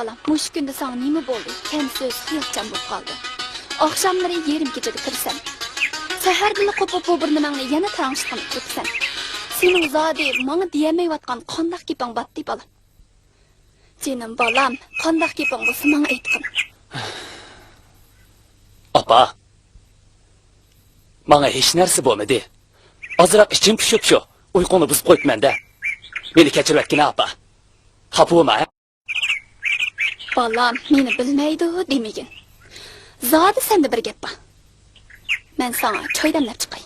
balam, muş günde sana nime boldu? Kendi söz hıyatcan bulup kaldı. Akşamları yerim gecede kırsan. Seher dili kopup bir nimanı yana taranıştan kırsan. Senin zadi bana diyemeyvatkan kandak gipang battı balam. Canım balam, kandak gipang bolsa bana aytqın. Apa, bana hiç nersi bo'lmadi. Azırak içim pişip şu, uykunu buzib qo'yibman da. Meni kechirvatkina apa. Xafa bo'lma. Balam, meni bilmaydi demegin. Zodi senda bir gap bor. Men sana choy damlab chiqay.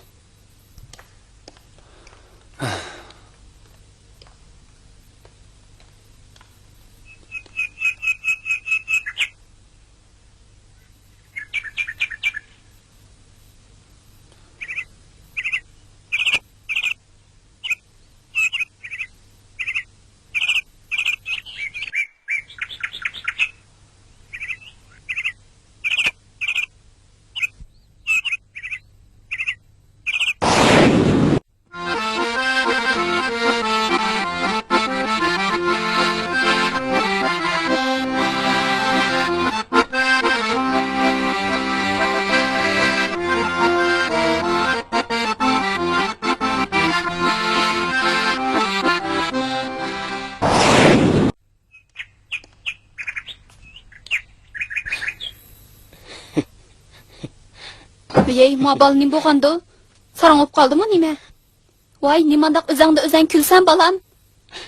Yey, mabal nim boğandı? Sarangıp kaldı mı nime? Vay, nimandak özden külsen balam.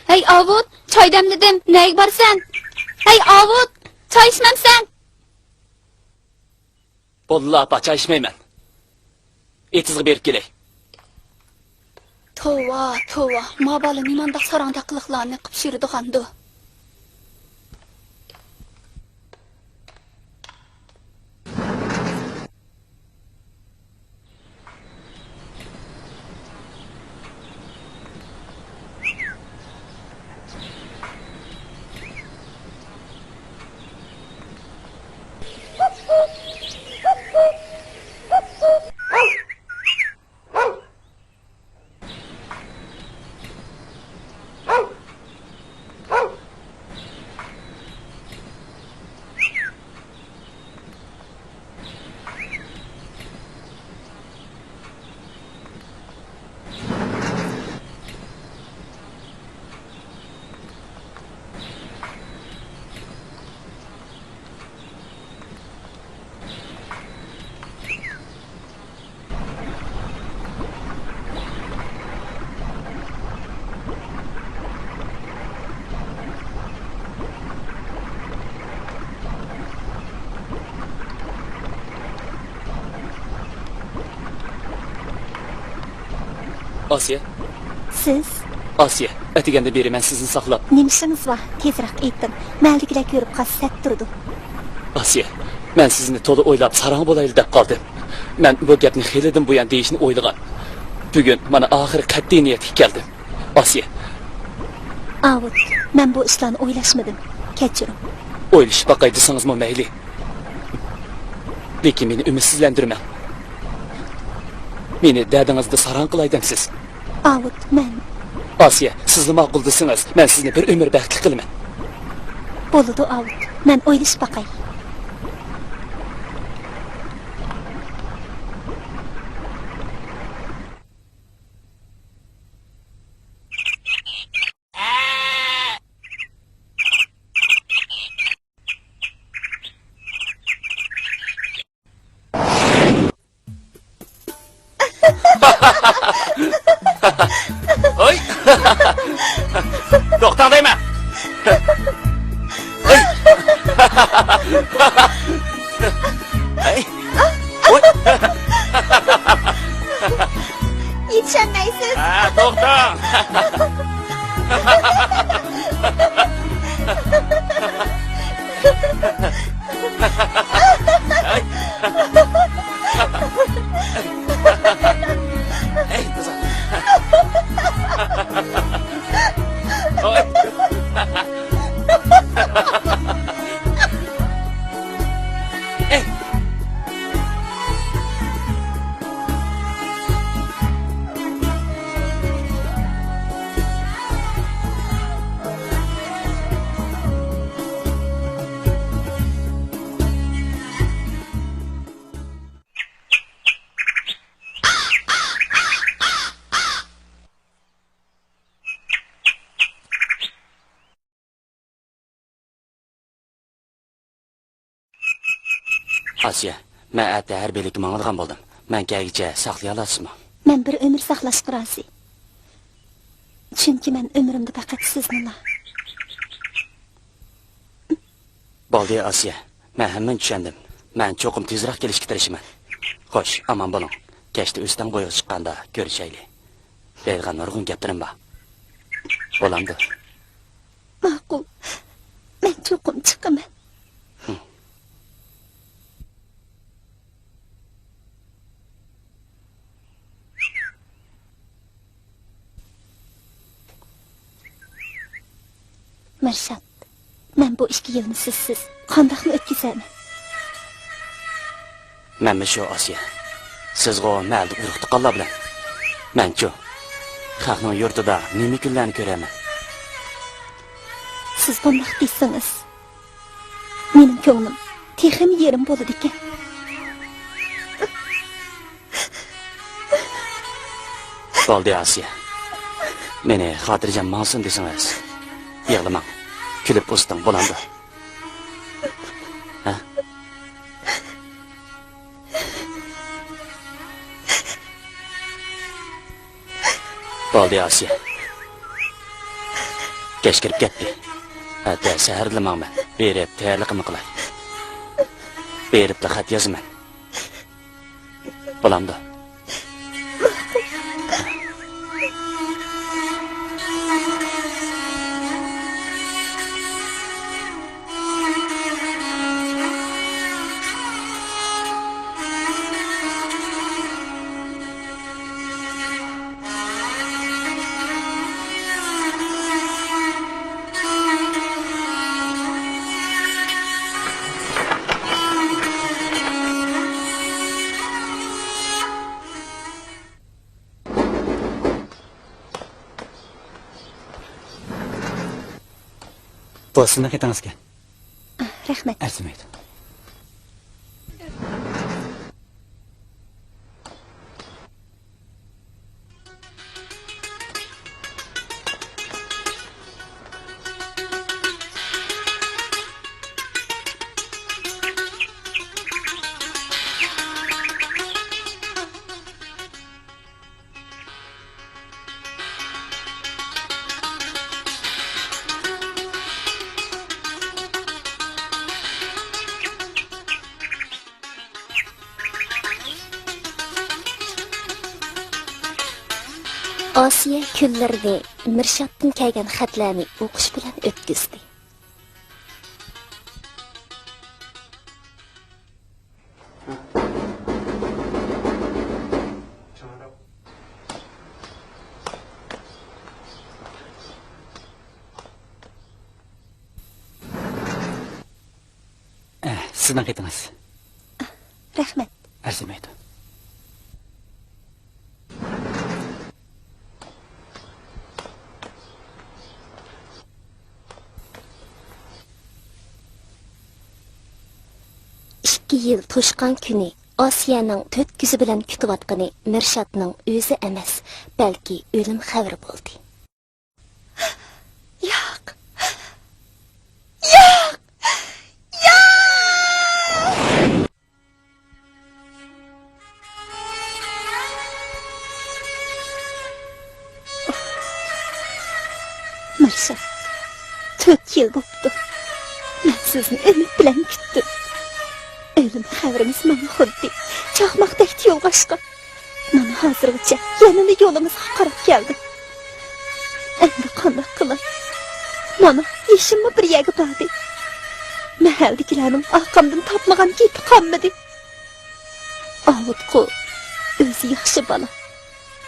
Hey Avut, çay demledim, neye var sen? Hey Avut, çay içmem sen. Bo'ldi apa, çay içmeymen. Etizgi berip kelay. Tova, mabalı nimandak sarangda kılıklarını kıpşırdı kandı. Asiye, Siz? Asiye, etigende beri men sizni saqlab. Nemişiniz var? Tezroq aytdim. Maldigilar ko'rib qolsa turdi. Asiye, men sizni to'la o'ylab sarang bo'layli deb qoldim. Men bu gapni xelidan buyon deyishni o'ylagan. Bugun mana oxiri qat'iy niyatga keldim. Asiye, Avut, men bu ishlarni o'ylashmadim. Kechiring. o'ylashib baqay desangizmi mayli. Lekin meni umidsizlantirmang. Meni dardingizda sarang qilay demsiz. Avut, men Asiye, sizni ma'qul desangiz, men sizni bir umr baxtli qilaman. bo'ladi Avut. Men o'ylashib baqay. Oy! To'xtadaymi? Oy! Ay! Oy! Yetişemeysiz. To'xta! Ay! Ey, kızım. Oy! Ey! Asiya, men atda harbiylikka mang'ilgan bo'ldim. Men kelgicha saqlay olasizmi? Men bir ömür saqlashga rozi. Chunki men ömrümde faqat siznila. Bo'ldi Asiya, men hamma tushundim. Men cho'qim tezroq kelishga tirishaman. Xo'sh, aman bo'ling. Kechda o'stan bo'yiga chiqqanda ko'rishaylik. Deydigan nurg'un gaplarim bor. Bo'lamdi. Ma'qul. Men cho'qim chiqaman. Mirshad, men bu 2 yilni sizsiz qandoqmi o'tkazaman? Menmi shu Asiya. Sizga malda urug' tuqqanlar bilan. Men-chu xalqning yurtida nima kunlarni ko'raman. Siz bundoq deysangiz, mening ko'nglim texim yerim bo'ladi ekan. Bo'ldi Asiya. Meni xotirjam ma'sum desangiz, yig'lamang. Kulib o'sting bo'landi. Ha? Bo'ldi Asiya. Kech kirib ketdi. Hatta saharlamangman. Berib tayyorligimni qilay. Beribda xat yozaman. Bo'lamdi. Bu sizning ketingizga. Rahmat. Arzimaydi. Asiya kunlarini Mirshaddan kelgan xatlarni o'qish bilan o'tkazdi. Sizning ketingiz. Rahmat. Arzimaydi. Yıl to'shqan kuni Asiyaning 4 ko'zi bilan kutayotgani Mirshadning o'zi emas, balki o'lim xabari bo'ldi. Yo'q. Yo'q. Yo'q. Mirshad, 4 yil bo'ldi. Men sizni umid bilan kutdim. Ölüm xabarimiz mana xuddi chaqmoqdek yo'lg'ashqa. Mana hozirgacha yanada yo'limizga qarab keldi. Endi qanday qilay? Mana ishimni bir yerga bordi. Mahaldagilarning orqamdan topmagan keti qolmadi. Avutqu o'zi yaxshi bola.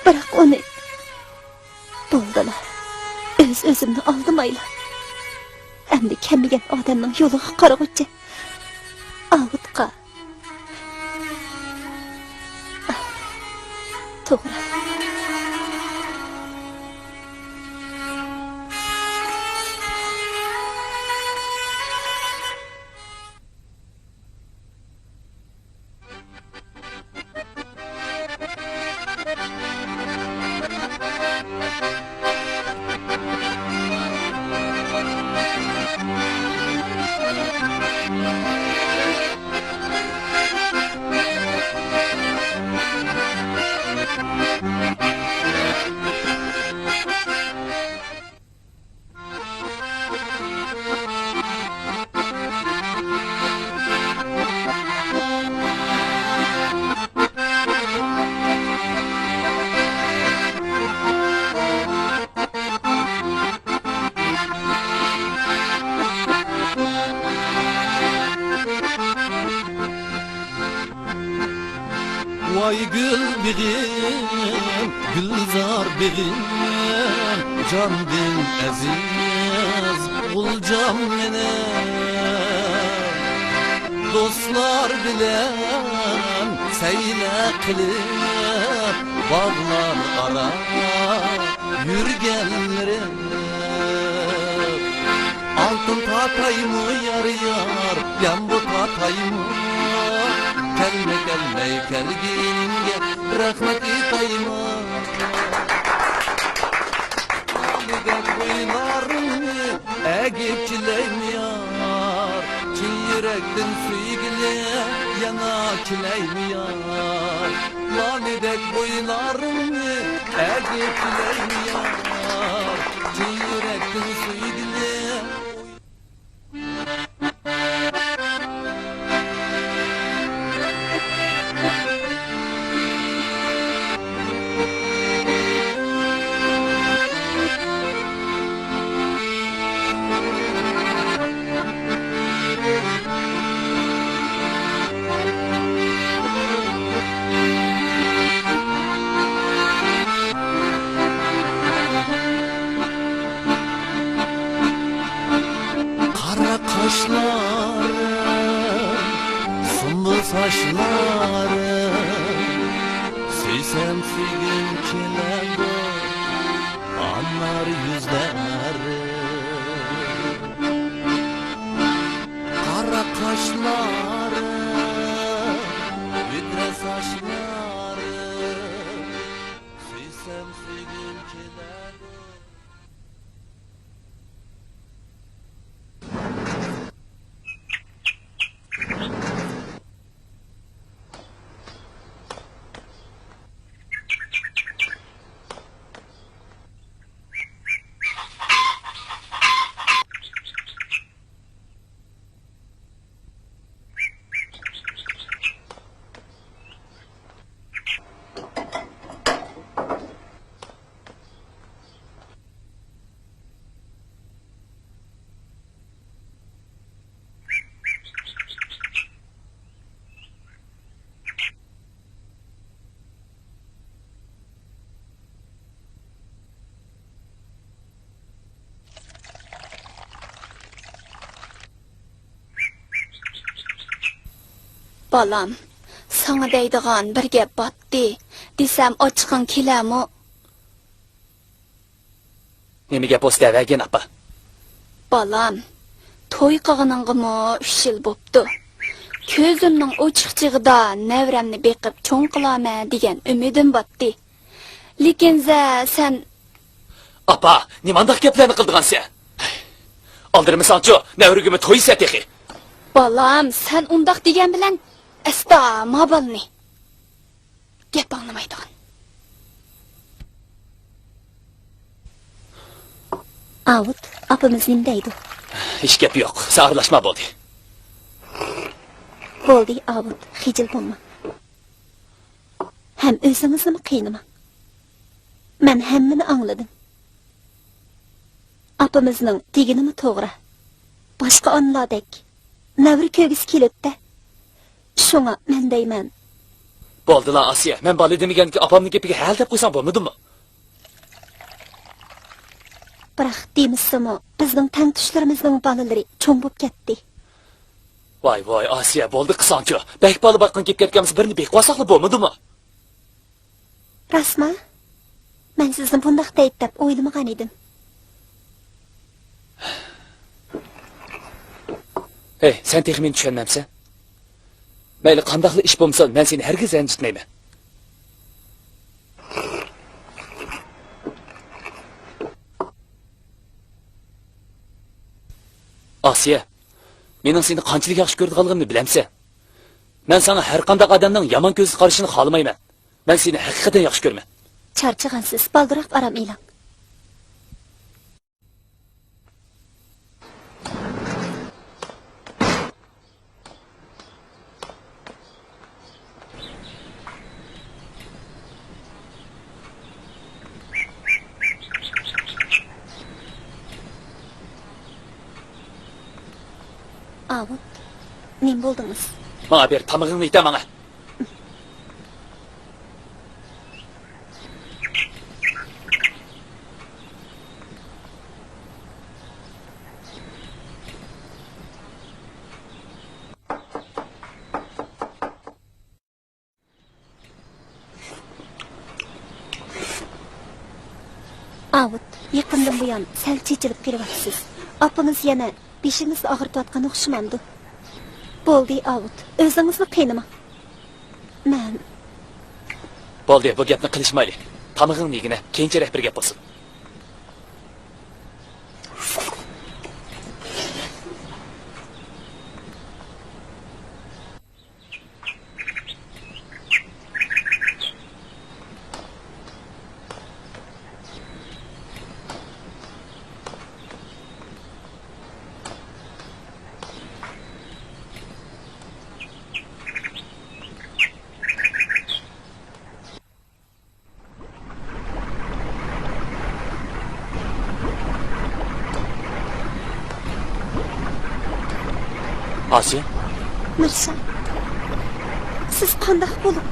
Biroq uni bo'ldilar. O'zimni oldimaylar. Endi kelmagan odamning yo'liga qaraguncha Avutqa. To'g'ri. Vay gül begim, gülzar begim, candin aziz, gulcam mene. Dostlar bilen seyle kılıp, bağlar ara yürgenlerim. Altın tatayımı yar yar, yan bu tatayımı. Kelme kelme kelginge rahmet itayımı. Aligen boylarını egipçileyim yar. Çin yürekten suygile yana kileyim yar. Validek boylarını egipçileyim yar. Çin yürekten suygile. Kaşlarım, sumlu saçlarım, süysem süygün kelego, anlar yüzlerim. Kara kaşlarım, ütre saçlarım, süysem süygün kelego. Balam, sana deydigan bir gap batdi. Desem açıqın kelami. Nima gap bo'lsa davagin apa? Balam, to'y qilganingmi 3 yil bo'pti. Ko'zimning ochiqchig'ida nevramni beqib cho'ng qilaman degan umidim batdi. Lekin sen Apa, nimandaq gaplarni qildigan sen? Aldirmisanchu, navrugimi to'ysa texi. balam, sen undaq degan bilan asta mabalni. Gap anglamaydigan. Avut, apamiz nimdaydi? Hech gap yo'q. Sağırlaşma bo'ldi. Bo'ldi, Avut, xijil bo'lma. Hem o'zingizni qiynama. Men hammani angladim. Apamizning deganimi to'g'ri. Boshqa onlardek navri ko'gisi kelibdi. Shunga men deyman. Bo'ldilar Asiya. Men bola demaganki opamning gapiga hal deb qo'ysam bo'lmadimi? Biroq demisimi, bizning tang tushlarimizning bolalari cho'ng bo'lib ketdi. Voy voy Asiya, bo'ldi qisonchu. Bek bola boqqan kelib ketganmiz birini bek qilsaqli bo'lmadimi? Rasma? Men sizni bundaq deydi deb o'ylamagan edim. Hey, sen texmin tushunmamsan? Mayli qandaqli ish bo'lsa, men seni hargiz ranjitmayman. Asiya, mening seni qanchalik yaxshi ko'rganligimni bilamsan. Men sana har qanday odamning yomon ko'z qarashini xohlamayman. Men seni haqiqatan yaxshi ko'raman. Charchagansiz, baldiroq aram elang. Avut, nim bo'ldingiz? Mana ber, tamog'ingni ita mana. Avut, yaqindan buyon sal chechilib qelyapsiz. Apingiz yana beshingizni og'ritayotgan o'xshamamdi. Bo'ldi, Avut, o'zingizni qiynamang. Men Bo'ldi, bu gapni qilishmaylik. Tamig'ingni yegina, keyinchalik bir gap bo'lsin. Asiya, Mirsa, siz qanday bo'lib?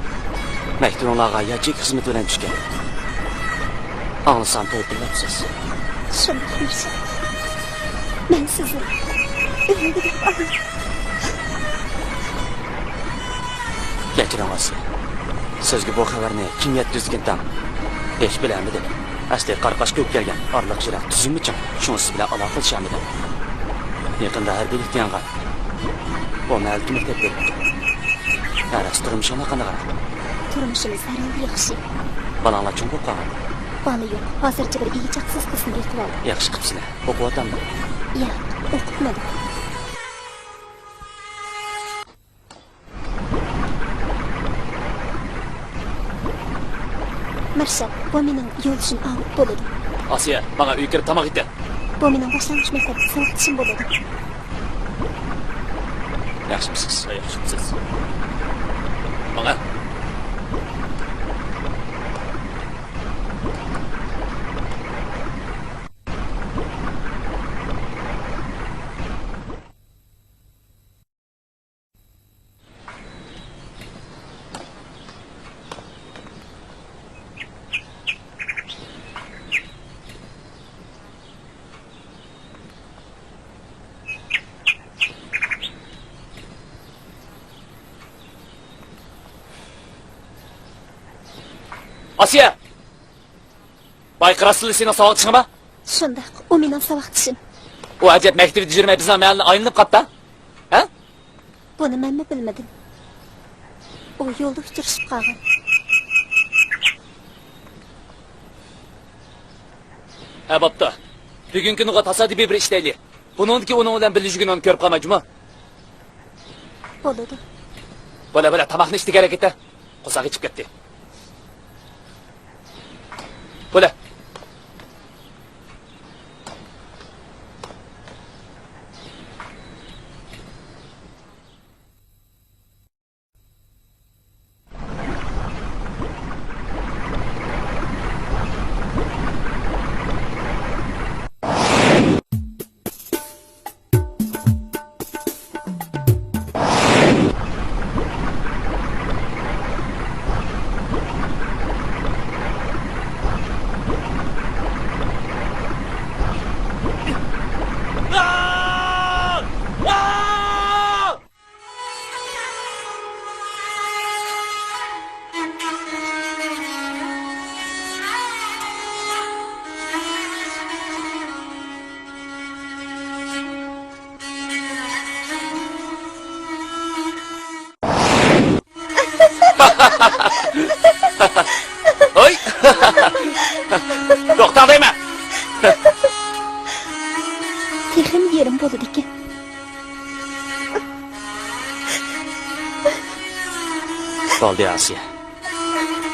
Makturonlarga yachik xizmat bilan tushgan. Anglasam to'g'ri bilyapsiz. Shunday Mirsa. Men sizni o'ldi deb o'yladim. Kechiring Asiya. Sizga bu xabarni kim yetkazgan tam? Hech bilmadim. Asli qarqashga ko'p kelgan. Orliqchilar tuzummichim. Shunisi bilan aloqa qilishamidim. Yaqinda harbiylik yangan. Bu malki maktabda. Yaras turmushim qanaqa? Turmushimiz herhalde yaxshi. Balanglar chun ko'p qolgan. Bana yo'q. Hozircha bir iyichaksiz qizni yetib oldim. Yaxshi qilibsizlar. O'qiyotganmi? Ya, o'qitmadim. Mirsa, bu mening yo'lishim Avut bo'ladi. Asiya, menga uy kirib tamoq yetir. Bu mening boshlang'ich maktab sovutishim bo'ladi. Yaxshimisiz? Yaxshimisiz. Menga Asiya! Bayqırasızlı senin sağlıkçın mı? Shunday, u mening savoqtishim. O acayip mektubu düşürmeye bizden meğerine ayınıp kapta. He? Buni men bilmadim. U yo'lda uchrashib qolgan. He bapta. Bugünkü nuga tasadifi bir işteyli. Bunun ki onun bilen birleşigini onu körüp kalmayacağım mı? Bo'ladi. Böyle tamaqni içti gerek etti. Kosak içip gitti. Böyle. Oy! Doktor değil mi? Texim yerim bo'ladi ekan. Bo'ldi Asiya.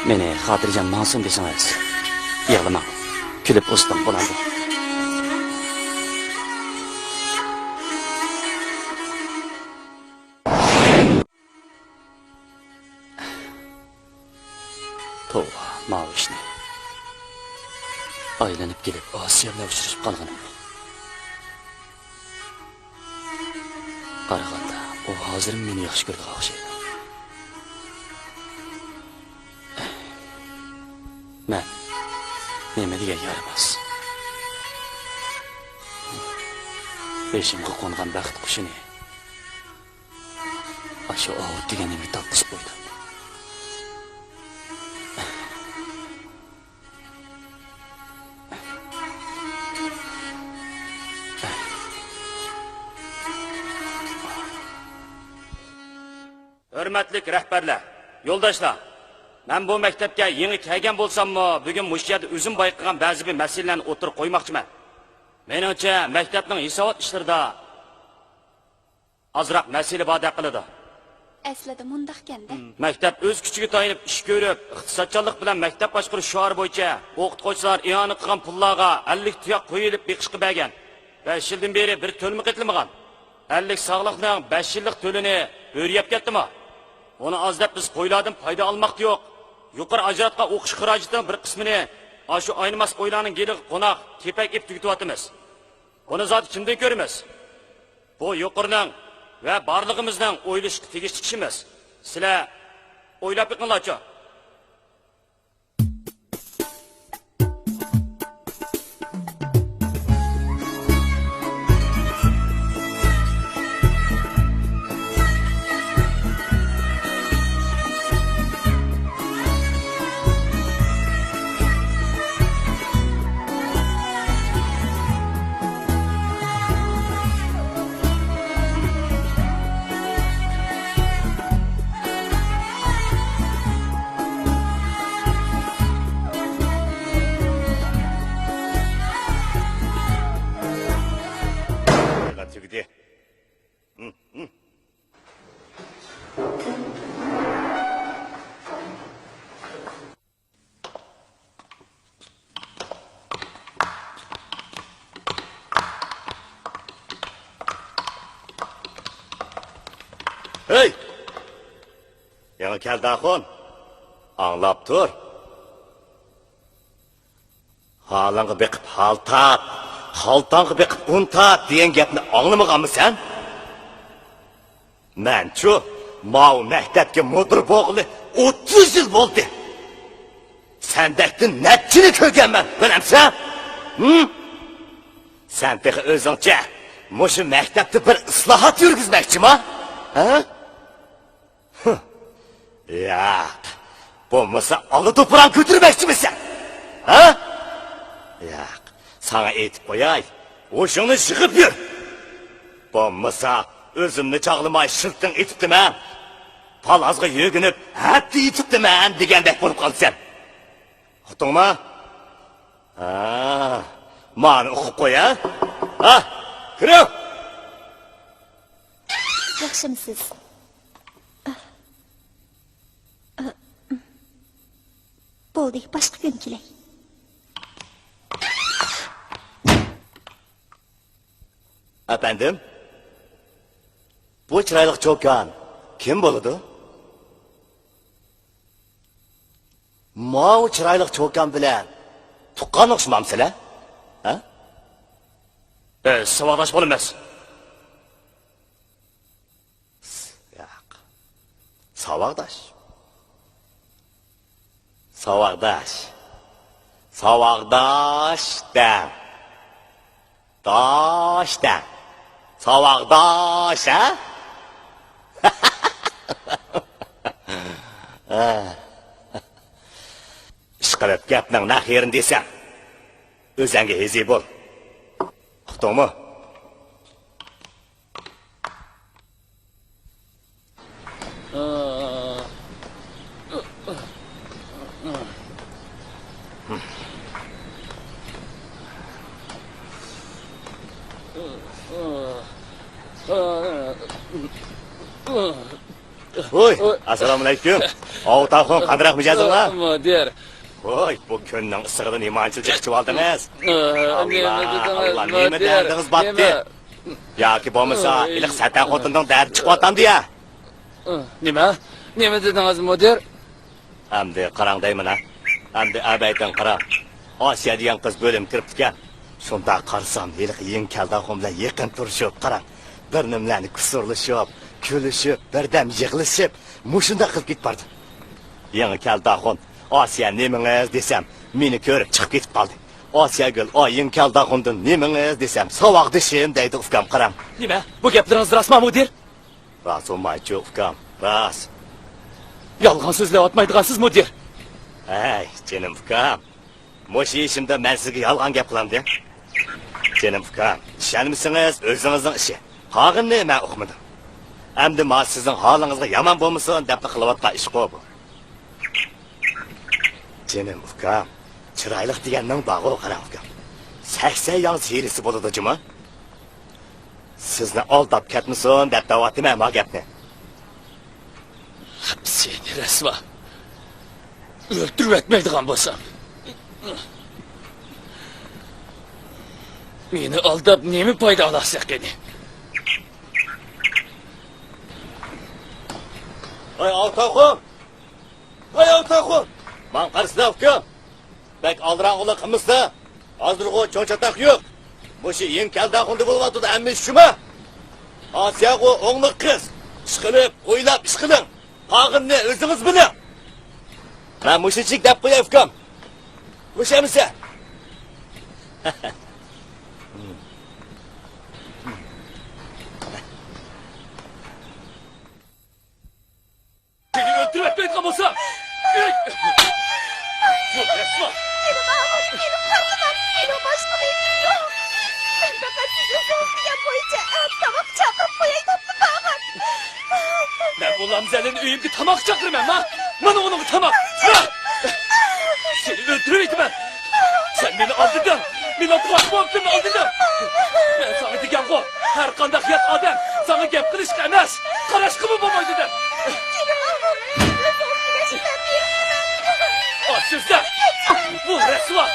Meni xotirjam mansun desangiz. Yig'lamang. Kulib o'sdim bo'ladi. Tova, mavishni. Aylanib kelib Asiya bilan uchrashib qolganim. Qaraganda, u hozir meni yaxshi ko'rdiga o'xshaydi. Men nima degan yaramas. Beshimga qo'ngan baxt qushini shu Avut deganimga taqqizib qo'ydi. hurmatli rahbarlar, yo'ldoshlar. Men bu maktabga yangi kelgan bo'lsam-mu, bugun mush yerda o'zim bayqagan ba'zi bir masalalarni o'tirib qo'ymoqchiman. Meningcha, maktabning hisobot ishlarida ozroq masala bor qiladi. Aslida mundaq kanda. Maktab o'z kuchiga tayanib ish ko'rib, iqtisodchilik bilan maktab boshqarish shiori bo'yicha o'qituvchilar iyoni qilgan pullarga 50 tuyoq qo'yilib beqishqa bergan. 5 yildan beri bir to'lmi qitilmagan. 50 sog'liqning 5 yillik to'lini o'riyab ketdimi? Uni oz deb biz qo'ylardan foyda olmoqda yo'q. Yuqori ajratgan o'qish xarajatining bir qismini shu aynimas qo'ylarning geliga qo'noq, kepak ip tugatyapmiz. Buni zot kimdan ko'ramiz? Bu yuqorining va barlig'imizning o'ylashga tegishli ishimiz. Sizlar o'ylab yiqinglarchi. Hey! Yana keldi axon. Anlap tur. Halanga beqib haltat, haltanga beqib untat degan gapni anglamaganmi sen? Men-chu, mau maktabga mudir bo'g'ili 30 yil bo'ldi. Sendakdan netchini ko'rganman, bilamsan? Sen peki o'zingcha mushu maktabda bir islohot yurgizmoqchimi? Ha? Ya, bo'lmasa oldi to'pran ko'tarmoqchimisan? Ha? Yo'q, sana aytib qo'yay, o'shingni chiqib yur. Bo'lmasa o'zimni chog'lamay shilting etibdiman. Palazga yo'ginib, hatto etibdiman degandek bo'lib qolsan. Uqdingmi? Ha, mani o'qib qo'ya. Ha? Kira. Yaxshimisiz? Bo'ldi, boshqa kun kelay. Efendim? Bu chiroyli cho'kan kim bo'ladi? Mau chiroyli cho'kan bilan tuqqan o'xshamamsizlar? Ha? Savodosh bo'lamiz. Yo'q. Savodosh. Savodosh. Savodoshdan. Doshdan. Savodosh, ha? Ishqilib gapning naxirin desam, o'zingga hezi bo'l. Uqdingmi? Oy, assalomu alaykum. Ovtaxon qandoq mijozinglar? Mudir. Oy, bu kunning isig'ida nemanchilik chiqib oldingiz? Allah, nima dardingiz batdi? Yoki bo'lmasa, iliq satan xotinning dardi chiqyapti ya. Nima? Nima dedingiz mudir? Hamda qarang deyman ha. Hamda abaydan qarang. Osiyo degan qiz bo'lim kirib ekan. Shunda qarsam, iliq yeng kaldaxon bilan yaqin turishib, qarang. Bir nimlarni kusurlashib, kulishib, birdam yig'lashib, mushunda qilib ketibdi. Yangi kaldaxon Osiyo nemingiz desam, meni ko'rib chiqib ketib qoldi. Osiyo gul, oying kaldaxondan nemingiz desam, sovoq dishim deydi ukam, qarang. Nima? Bu gaplaringiz rasmi mudir? Rasmaychi ukam, ras. Yolg'on so'zlab otmaydigansiz mudir. Hey, jinim ukam. Mo'shi ishimda men sizga yolg'on gap qilamdi. Jinim ukam, ishonmisiniz, o'zingizning ishi. Qog'inni men o'qimadim. Endi ma sizin halingizga yaman bo'lmasin deb qilayotgan ish qo'y bu. Canım ukam, chiroylik deganning bag'o qarang ukam. 80 yoz hirisi bo'ladi juma. Sizni aldab ketmasin deb da'vatman ma gapni. Seni resva. Öldürüp etmeydiğen bolsam. Meni aldab nemi payda alasak edi? Ay Altaxun! Ay Altaxun! Man qarsida ukam. Bak aldıran ola qımızda. Hazırgı çoğatak yok. Bu şey yem keldi axundu bulmadı da emmi şuma. Asiya o oğlu kız. Işkılıp, oylap işkılın. Ağın ne özünüz bilin. Ben muşicik dep koyayım ukam. Muşamısa. Seni öldürüp etmeydiğen bolsam. Bu resva. Benim ağabeyim, benim karnımdan, benim başka benim yok. Ben fakat size sevgiye boyunca tabak çakıp koyayım bağır. Ben bu lamzelin üyümki tamak çakırım ben ha. Bana onun tamak. Ha! Seni öldürüp ben. Sen beni aldırdın. Beni atmak aldırdın. Ben sana diken ko. Her kandak yat adam. Sana gep kılış emas. Karaşkımı babaydı dedim. Açsızlar. Bu resva.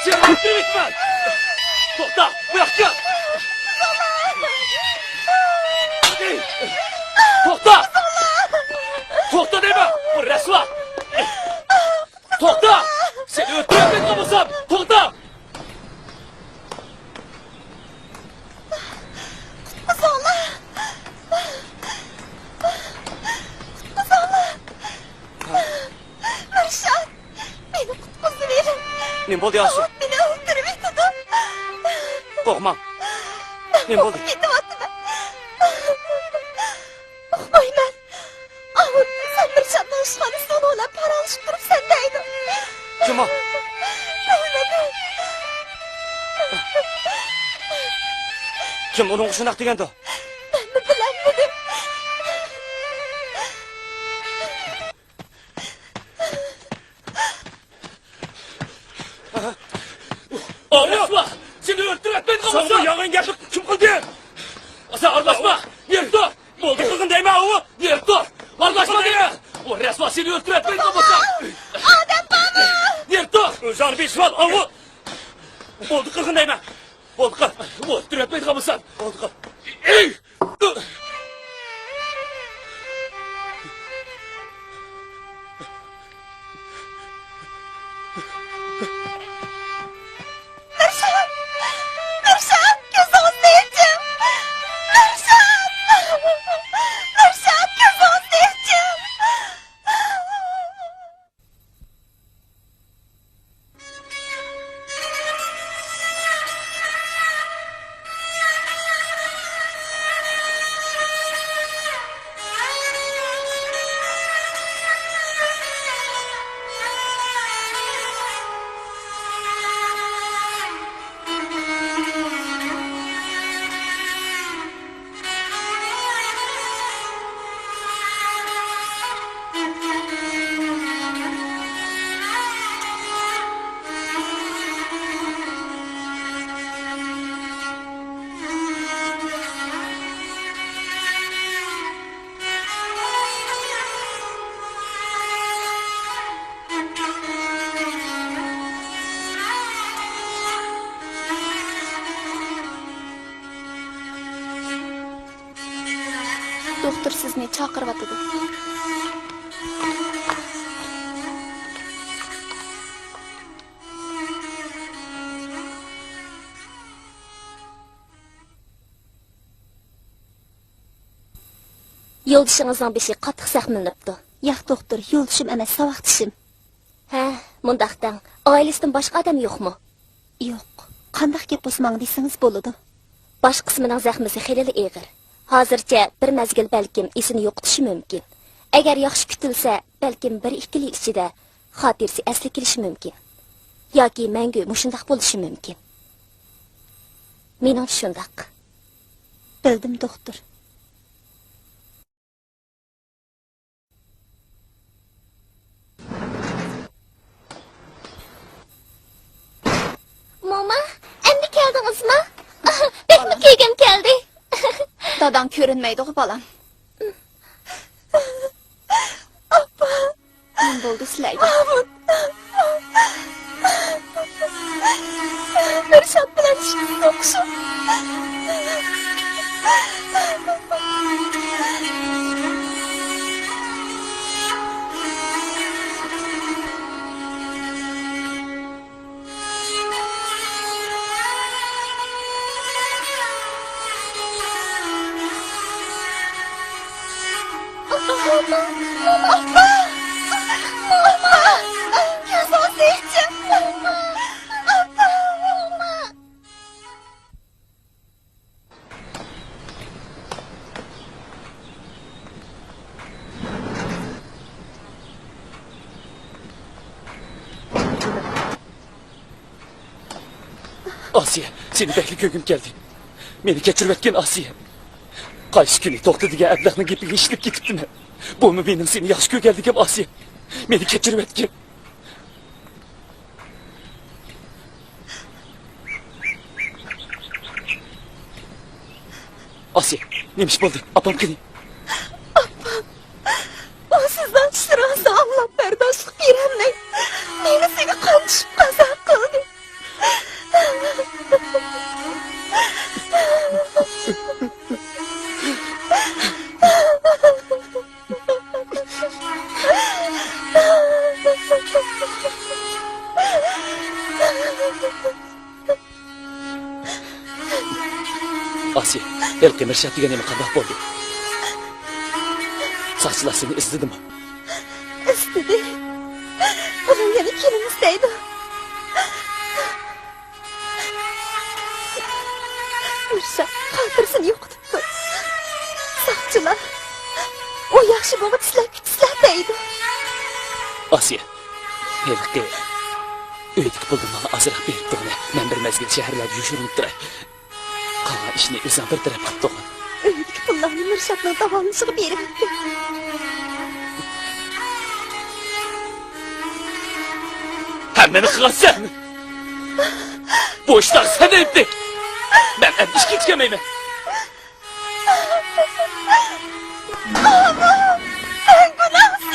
Seni öldürüp ben. Tokta bırak gel. Tokta. Tokta deme. Bu resva. Tokta. Seni öldürüp ben kamusam. Tokta. Kuzala. Kuzala. Nurşat. Beni kutkuzu verin. Ne oldu Asiye? Beni öldürüp tutun. Korkma. Ne oldu? Gidivatım. Oy ben. Ahut sen Nurşat'la ışkanısı onunla para alışıp durup sendeydin. Cuma. Öyle Kim onun kuşunak degende? ben mi bilemedim. O resva. Seni öldürüp ben kamusam. Sana yağın geldi. Kim kıldı? Sen arlaşma. Yer dur. Oldu kılgın değme oğlu. Yer dur. Arlaşma diye. O resva seni öldürüp ben kamusam. Adem baba. Yer dur. Özar bir şuan oğlu. Oldu kılgın değme. Oldu kıl. O öldürüp ben kamusam. Oldu kıl. Ey! Dur. Nurşat. Nurşat gözünü seveceğim. Nurşat. Nurşat gözünü seveceğim. Doktor sizni chaqiryotidu. Yo'ldishingizning beshi qattiq saqlanibdi. Yo'q doktor, yo'ldishim emas, savoqtishim. Ha, mundaqdan oilasidan boshqa odam yo'qmi? Yo'q. Qandaq gap bo'lsa menga desangiz bo'ladi. Bosh qismining zahmisi xeyli og'ir. Hozircha bir mezgil balkim esini yo'qotishi mumkin. Agar yaxshi kutilsa, balkim 1-2 yil ichida xotirasi asli kelishi mumkin. Yoki mangu mushundaq bo'lishi mumkin. Mening shundaq. Bildim doktor. dadan ko'rinmaydi balam. Appa. Nima bo'ldi sizlarga? Mirshat bilan ishimiz o'xshab. Asiye, seni bekli köküm geldi. Beni geçirmetken Asiye. Qaysi kuni to'xtadigan ablahning gapiga ishilib ketibdimi? Bumi mening seni yaxshi ko'rganligim Asiye. Meni kechirib etgin. Asiye, nima ish bo'ldi? Apam qani? O sizdan shirasi anlab bardoshlik berolmay, meni senga qanchib qazo qildi. Asiye, Elqi Mirshat degan nima qandoq bo'ldi? Soqchilar seni izladimi? İstedi. Onun yana kelimizdeydi. Mirshat xotirasini yo'qotibdi. Soqchilar o yaxshi bo'lib tislar deydi. Asiye, Elqi uydagi pulni menga ozroq berib turdi. Men bir mezgil shaharlarda yurib turay. Qolgan ishni o'zim bir taraf qilib turdim. Uydagi pullarni Mirshatning davolashiga beribdi. Hammani qilsan. Bu ishlar sen aytding. Men endi ishga ketmayman. Sen günahsın.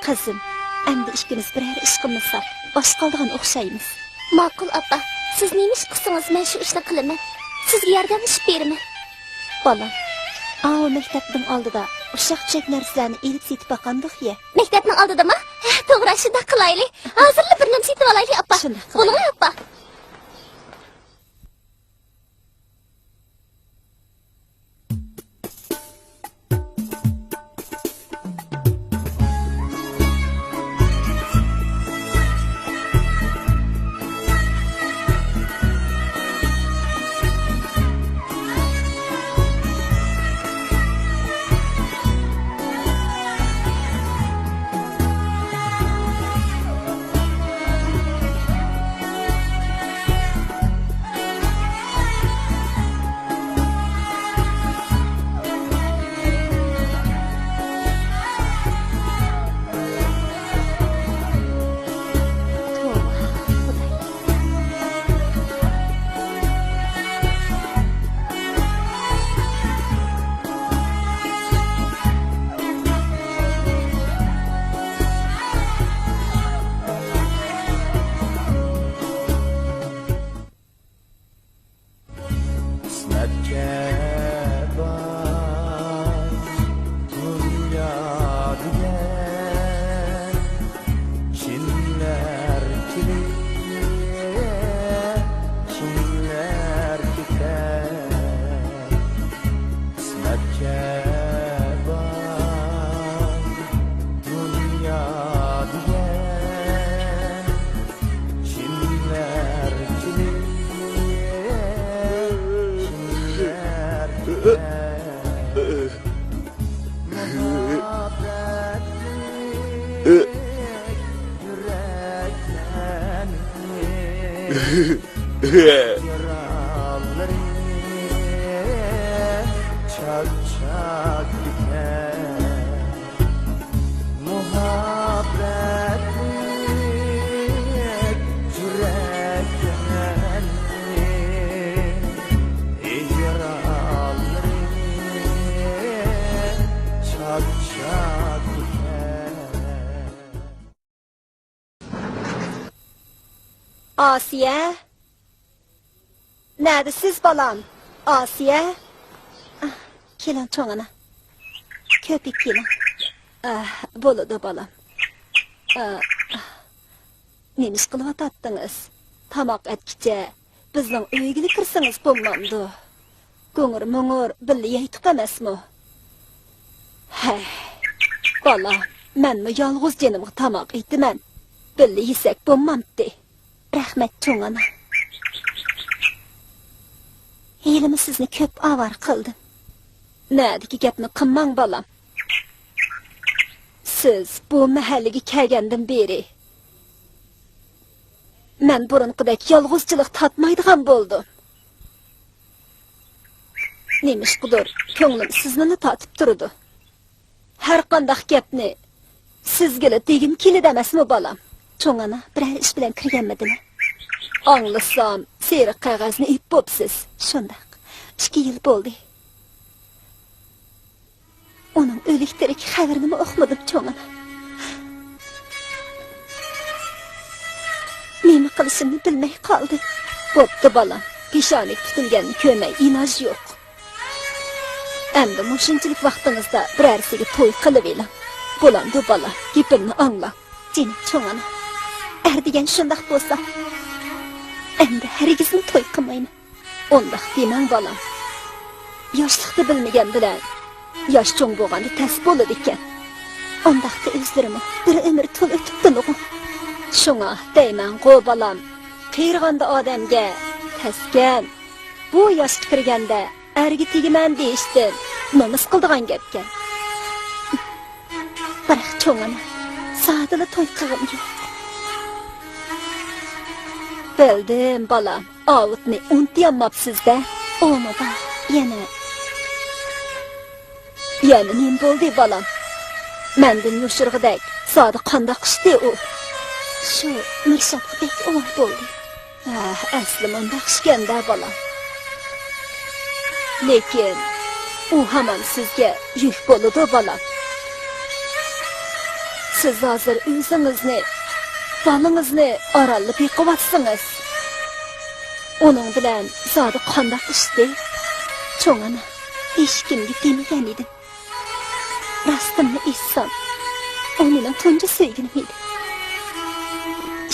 Kızım, endi işkimiz birer iş qilmasak, bosh qoldigan o'xshaymiz. Ma'qul appa, siz nima ish qilsangiz men shu ishni qilaman. Sizga yordamlashib beraman. Bolam, o maktabning oldida ushaq-tushak narsalarni elib setib boqandiq ya. Maktabning oldidami? To'g'ri, shunda qilaylik. Hozirla bir narsa setib olaylik appa. Shunday qilaylik. Bo'lmi appa? Çak çak biter muhabbetlik yüreklerini yaraları çak çak biter. Asiye? Neredesiz balam? Asiye? Kelin çoğuna. Köpek kelin. Boludu balam. Nemiş kılıvat attınız? Tamak etkice, bizden öygülü kırsınız bulmamdı. Goңur muңur billi yeytik emasmı? Hey, balam, men mi yalğız canımı tamak etdimen? Billi yesek bulmamdı. Rahmet çoğuna. Elimi sizni köp avar kıldım. Nädiki gapni qilmang balam. Siz bu mahallaga kelgandan beri men burunqidek yolg'izchilik tatmaydigan bo'ldim. Nemishqidir, ko'nglim sizni tatib turdi. Har qanday gapni sizga degim keladi emasmi balam? Cho'ngana bir ish bilan kirganmidinglar? Anglasam, seriq qog'ozni ip bo'psiz. Shundaq. 2 yil bo'ldi. Onun öliktirik xabarini mi oxumadım çoğuna. Nemi qilishimni bilmay qoldi. Bo'pti balam, peshonik tutilganni ko'may iloj yo'q. Endi mushunchalik vaqtingizda birarsiga to'y qilib eling. Bo'landi balam, gapimni angla. Seni çoğuna. Erdigan shundoq bo'lsa, endi hargizni to'y qilmayman. Undaq demang balam. Yoshlikni bilmagan bilan yosh cho'ng bo'lganda tas bo'ladi ekan. Ondaqda o'zlarim bir umr to'l o'tibdi-ku. Shunga deyman-ku balam, qiyirganda odamga tasgan. Bu yoshga kirganda erga tegiman deyishdim. Nomus qildigan gapkan. Biroq cho'ngana sadala to'y qilgim yo'q. Bildim balam, ovutni unutmayapsiz-da. Onu da yana nim bo'ldi balam. Mendan yoshirg'idek, sodi qandoq qishdi u. Shu Mirshabdek o'g'il bo'ldi. Asli munda qishganda balam. Lekin u hamon sizga yuk bo'ladi balam. Siz hozir o'zingizni, bolangizni oralib yiqavatsangiz, uning bilan sodi qandoq qishdi? Cho'ngana hech kimga demagan edim. Rastımla etsam, o mening tunji sevgilim edi.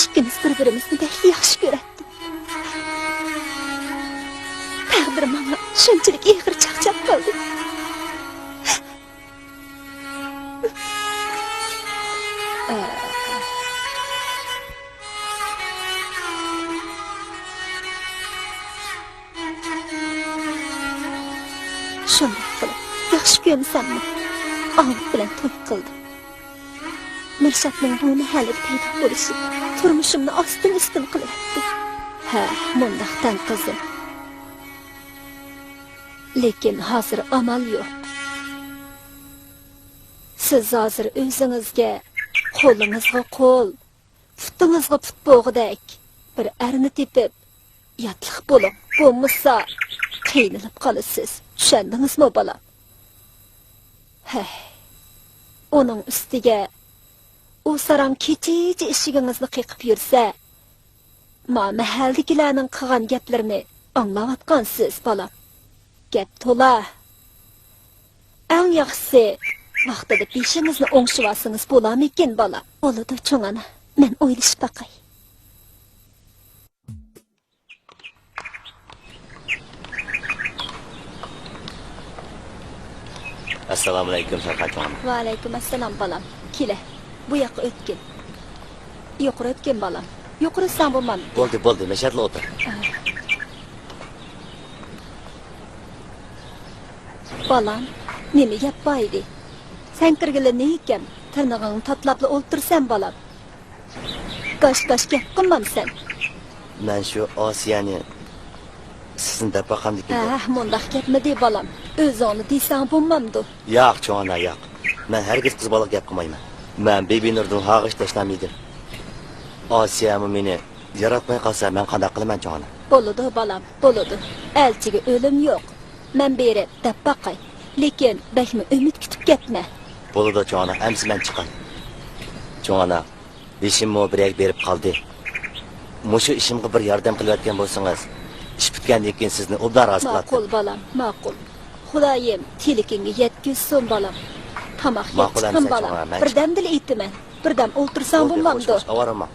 İkimiz bir-birimizni bek yaxshi ko'ratdik. Taqdir menga shunchalik ig'ir chaqchaq qildi. Shunday qilib, yaxshi ko'msammi? Ağlık bilen to'y qildim. Mirshabning bu mahallada paydo bo'lishi turmushimni ostin-ustin qilyapti. Ha, mundaqdan qizim. Lekin hozir amal yo'q. Siz hozir o'zingizga qo'lingizga qo'l, putingizga put bo'g'idek bir erni tepib yotliq bo'ling. Bo'lmasa qiynalib qolasiz. Tushundingizmi bolam? Hey, onun üstiga u saram kecha ishigingizni qiqib yursa, ma mahaldagilarning qilgan gaplarini anglayotgansiz bolam. Gap to'la. Eng yaxshisi vaqtida peshingizni o'ngshib olsangiz bo'larmikin bolam? Bo'ladi cho'ngana, men o'ylashib baqay. Assalomu alaykum Sharqat onim. Va alaykum assalom balam. Kela, bu yoqqa o'tgin. Yuqori o'tgin balam. Yuqorisan bo'lmam. Bo'ldi, mashadla o'tir. Balam, nima gap baydi? Sen kirgili ne ekan? Tırnağını tatlaplı oltursan balam. Qaş gap qilmam sen. Men shu Osiyani sizni deb baqamdikin. Mundaq gapmi de balam. O'zingni desang bo'lmamdi. Yo'q, cho'na yo'q. Men hargiz qiz bola gap qilmayman. Men Bibi Nurdan hag'ish tashlamaydim. Osiyami meni yaratmay qolsa men qanday qilaman cho'na? Bo'ladi balam, bo'ladi. Elchiga o'lim yo'q. Men beri deb baqay. Lekin bakmi umid kutib ketma. Bo'ladi cho'na, amsi men chiqay. Cho'na, beshimmo birak berib qoldi. Mushu ishimga bir yordam qilayotgan bo'lsangiz, ish bitgandan keyin sizni obdan rozi qilaman. Ma'qul balam, ma'qul. Xudoyim tilikinga yetkizsin balam. Tamoq yeb chiqin balam. Birdam dil aytaman. Birdam o'ltirsam bo'lmamdi. Avarama.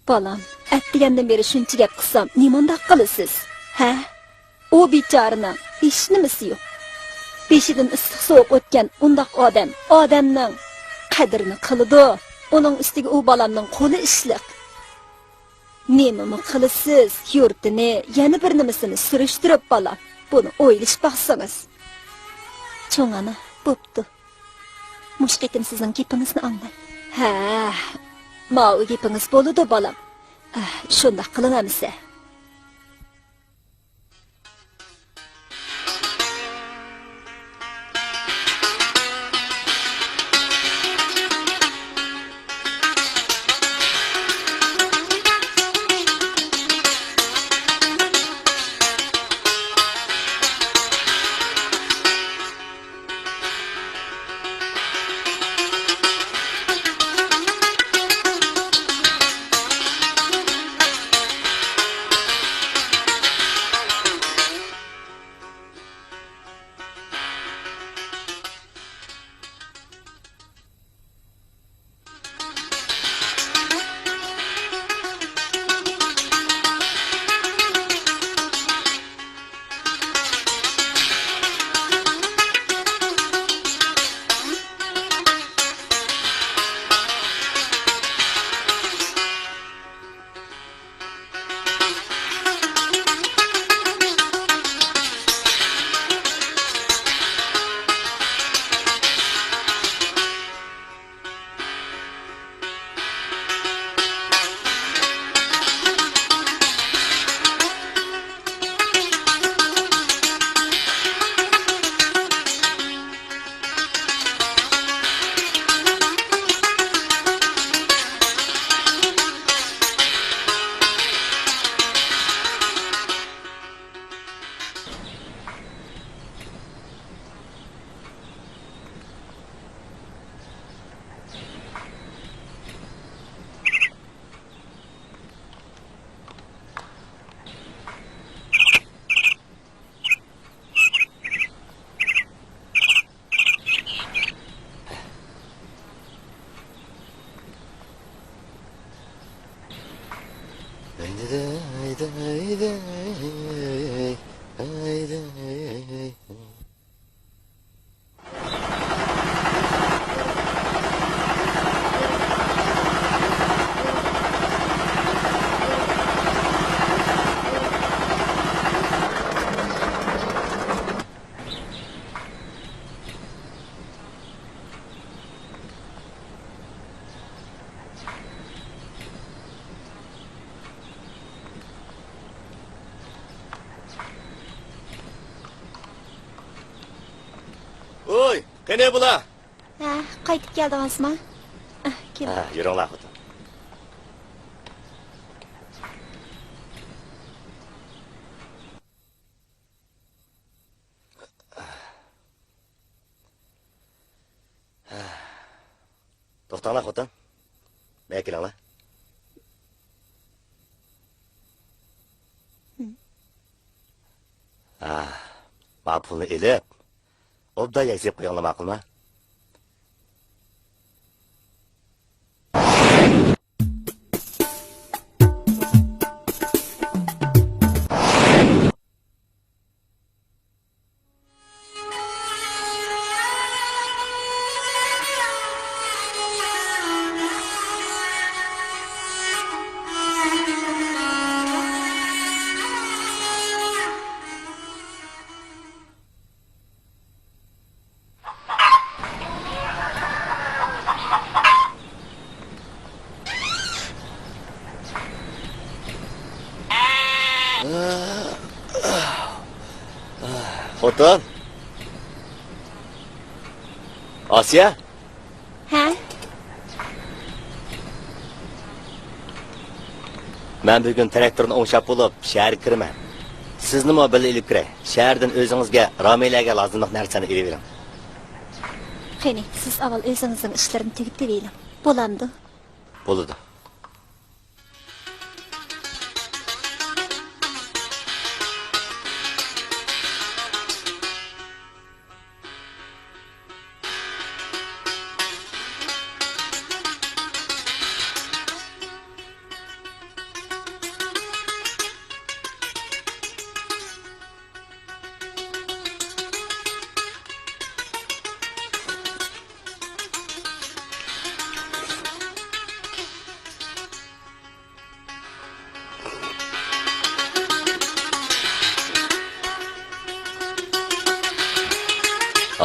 Balam, atdigandan beri shuncha gap qilsam, nimandaq qilasiz? Ha? O bechorani hech nimasi yo'q. Beshidan issiq sovuq o'tgan undaq odamning qadrini qiladi. Uning ustiga u balamning qo'li ishliq. Nima qilasiz? Yurtini, yana bir nimasini surishtirib balam. Buni o'ylash baqsangiz. Cho'ng ana, bo'pti. Mushqitim sizning gapingizni anglay. Ha, ma'u gapingiz bo'ladi balam. Shunda qilinamiz. Oy, qani bular? Qaytib keldingizmi? Kel. Yuringlar xotin. To'xtanglar xotin. Men kelinglar. Ma pulni elib, obda yasib qo'yinglar ma'qulmi? Xotin. Osiya, Ha? men bugun traktorni o'ngshab bo'lib, shaharga kiraman. Sizni mo birga ilib kiray. Shahardan o'zingizga, Ramilaga lozimli narsani ilib bering. Qani, siz avval o'zingizning ishlarini tugib deylik. Bo'lamdi. Bo'ladi.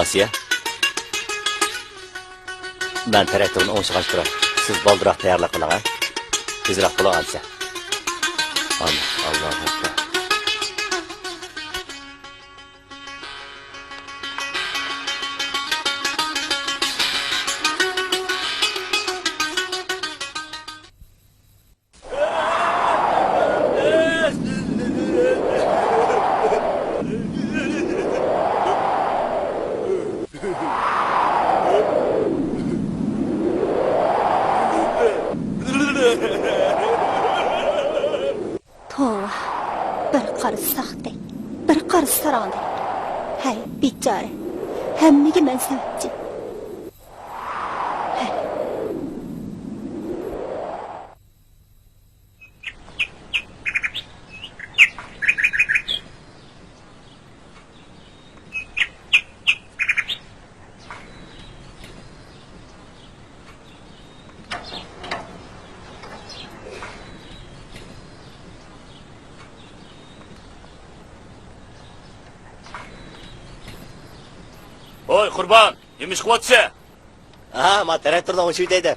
Osiya. Ben traktorni o'ngshab turay. Siz boldiroq tayyorlab qiling, ha? Tezroq bo'la olsa. Allohu akbar. Tova. Bir qarı saxtay. Bir qarı sarangday. Hay, bichora. Hammaga men sababchi. Oy Qurban, nima qilyapsan? Ha, men traktorni o'ngshab deydi.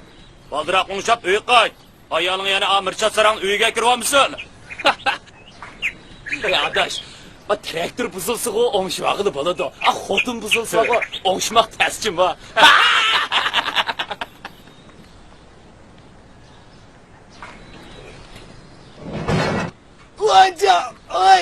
Baldiroq o'ngshab uy qayt. Ayoling yana Amircha sarang uyiga kiryapmisan? Ey adash, bu traktor buzilsa-ku o'ngshmog'ini bo'ladi. Xotin buzilsa-ku o'ngshmoq tasjim va. Voyca! Ay!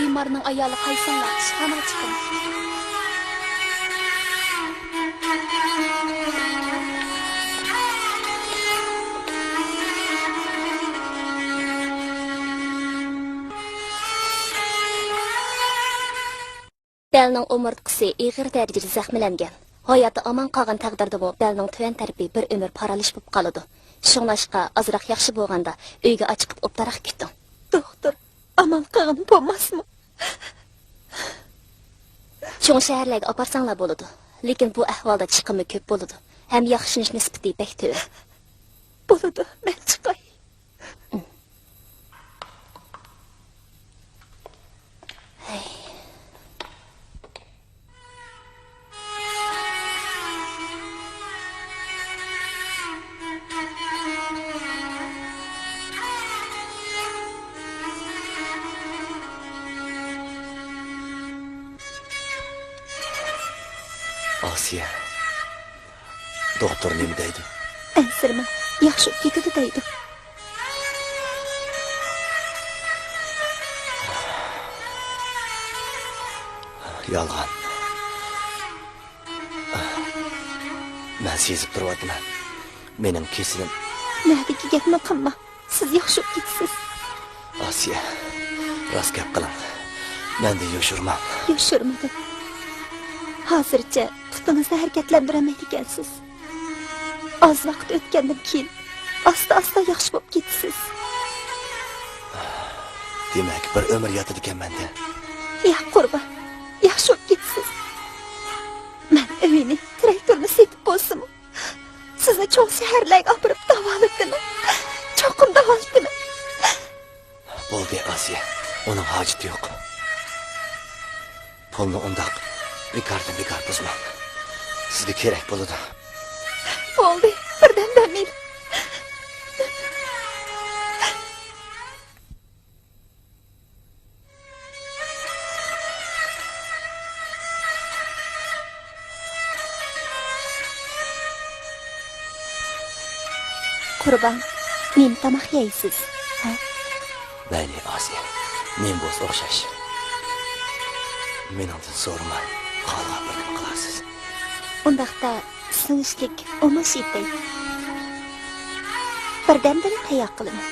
Bemorning ayoli qaysinlar? Ishxonaga chiqing. Belning umurtqisi ig'ir darajada zaxmlangan. Hayoti omon qolgan taqdirda bu belning tuvan tarafi bir umr paralish bo'lib qoladi. Shunglashqa azroq yaxshi bo'lganda uyga ochiqib o'ptaroq ketdim. Doktor, omon qolgan bo'lmasmi? Cho'ng shaharlarga oparsanglar bo'ladi. Lekin bu ahvolda chiqimi ko'p bo'ladi. Ham yaxshinish nisbati bek to'g'ri. Bo'ladi, men chiqay. Asiye. Doktor nima deydi? Ansirma, yaxshi ketadi deydi. Yolg'on. Men sezib turibman. Mening kesilim. Nadagi gapni qilma. Siz yaxshi ketsiz. Asiye. Rost gap qiling. Menda yoshurma. Yoshirmadim. Hozircha putingizni harakatlantirolmaydi ekansiz. Az vaqt o'tgandan keyin asta-asta yaxshi bo'lib ketasiz. Demak, bir umr yotadi ekan menda. Ya qurba, yaxshi bo'lib ketasiz. Men uyni, traktorni setib bo'lsam, sizni cho'ng shaharlarga olib borib davolatdim. Cho'qim davolatdim. Bo'ldi, Asiye. Uning hojati yo'q. Pulni undoq bekor buzmang. Sizga kerak bo'ladi. Bo'ldi, birdan damin. Qurban, men tamoq yeysiz. Ha? Mayli, Asiye. Men bo'lsa o'xshash. Mendan so'rama. Qolgan bir nima qilarsiz? Undaqda sinishlik umush etay. Birdan-bir tayoq qilaman.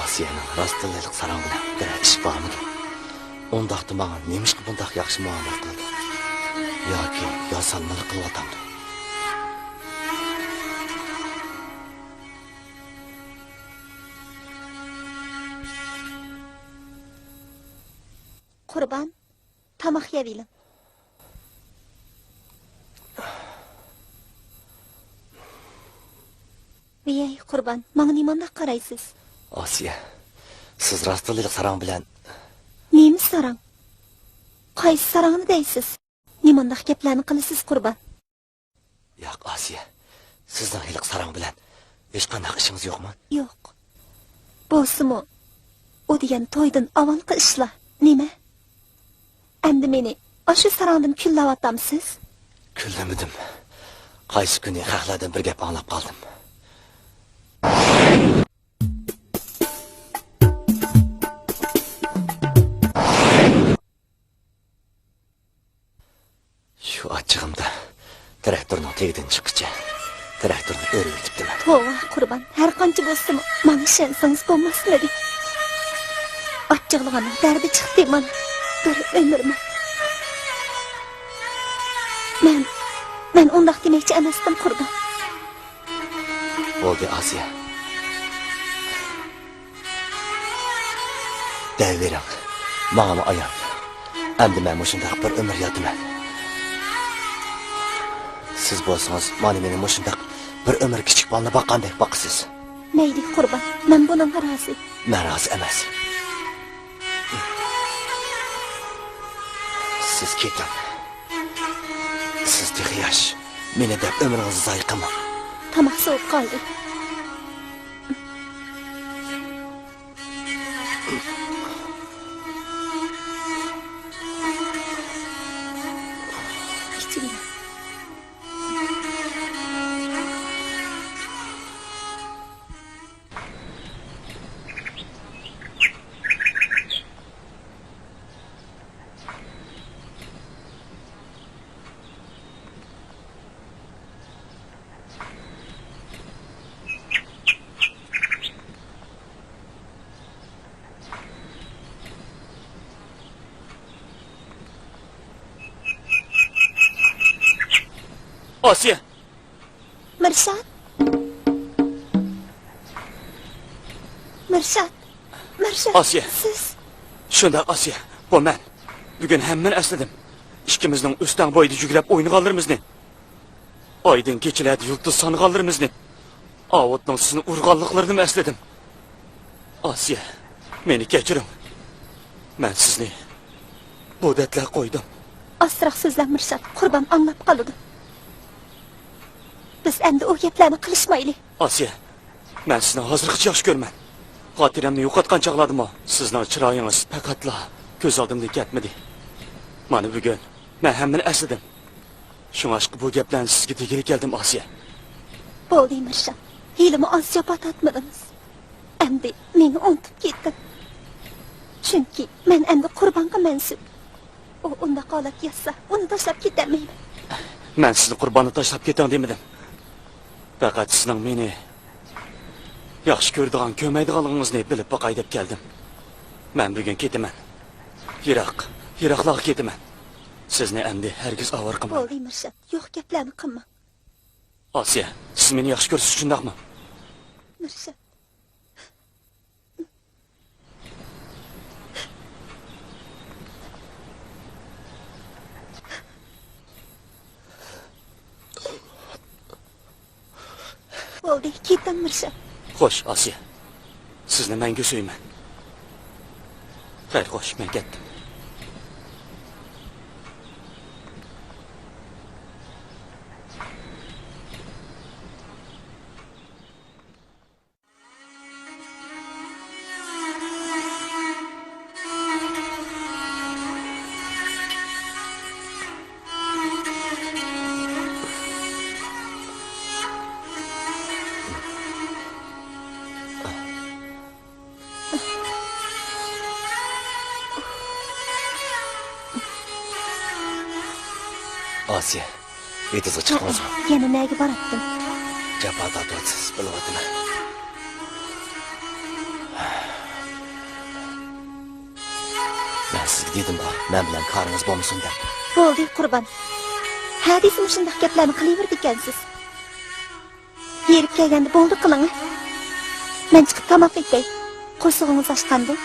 Asiyening rostlilik sarang bilan bir ish bormi? Undaqda menga nemishqa bundoq yaxshi muomala qildi? Yoki yosalmalik qilyapamdi? Qurban, tamoq yeybilim. Vey Qurban, menga nimanda qaraysiz? Asiye, siz rostlilik sarang bilan Nemi sarang? Qaysi sarangni deysiz? Nimandaq gaplarni qilasiz Qurban? yo'q, Asiye. Sizning hiliq sarang bilan hech qanday ishingiz yo'qmi? Yo'q. Bo'lsa-mu, u degan to'ydan avvalgi ishlar nima? Endi meni o'sha sarangdan kullayotamsiz? Kullamidim. Qaysi kuni xalqlardan bir gap anglab qoldim. Shu achchig'imda traktorning tegidan chiqqicha traktorni o'rib o'tibdiman. To'g'ri, Qurban, har qancha bo'lsa-mu, menga ishonsangiz bo'lmasmidi? Achchig'lig'imning dardi chiqdi mana. Bir umrman. Men undaq demoqchi emasdim, Qurban. Bo'ldi, Asiye. Davering. Menga ayon. Endi men mushundaq bir umr yotaman. Siz bo'lsangiz, mana meni mushundaq bir umr kichik bolani boqqandek boqasiz. Mayli, Qurban, men bunga rozi. Men rozi emas. Siz keting. Siz yosh. Meni deb umringizni zoyi qilmang. Tamoq sovib qoldi. Kichkina. Asiye. Mirshad. Asiye. Siz Shunda Asiye, bu men. Bugun hammani esladim. Ikkimizning o'stan bo'yida yugrab o'ynaganlarimizni. Oydin kechalarda yulduz sanganlarimizni. Avotning sizni urganliklarini esladim. Asiye, meni kechiring. Men sizni bu datlar qo'ydim. asraq so'zlar Mirshad, Qurban anglab qoldi. Biz endi o gaplarni qilishmaylik. Asiye, men sizni hozirgacha yaxshi ko'raman. Xotiramni yo'qotgan chog'ladimmi? Sizning chiroyingiz faqatla ko'z oldimdan ketmadi. Mana bugun men hammani esladim. Shunga bu gaplarni sizga tegib keldim, Asiye. Bo'ldi, Mirsham. Hilimi oz jabot atmadingiz. Endi meni unutib ketding. Chunki men endi qurbonga mansub. U unda qolat yassa, uni tashlab ketamayman. Men sizni qurbonni tashlab ketang demadim. Faqat sizning meni yaxshi ko'radigan, ko'maydiganligingizni bilib boqay deb keldim. Men bugun ketaman. Yiroqlarga ketaman. Sizni endi hargiz avor qilmayman. Bo'ldi, Mirsham. Yo'q gaplarni qilma. Asiye, siz meni yaxshi ko'rsiz shundaqmi? Mirsham. Bo'ldi, ketdim, Mirsham. Xo'sh, Asiye. Sizni menga so'yman. Xayr, xo'sh, men ketdim. Asiye, etizga chiqdingizmi? Yana nega boratdim? Jabhat atırsız, bilyapman. Men sizga dedim-ku, men bilan qaringiz bo'lmasin deb. Bo'ldi, Qurbon. Hadisim shunday gaplarni qilaverdi ekansiz. Yerib kelganda bo'ldi qiling. Men chiqib tomoq yeyay. Qo'shig'ingiz ochqandi.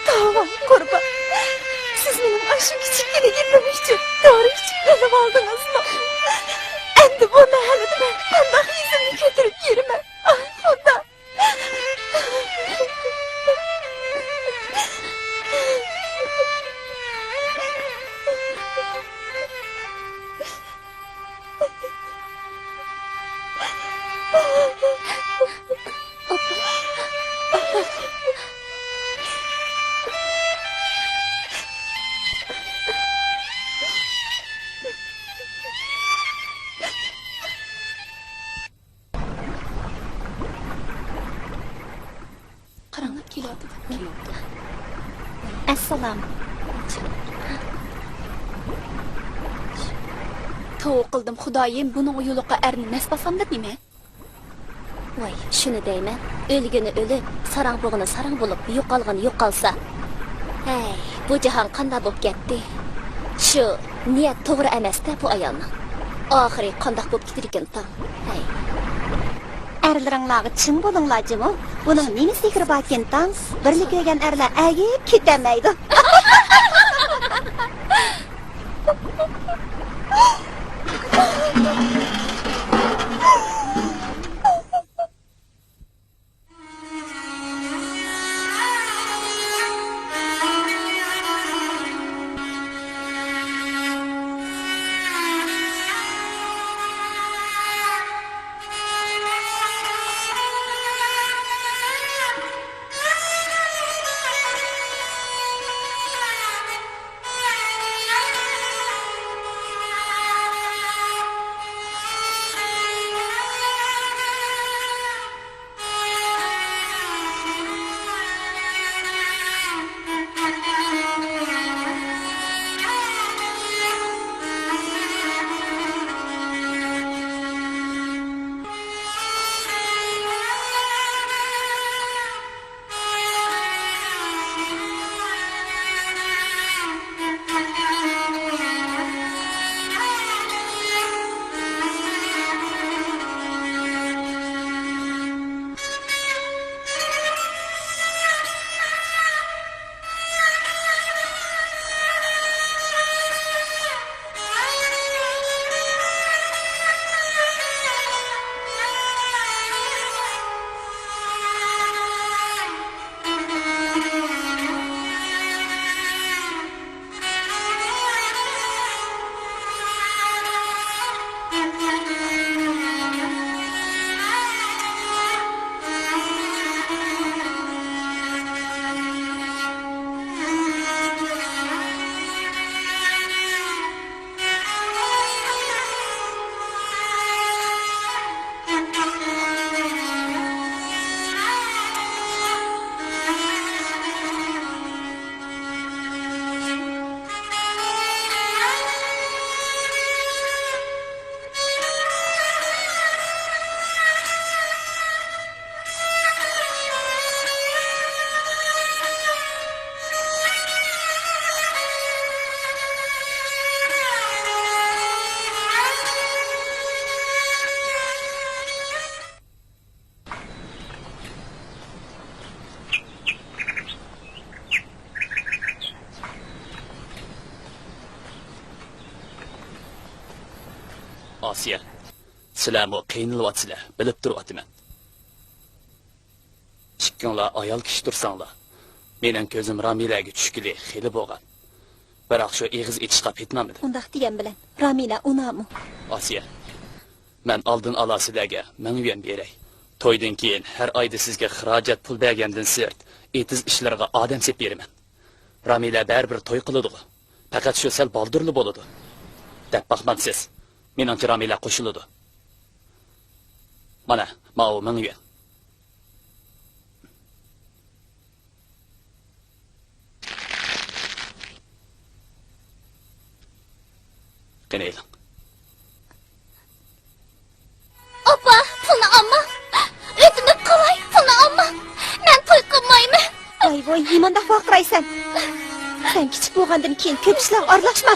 Tamam, Qurbon. Siz benim aşım kiçikliğine girmemiş için doğru küçüklerini aldınız mı? Endi bu mahallede ben Allah yüzümü götürüp yürümem. Ay Xudo. Qaranglab kelyapti. Assalomu. To'q qildim, Xudoyim, buning yo'liga erni nasbasam deb nima? Voy, shuni deyman. O'lgani o'lib, sarang bo'g'ini sarang bo'lib, yo'qolgani yo'qolsa. Hey, bu jahon qanday bo'lib ketdi? Shu niyat to'g'ri emas-da bu ayolning. Oxiri qanday bo'lib ketar ekan ta? Hey. Erlaringlarga chin bo'linglar-jimi? Buning nima sehri bor ekan ta? Birlik degan erlar agib ketamaydi. Asiye. Sizlarmi qiynalyapsizlar, bilib turibman. Ikkinglar ayol kishi tursanglar. Mening ko'zim Ramilaga tushkili xili bo'lgan. Biroq shu eg'iz ichishga petmamidi. Undaq degan bilan Ramila unamu. Asiye. Men oldin ola sizlarga 1000 yuan beray. To'ydan keyin har oyda sizga xarajat pul bergandan sirt, etiz ishlarga odam sep beraman. Ramila baribir to'y qiladi. Faqat shu sal boldirli bo'ladi. Deb baxmaksiz. Meningcha Ramila qo'shiladi. Mana, ma'u 1000 yuan. Qanayli? Opa, pulni olma. O'tinib qolay, pulni olma. Men to'y qilmayman. Voy, nimanda faqiraysan? Sen kichik bo'lgandan keyin ko'p ishlarga aralashma.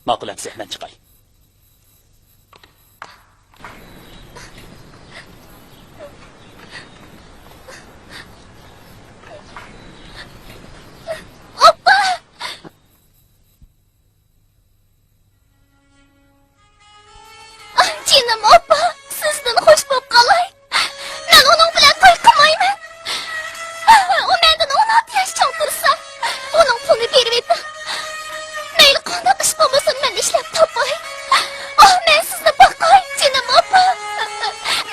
Ma'qul amsa, men chiqay. Canım opa, sizden hoş bo'lib qolay. Men uning bilan to'y qilmayman. U mendan 16 yosh cho'ng tursa, uning pulini berib edim. Mayli qanday ish bo'lmasin, men ishlab topay. Oh, men sizni boqay, canım opa.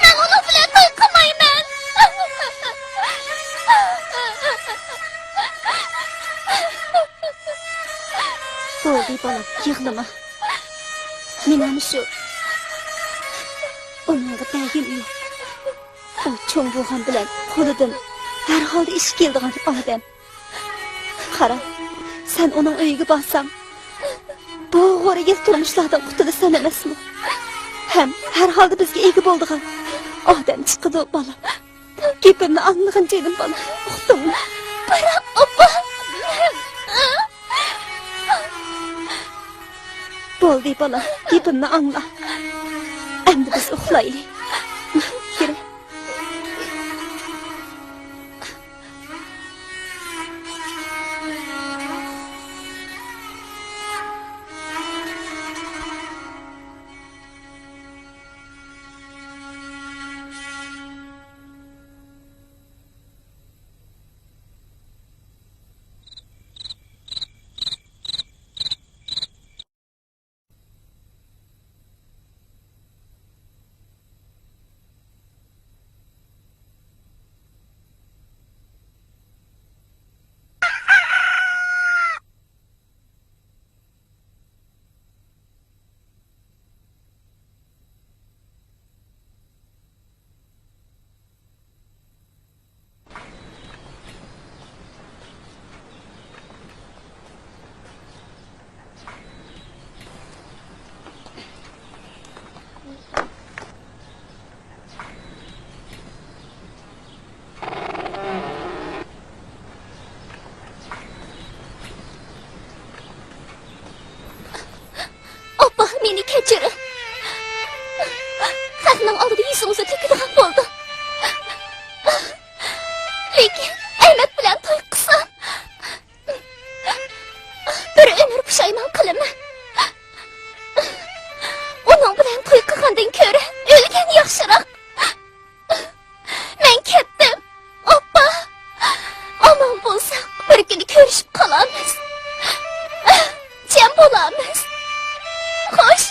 Men uning bilan to'y qilmayman. Bo'ldi bolam, yig'lama. Men ham shu Onunla dəyim yox. O çoğ bo'lgan bilan qo'lidan har holda ish keldigan odam. Qara, sen uning uyiga borsang, bu g'o'raga turmushlardan qutulasan emasmi? Ham har holda bizga ega bo'ldigan odam chiqdi bolam. Gapimni anlag'in dedim bolam. Uqdingmi? Biroq opa. Bo'ldi bolam, gapimni angla. Endi biz uxlaylik. Yürü. Meni kechirin. Xatning oldida yuzingizni to'kadigan bo'ldim. Lekin Ahmad bilan to'y qilsam, bir umr pushaymon qilaman. Uning bilan to'y qilgandan ko'ra o'lgan yaxshiroq. Men ketdim. Oppa. Omon bo'lsa, bir kun ko'rishib qolamiz. Jam bo'lamiz. Xo'sh.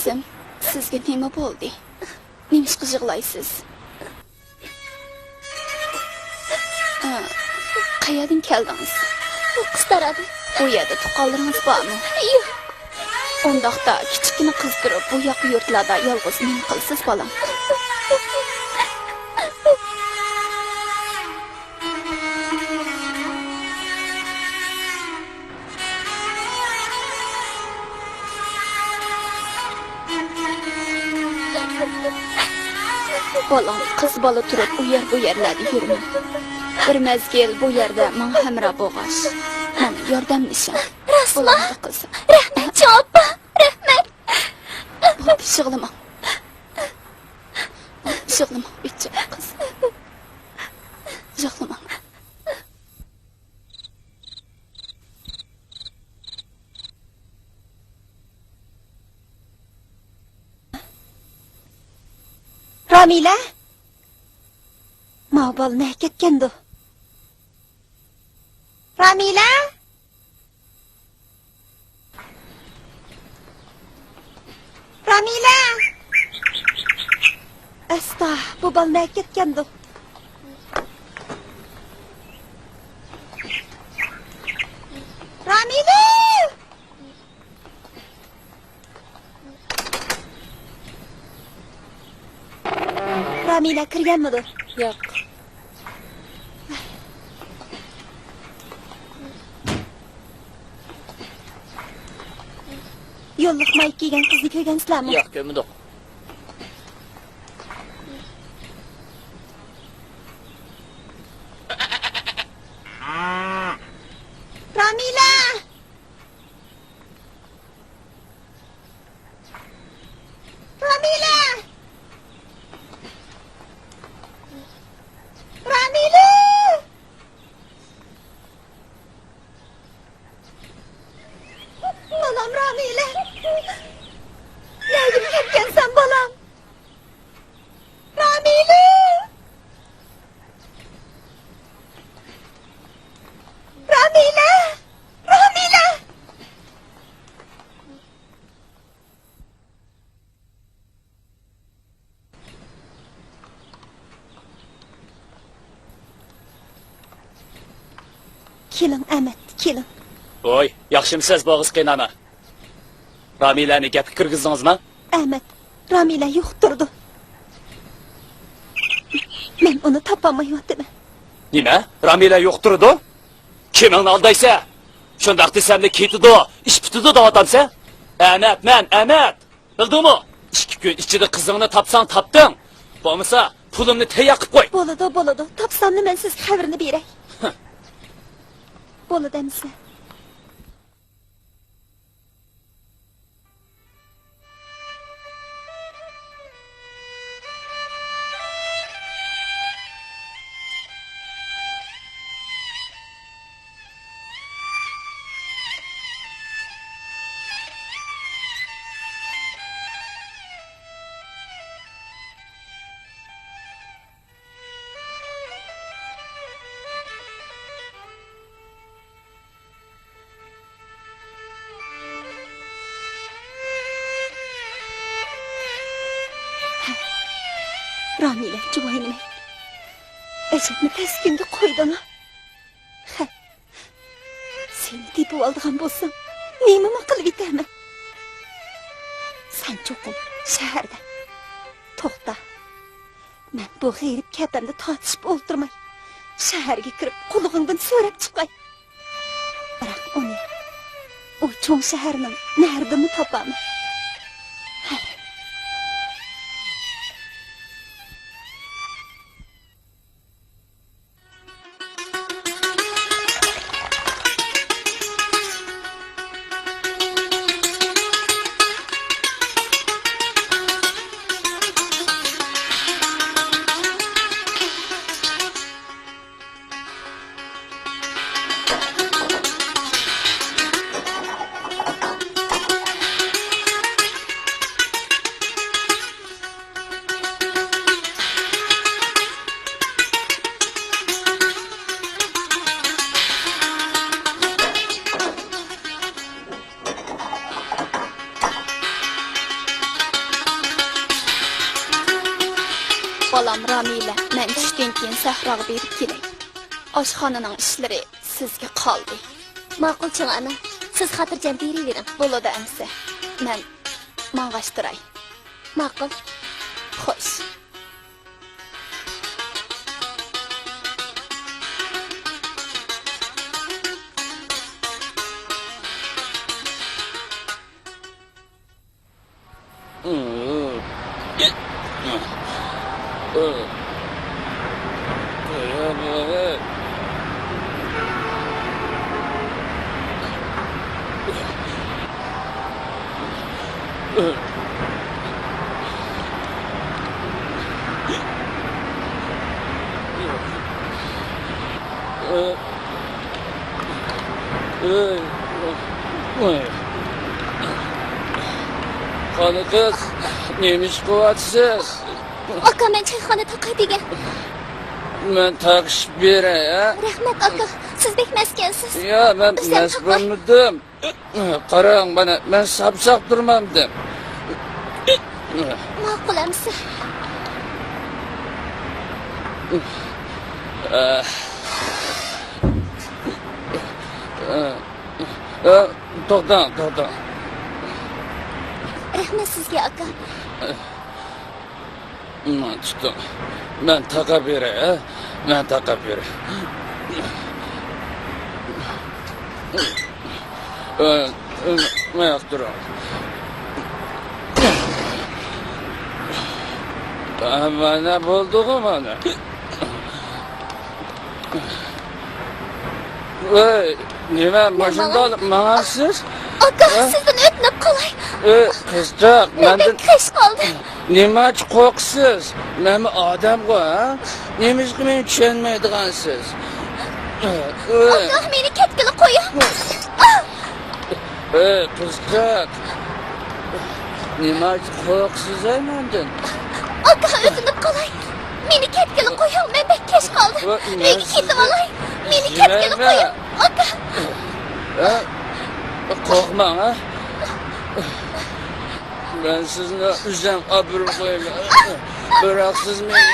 Qizim, sizga nima bo'ldi? Nimishqa yig'laysiz? Qayerdan keldingiz? O'qish taradi. Bu yerda tuqqanlaringiz bormi? Yo'q. Undaqda kichkina qiz turib, bu yoq yurtlarda yolg'iz nima qilsiz bolam? Bolam, qiz bola turib, bu yerlarda yurma. Bir mezgil bu yerda men hamra bo'g'ash. Mana yordamlashing. Rasma. Qizim. Rahmat, oppa. Rahmat. Bo'ldi, yig'lama. Yig'lama, bichara qiz. Yig'lama. Ramila. Ma bolni ketgandi. Ramila. Ramila. Asta, bu bolni ketgandi. Ramila. Ramila kirganmidi? Yo'q. Yo'lliq mayk kiygan qizni ko'rgansizlarmi? Yo'q, ko'rmadim. Ramila! Ramila! Ramila! Balam Ramila! Neydim ketkensen balam? Ramila! Ramila! Ramila! Keling, Ahmet, keling. Voy, yaxshimisiz bo'g'iz qiynama. Ramilani gapga kirgizdingizmi? Ahmet, Ramila yo'q turdi. Men uni topolmayapman. Nima? Ramila yo'q turdi? Kimingni aldaysa? Shundaq desamda ketidi, ish bitidi deb atamsa? Ahmet, men Ahmet. Bildingmi? 2 kun ichida qizingni topsang topding. Bo'lmasa, pulimni tayyor qilib qo'y. Bo'ladi. Topsam men sizga xabarini beray. Bo'ladi emsa. Ramila, juvoynim. Ejabni taskinga qo'ydimi? Ha. Seni tepib oldigan bo'lsam, nima qilib yetaman? Sen cho'qim shaharda. To'xta. Men bu g'erib kapanda tortishib o'ltirmay, shaharga kirib qulug'ingdan so'rab chiqay. Biroq uni u cho'ng shaharning nardimi topaman? Balam Ramila, men tushdan keyin sahroga berib kelay. Oshxonaning ishlari sizga qoldi. Ma'qul ching ana. Siz xotirjam beravering. Bo'ladi amsa. Men mang'ashtiray. Ma'qul. Xo'sh. Qani qiz, nemish qilyapsiz? Aka, men choyxona taqay degan. Men taqishib beray, ha? Rahmat aka, siz bekmaskansiz. Ya, men mas bo'lmadim. Qarang, mana men sapsaq turmamdim. Ma'qul amsa. To'xtang. Rahmat sizga aka. Tuting. Men taqab beray, ha? Men taqab beray. Men turing. Mana bo'ldi-ku mana. Voy, nima mashina olib mangasiz? Aka, sizdan o'tnib qolay. Qizchoq, mendan Qish qoldi. nimachi qo'rqsiz? Men odam-ku, ha? Nimizni men tushunmaydigansiz? Aka, meni ketgili qo'ying. Qizchoq. Nimachi qo'rqsiz mendan? Aka, o'tnib qolay. Meni ketgili qo'ying. Men bek kech qoldi. Men ketib olay. Meni ketgili qo'ying. Aka. Qo'rqmang, ha? Ben sizni üzem abur qo'yaman. Biroq siz meni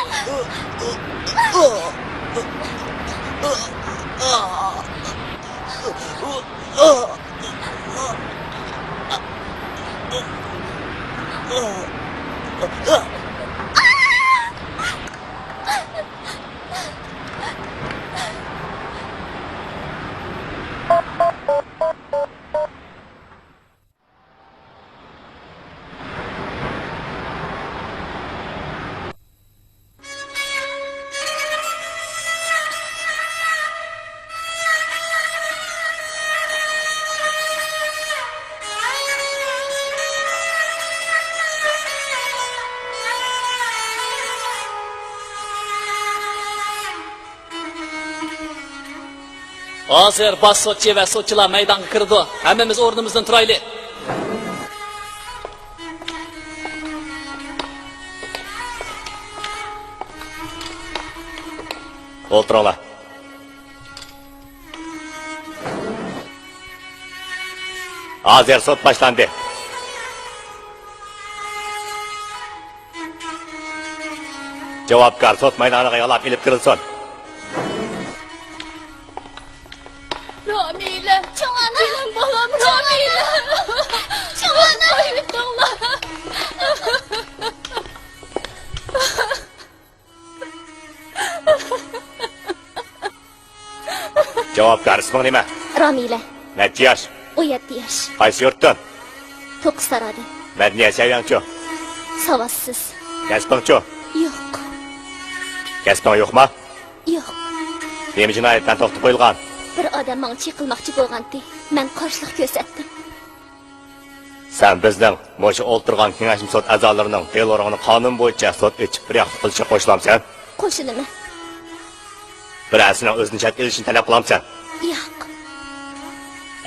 Hozir bosh sotchi va sotchilar maydonga kirdi. Hammamiz o'rnimizdan turaylik. O'tiringlar. Hozir sud boshlandi. Javobgar sud maydoniga yo'lab ilib kirilsin. Ramila, Cho'ng'ana. benim balam Ramila. Cho'ng'ana. Qo'yinglar. Javobgar isming nima? Ramila, Necha yosh? 17 yosh. Qaysi yurtdan? To'qisaradi. Madaniyat saviyangchi? Savozsiz. Kasbingchi? Yo'q. Kasbing yo'qmi? Yo'q. Nima jinoyatdan to'xtatib qo'yilgan? Bir odam menga chiqilmoqchi bo'lgandi. Men qarshilik ko'rsatdim. Sen bizning mo'sha o'ltirgan kengashim sud a'zolarining fe'l-o'rog'ini qonun bo'yicha sud etib bir yoqda qilishga qo'shilamsan? Qo'shilaman. Birasining o'zini chat elishini talab qilamsan? Yo'q.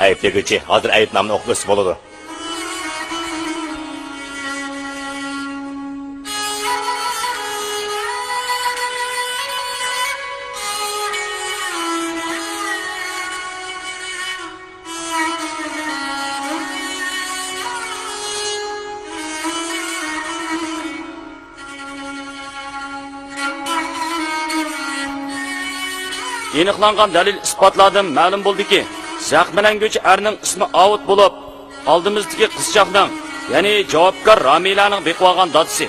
Aybdeguvchi hozir aybnomani o'qib o'tsa bo'ladi. aniqlangan dalil isbotlardan ma'lum bo'ldiki, zaxmlanuvchi erning ismi Avut bo'lib, oldimizdagi qizchaqning, ya'ni javobgar Ramilaning beqib olgan dadisi.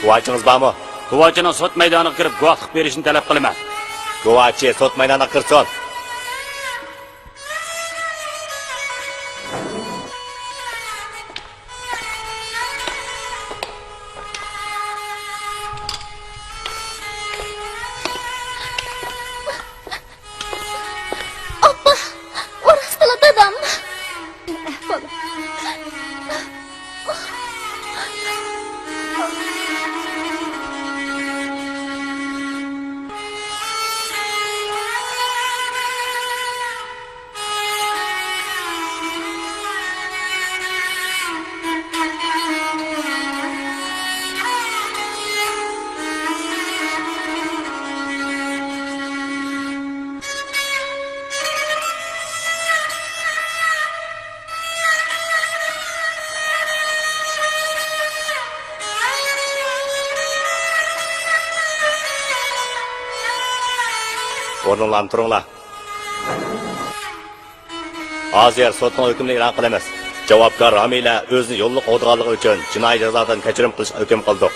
Guvohingiz bormi? Guvohchining sud maydoniga kirib guvohlik berishini talab qilaman. Guvohchi sud maydoniga kirsin. Oppa, orasida dadam. Bola. O'rninglarni turinglar. Hozir sudning hukmini e'lon qilamiz. Javobgar Ramila o'zini yo'lliq o'tganligi uchun jinoiy jazodan kechirim qilish hukm qildik.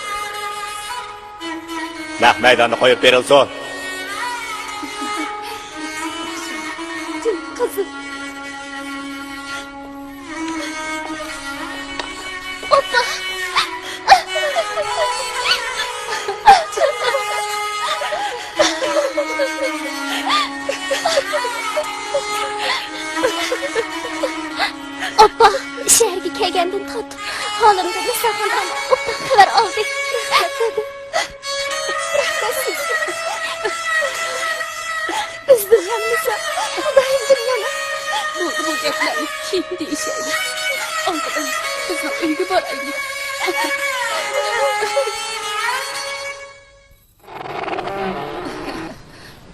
Naq maydonni qo'yib berilsin. Qizim. Oppa. Oppa, shaharga kelgandan tortib holimda Misaxondan oppa xabar oldik. Bizning hammasi Xudoyim bilgan. Bu gaplarni kim deyishadi? Oldin bizning uyga boraylik.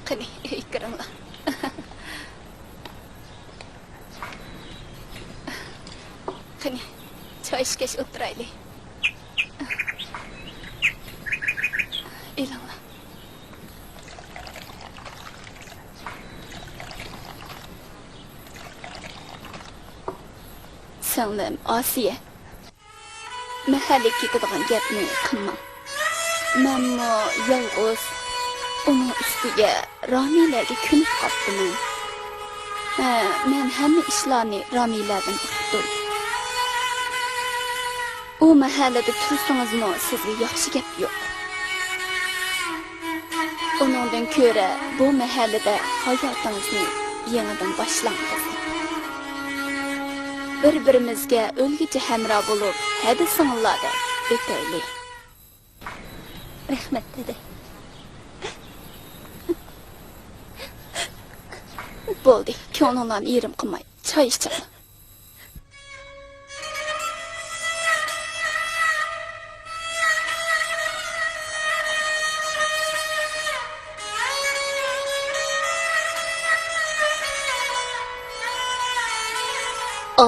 Qani, kiringlar. Qani, choy ichgach o'tiraylik. Elinglar. Singlim Osiya. Mahallaga ketadigan gapni qilmang. Menmi yolg'iz uning ustiga Ramilaga ko'nib qoldim. Men hamma ishlarni Ramiladan o'qitdim. U mahallada tursangizmi sizga yaxshi gap yo'q. Uningdan ko'ra bu mahallada hayotingizni yangidan boshlang. Bir-birimizga o'lgicha hamroh bo'lib, hadisinglarda o'taylik. Rahmat dedi. Bo'ldi, ko'nglingizni yerim qilmay, choy iching.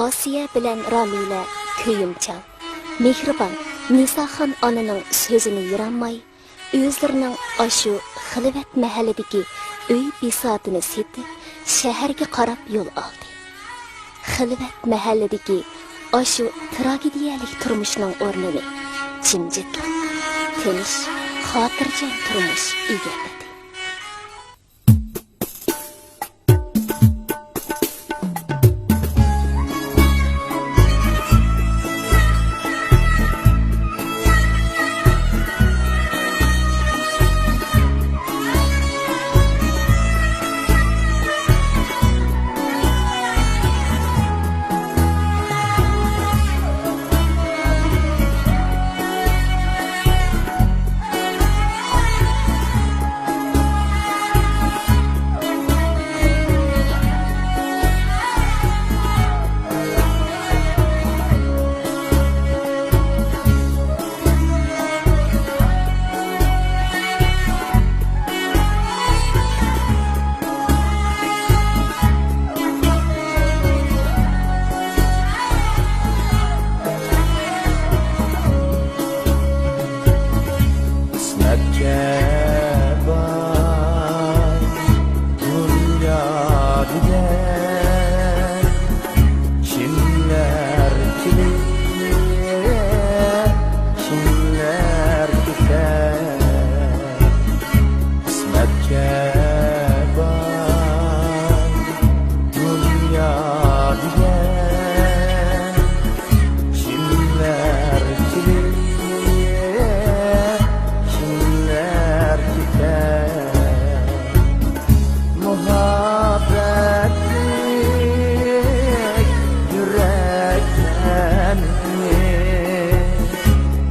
Osiya bilan Ramila kuyimchal, mehribon Nisaxon onaning so'zini yiranmay, o'zlarining ashu xilvat mahalladagi uy bisotini setib, shaharga qarab yo'l oldi. Xilvat mahalladagi ashu tragediyalik turmushning o'rnini jimjitlik, tinch, xotirjam turmush egalladi.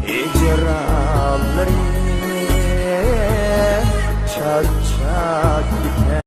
icraları çat çat biter.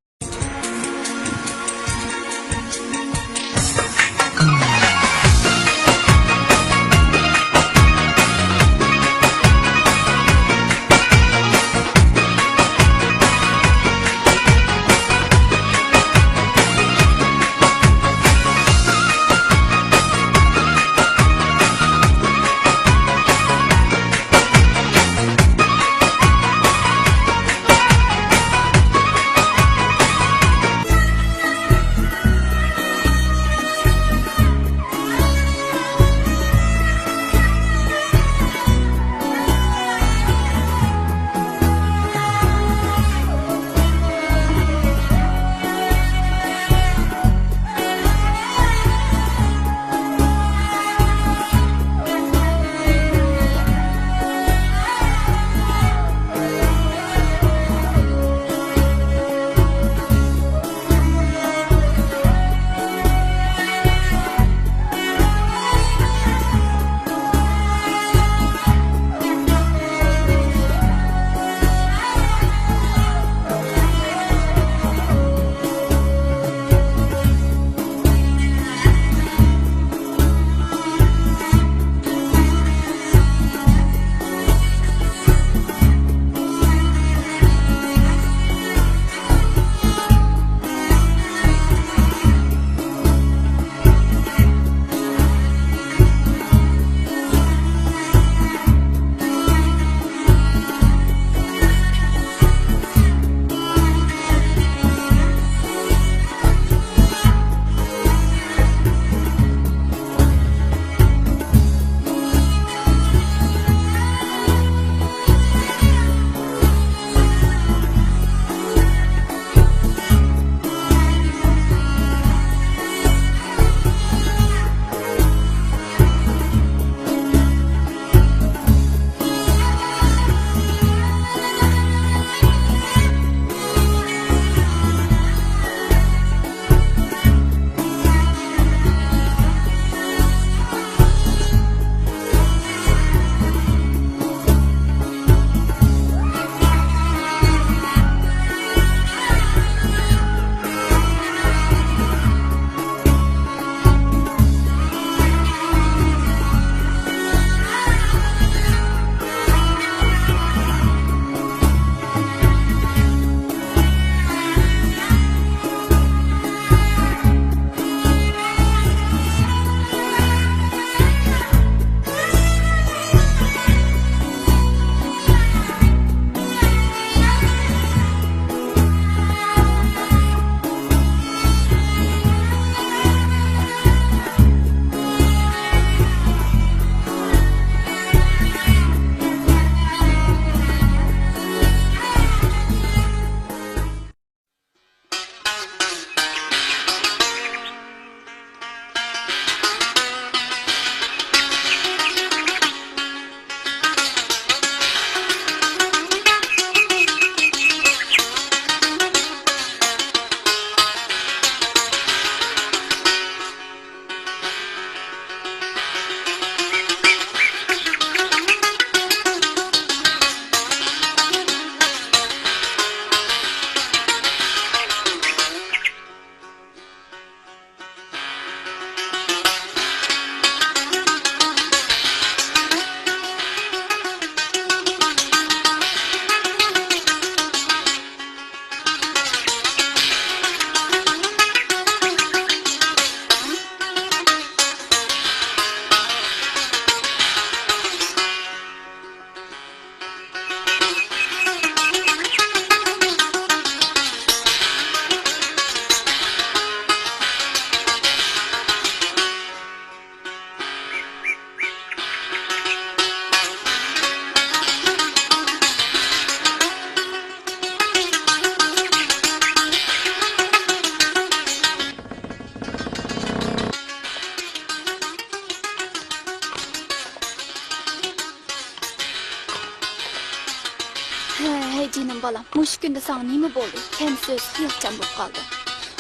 Hey canım balam, muş günde sana nime boldu? Kendi söz hıyakcan bulup kaldı.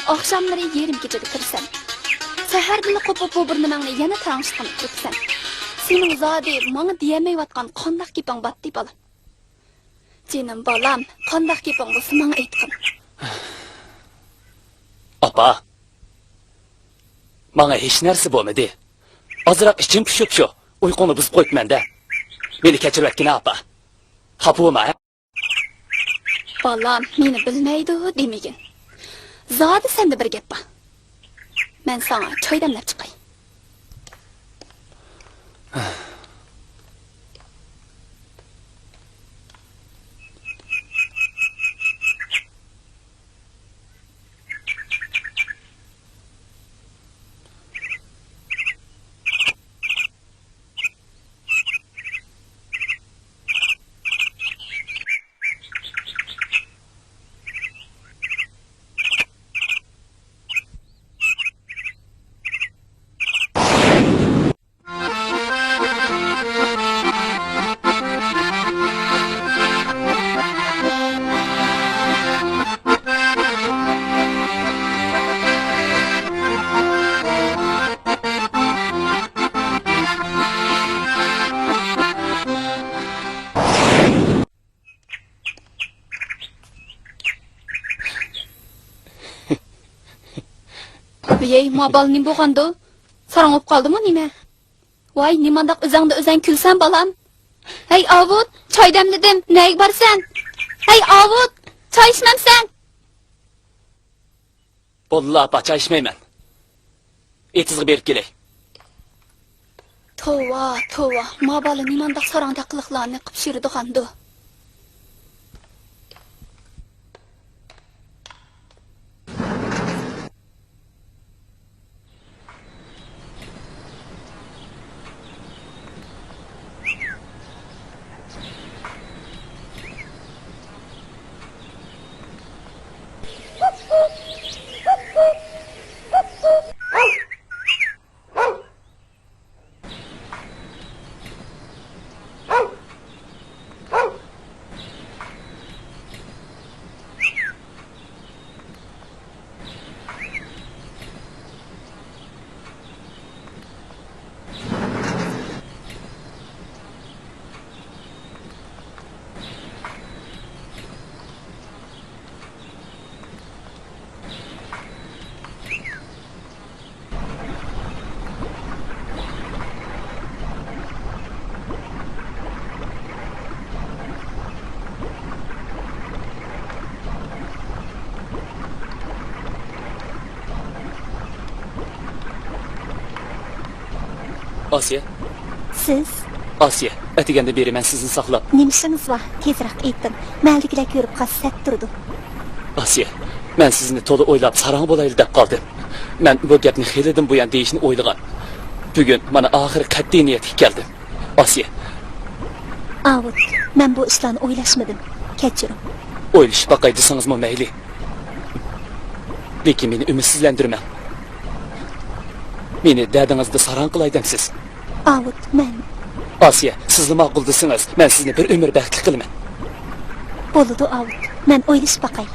Akşamları yerim gecede kırsan. Səhərdili qopup bu bir nimangni yana tanıştırıp tutsan. sening zodi menga diyemeywatgan qandaq geping batdi balam. Jenim balam, qandaq geping bolsa menga aytqin. Apa. Bana hech narsa bo'lmadi. Azroq ichim pishib shu. Uyquni buzib qo'yibman-da. Meni kechirayotgan apa. Xafa bo'lma. Balam meni bilmaydi demegin. Zodi senda bir gap bor. Men sana choy damlab chiqay. Yey, mabal nim bo'lganda? Sarang'ib qoldimi nima? Voy, nimandaq o'zingda o'zing kulsan balam? Hey, Avud, choy damladim. Nega borsan? Hey, Avud, choy ichmamsan? Bo'ldi, apa, choy ichmayman. Etizga berib kelay. Tova, mabali nimandaq sarang'da qiliqlarni qilib shirdi qandu. Asiya, Siz Asiya, atiganda beri men sizni saqlab. nimishingiz bor? Tezroq ayting. Maldikilar ko'rib qolsa turdi. Asiya, men sizni to'la o'ylab sarang bo'layli deb qoldim. Men bu gapni xelidan buyon deyishni o'ylagan. Bugun mana oxiri qat'iy niyatga keldim. Asiya, Avut, men bu ishlarni o'ylashmadim. Kechiring. o'ylashib baqay desangizmi mayli. Lekin meni umidsizlantirmang. Meni dadingizda sarang qilay demsiz. Avut, men Asiya, sizni ma'qul desangiz, men sizni bir umr baxtli qilaman. bo'ldi Avut. Men o'ylashib baqay.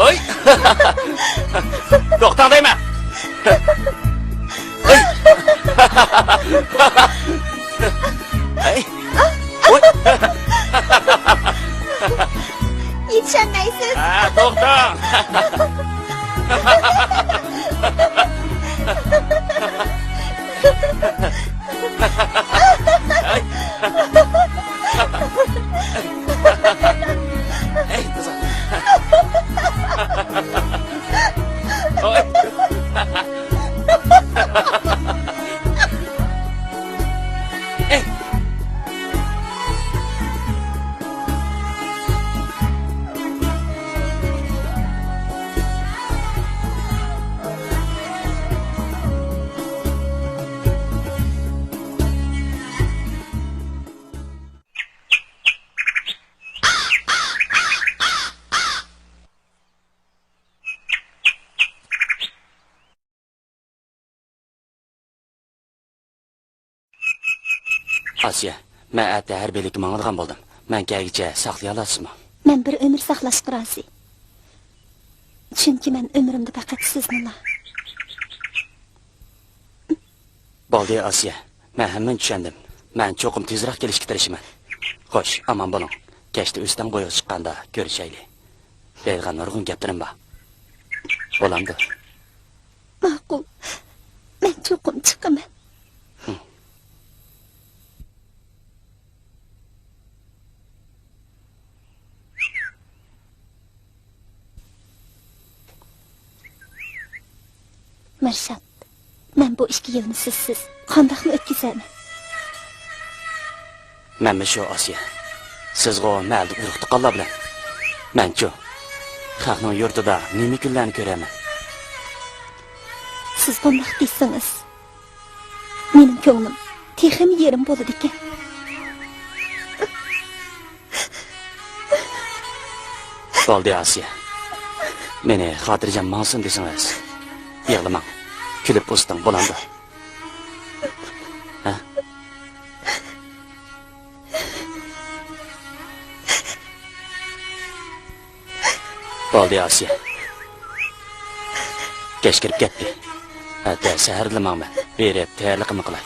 Oy! To'xtang deyman. Ay! Oy! Yetişemeysiz. To'xtang. Ey, kızım. Oy. Ey. Asiye, men ata harbiylikka mangadigan bo'ldim. Men kelgicha saqlay olasizmi? Men bir ömür saqlashga rozi. Chunki men ömrümde faqat siznila. Bo'ldi Asiye, men hamma tushundim. Men cho'qim tezroq kelishga tirishaman. Xo'sh, aman bo'ling. Kechda o'sdan qo'yib chiqqanda ko'rishaylik. Deydigan nurg'un gaplarim bor. Bo'lamdi. Ma'qul. Men cho'qim chiqaman. Mirshad, men bu 2 yilni sizsiz qandoqmi o'tkazaman? Menmi shu Asiye? Sizga malda urug' tuqqanlar bilan. Men-chu xalqning yurtida nima kunlarni ko'raman. Siz bundoq deysangiz, mening ko'nglim texim yerim bo'ladi ekan. Bo'ldi Asiye. Meni xotirjam mansin desangiz. Yig'lamang. Kulib o'sting bo'lamdi. Ha? Bo'ldi Asiye. Kech kirib ketdi. Hatta saharlamangman. Berib tayyorligimni qilay.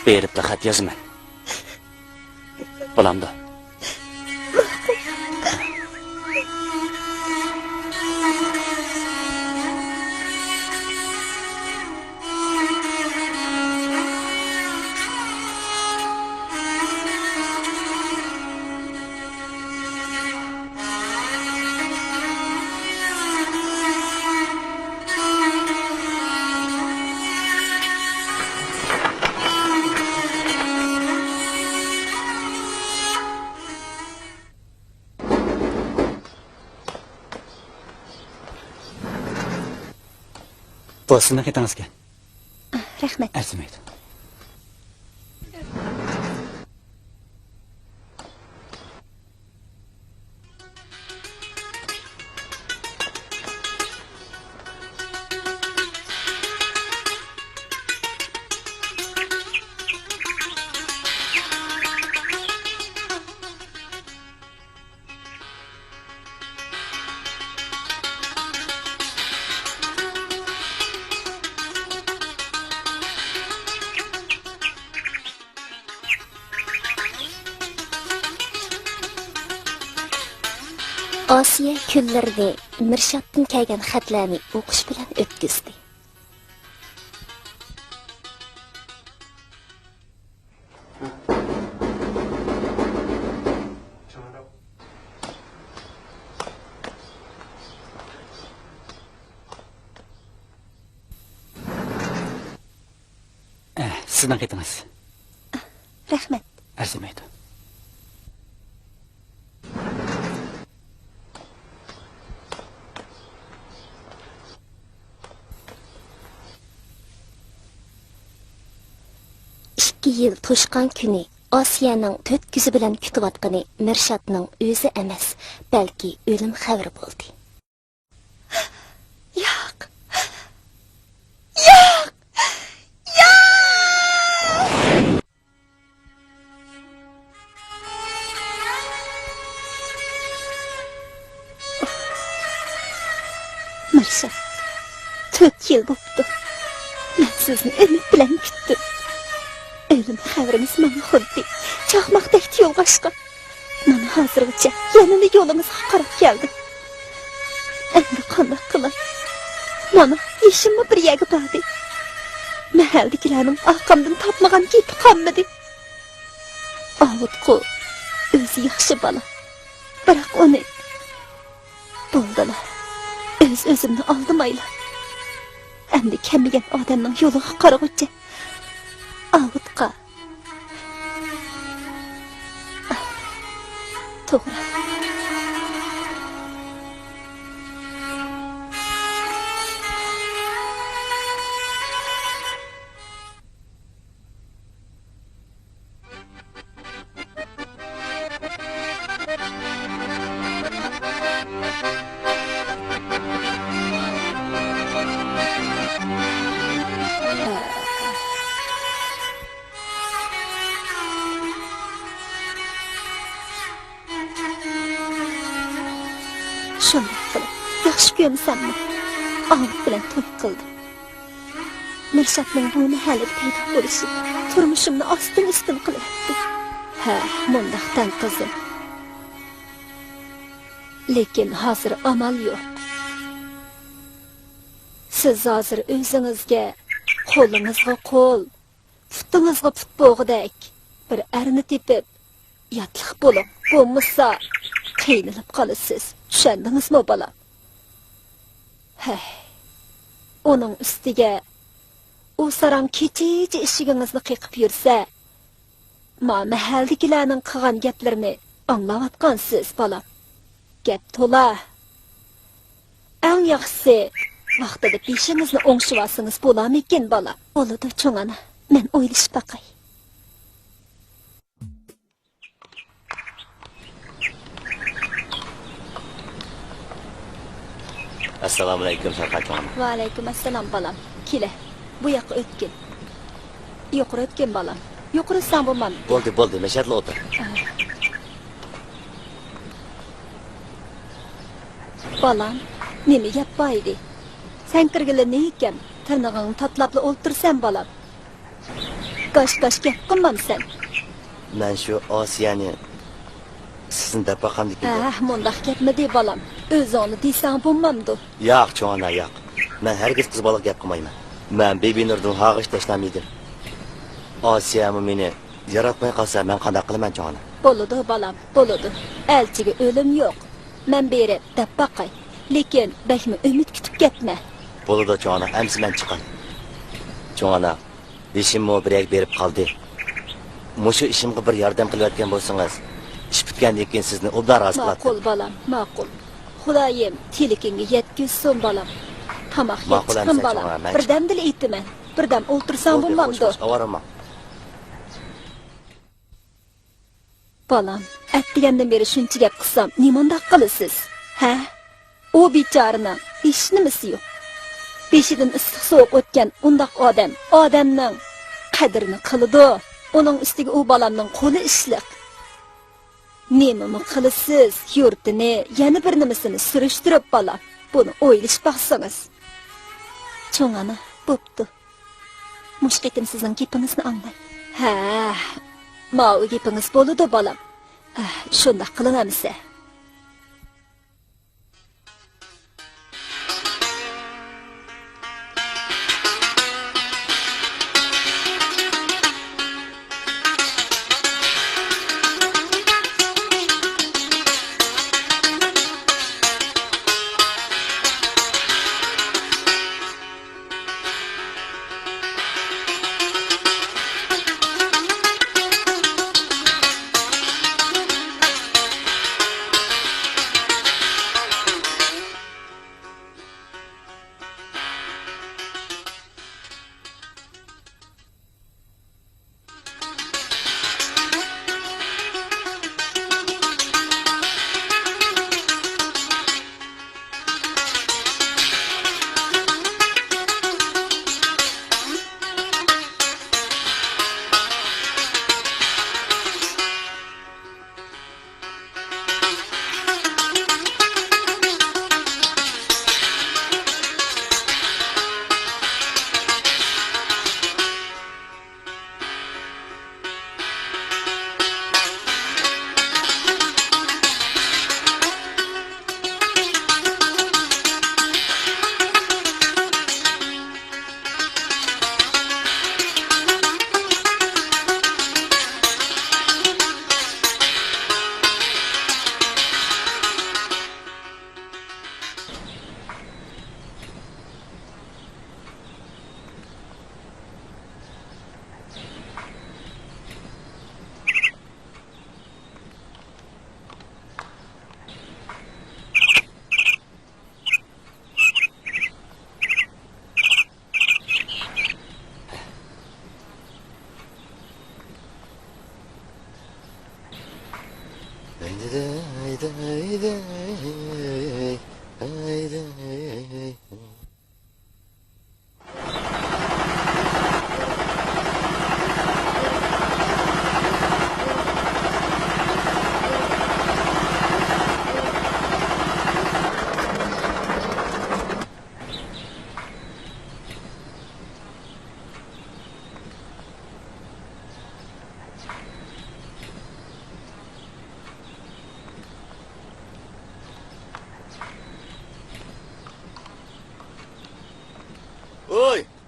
Berib xat yozaman. Bo'lamdi. Bu sizni ketangizga. Rahmat. Arzimaydi. Asiye kunlarini Mirshaddan kelgan xatlarni o'qish bilan o'tkazdi. Sizdan ketingiz. Rahmat. Arzimaydi. Yıl to'shqan kuni Osiyaning 4 ko'zi bilan kutayotgani Mirshadning o'zi emas, balki o'lim xabari bo'ldi. Yo'q. Yo'q. Yo'q. Mirshad, 4 yil bo'ldi. Men sizni umid bilan kutdim. Ölüm xabarimiz mana xuddi chaqmoqdek yo'lg'ashgan. Mana hozirgacha yanada yo'limizga qarab keldi. Endi qanday qilay? Mana ishimni bir yerga bordi. Mahaldagilarning orqamdan topmagan keti qolmadi. Avutqu o'zi yaxshi bola. Biroq uni bo'ldilar. O'zimni oldimaylar. Endi kelmagan odamning yo'liga qarag'ucha. Avutqa. To'g'ri. Shunday qilib, yaxshi ko'msammi? Og'it bilan to'y qildim. Mirshatning buni hali paydo bo'lishi turmushimni ostin-ustin qilyapti. Ha, mundaqdan qizim. Lekin hozir amal yo'q. Siz hozir o'zingizga qo'lingizga qo'l, putingizga put bo'g'idek bir arni tepib, yotliq bo'lib, bo'lmasa qiynalib qolasiz. Tushundingizmi, bolam? Hey. Onun ustiga u saram kecha ishigingizni qiqib yursa, ma mahaldagilarning qilgan gaplarini anglayotgansiz, bolam. Gap to'la. Eng yaxshisi vaqtida beshingizni o'ngshib olsangiz bo'larmikin, bolam? Bo'ladi, cho'ng ana. Men o'ylashib baqay. Assalomu alaykum Sarqajon. Va alaykum assalom, bolam. Kela, bu yoqqa o'tgin. Yuqori o'tgin, bolam. Yuqori san bo'lmam. Bo'ldi, mashadla o'tir. Bolam, nima gap boydi? Sen kirgili ne ekan? Tirnog'ingni tatlabli o'ltirsan, bolam. Gosh gap qilmamsan. Men shu Osiyani sizning dapaqamdiki. Mundaq gapmi de, bolam? O'zingni desang bo'lmamdi. Yo'q, cho'na, yo'q. Men hargiz qiz bola gap qilmayman. Men Bebinurdan hag'ish tashlamaydim. Osiyami meni yaratmay qolsa, men qanday qilaman, cho'na? Bo'ladi, bolam, bo'ladi. Elchiga o'lim yo'q. Men berib deb baqay. Lekin bakmi umid kutib ketma. Bo'ladi, cho'na, amsi men chiqay. Cho'na, ishimni birak berib qoldi. Mushu ishimga bir yordam qilayotgan bo'lsangiz, ish bitgandan keyin sizni obdan rozi qilaman. Ma'qul, bolam, ma'qul. Xudoyim tilikingga yetkazsin, bolam. Tamoq yeychiqim, bolam. Birdam dil aytaman. Birdam o'ltirsam bo'lmamdi. Avarama. Bolam, atdigandan beri shuncha gap qilsam, nimanda qilasiz? Ha? O bechorani hech nimasi yo'q. Beshidan issiq sovuq o'tgan undaq odamning qadrini qiladi. Uning ustiga u bolamning qo'li ishliq. Nima qilasiz? Yurtini, yana bir nimasini surishtirib, bolam. Buni o'ylashib baqsangiz. Cho'ng ana, bo'pti. Mushqitim sizning gapingizni anglay. Ha, ma'u gapingiz bo'ladi, bolam. Shunda qilinamiz.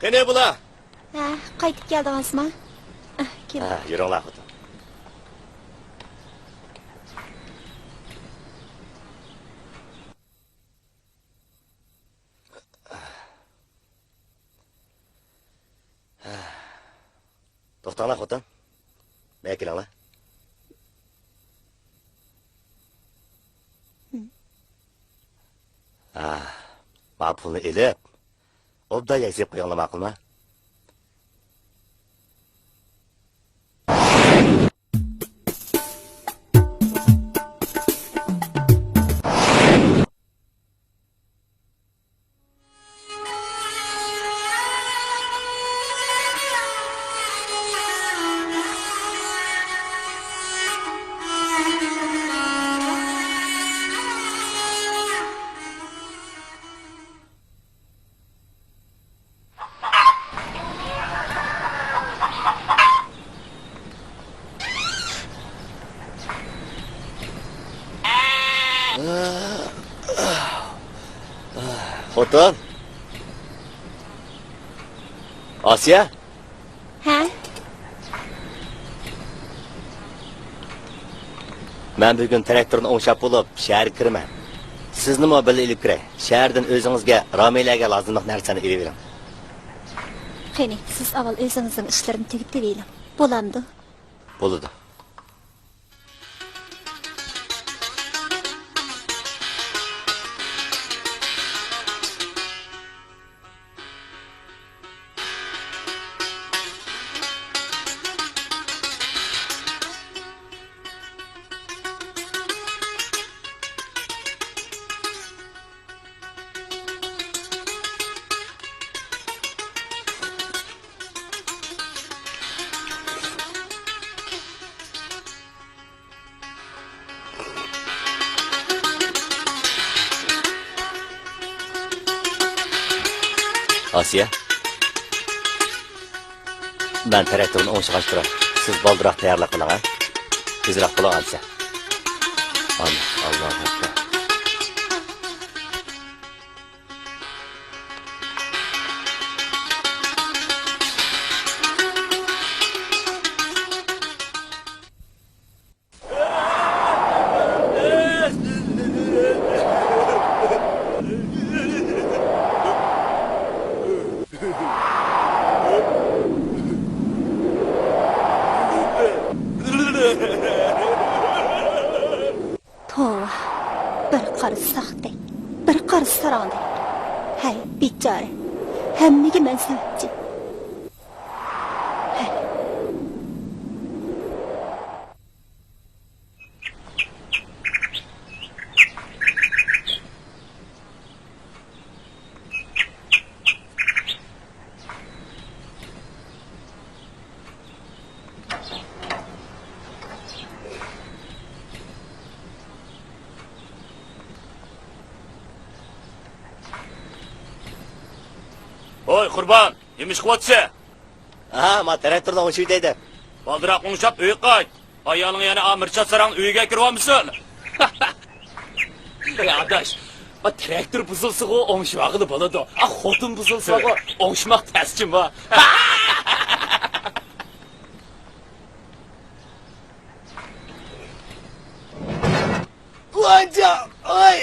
Qani bular? Ha, qaytib keldingizmi? Kel. Ha, yuringlar xotin. To'xtanglar xotin. Nega kelinglar? Ma pulni elib, obda yasib qo'yinglar ma'qulmi? Xotin. Asiya? Ha? Men bugun traktorni o'ngshab bo'lib, shahar kiraman. Sizni mo birga ilib kiray. Shahardan o'zingizga, Ramilaga lozimli narsani ilib bering. Qani, siz avval o'zingizning ishlarini tugib deylik. Bo'lamdi. Bo'ladi. Asiya. Ben traktorni o'ngshib turay. Siz boldiroq tayyorlab qiling, ha? Tezroq bo'la olsa. Allohu akbar. Tova. Bir qarı saxtay, bir qarı saranday. Hay, bichare. Hammaga men sababchi. Oy Qurban, yemiş qilyapsan? Ha, ma traktorni o'ngshib deydi. Baldiroq o'ngshab uy qayt. Ayoling yana Amirchot sarang uyiga kiryapmisan? Ey adash, o traktor buzilsa-ku o'ngshmog'ini bo'ladi. Xotin buzilsa-ku o'ngshmoq tasjim va. Voyca! Ay!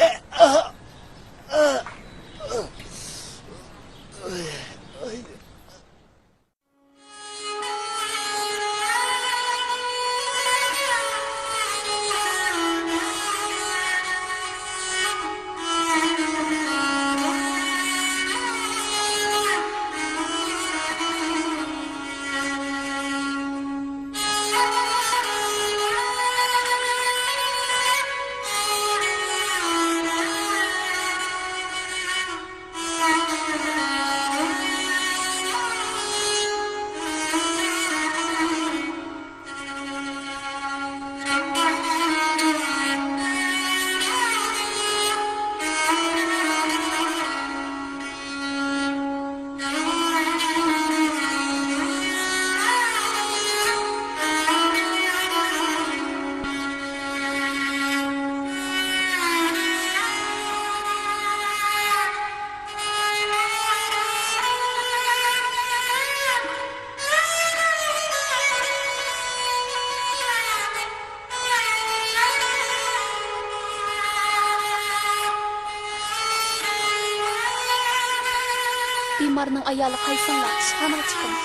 bemorning ayoli qaysinglar ishxonaga chiqing.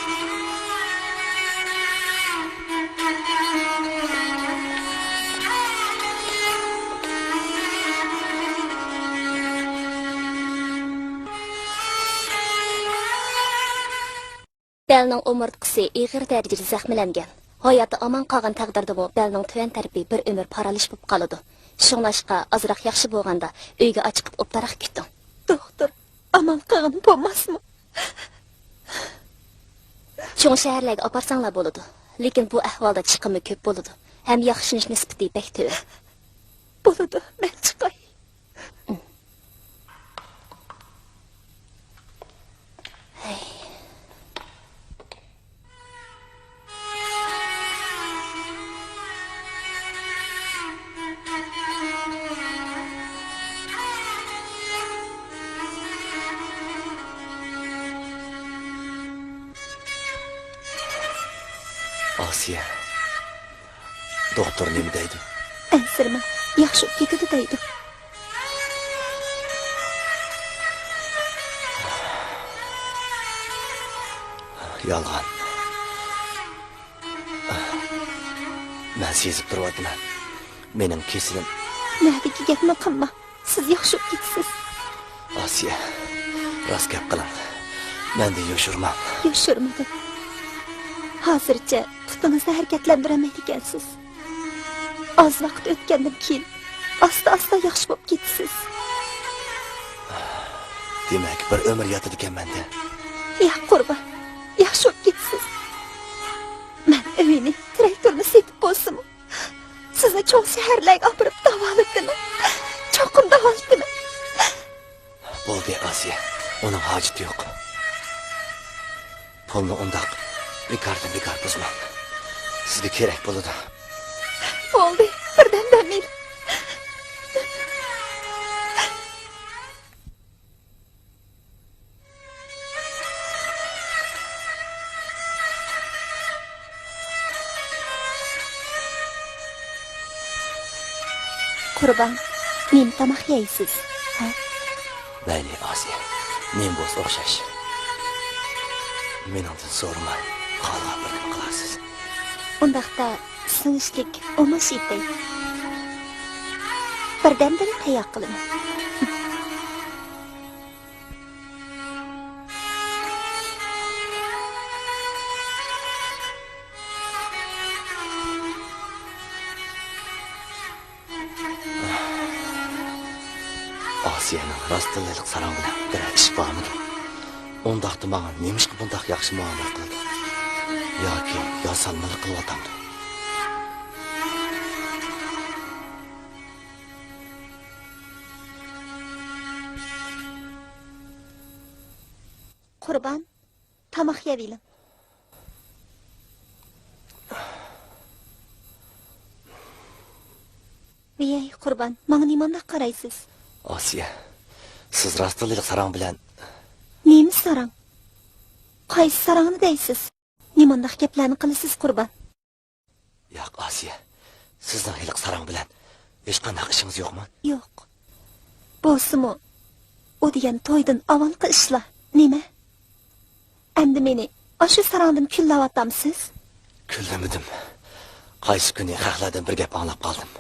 Belning umurtqisi ig'ir darajada zaxmlangan. Hayoti aman qolgan taqdirda bu belning tuvan tarafi bir umr paralish bo'lib qoladi. Shunglashqa azroq yaxshi bo'lganda uyga ochiqib o'ptaroq ketdim. Doktor, aman qolgan bo'lmasmi? Cho'ng shaharlarga oparsanglar bo'ladi. Lekin bu ahvolda chiqimi ko'p bo'ladi. Ham yaxshinish nisbati bek to'g'ri. Bo'ladi, men chiqay. Asiye. Doktor nima deydi? Ansirma, yaxshi ketadi deydi. Yolg'on. Men sezib turibman. Mening kesilim. Nədiki gapni qilma. Siz yaxshi ketsiz. Asiye. Rost gap qiling. Men de yoshurman. Yoshurmadim. Hozircha putingizni harakatlantirolmaydi ekansiz. Az vaqt o'tgandan keyin asta-asta yaxshi bo'lib ketasiz. Demak, bir umr yotadi ekan menda. Ya qurban, yaxshi bo'lib ketasiz. Men uyni, traktorni setib bo'lsin. Sizni cho'ng shaharlarga olib davolatdim. Cho'qim davolatdim. Bo'ldi, Asiye. Uning hojati yo'q. Pulni undaq bekor buzmang. Sizga kerak bo'ladi. Bo'ldi, birdan men. Qurban, men tamoq yeysiz. Ha? Mayli, Asiye. Men bo'z o'xshash. Meningdan so'ramay, qolgan bir nima qilasiz. Undaqda sinishlik umush etay. Birdan-bir tayoq qilaman. Asiyening rostlilik sarang bilan bir ish bormi? Undaqda menga nemishqa bundaq yaxshi muomala qildi? Yoki yosalmalik qilyapamdi? Qurban, tamoq yeybilim. Vey Qurban, menga nimanda qaraysiz? Asiye, siz rostlilik sarang bilan Nemi sarang? Qaysi sarangni deysiz? Nimandaq gaplarni qilasiz Qurban? Yo'q, Asiye. Sizning hiliq sarang bilan hech qanday ishingiz yo'qmi? Yo'q. Bo'lsimi, u degan to'ydan avvalgi ishlar nima? Endi meni o'sha sarangdan kullayotamsiz? Kullamadim. Qaysi kuni haqlardan bir gap anglab qoldim.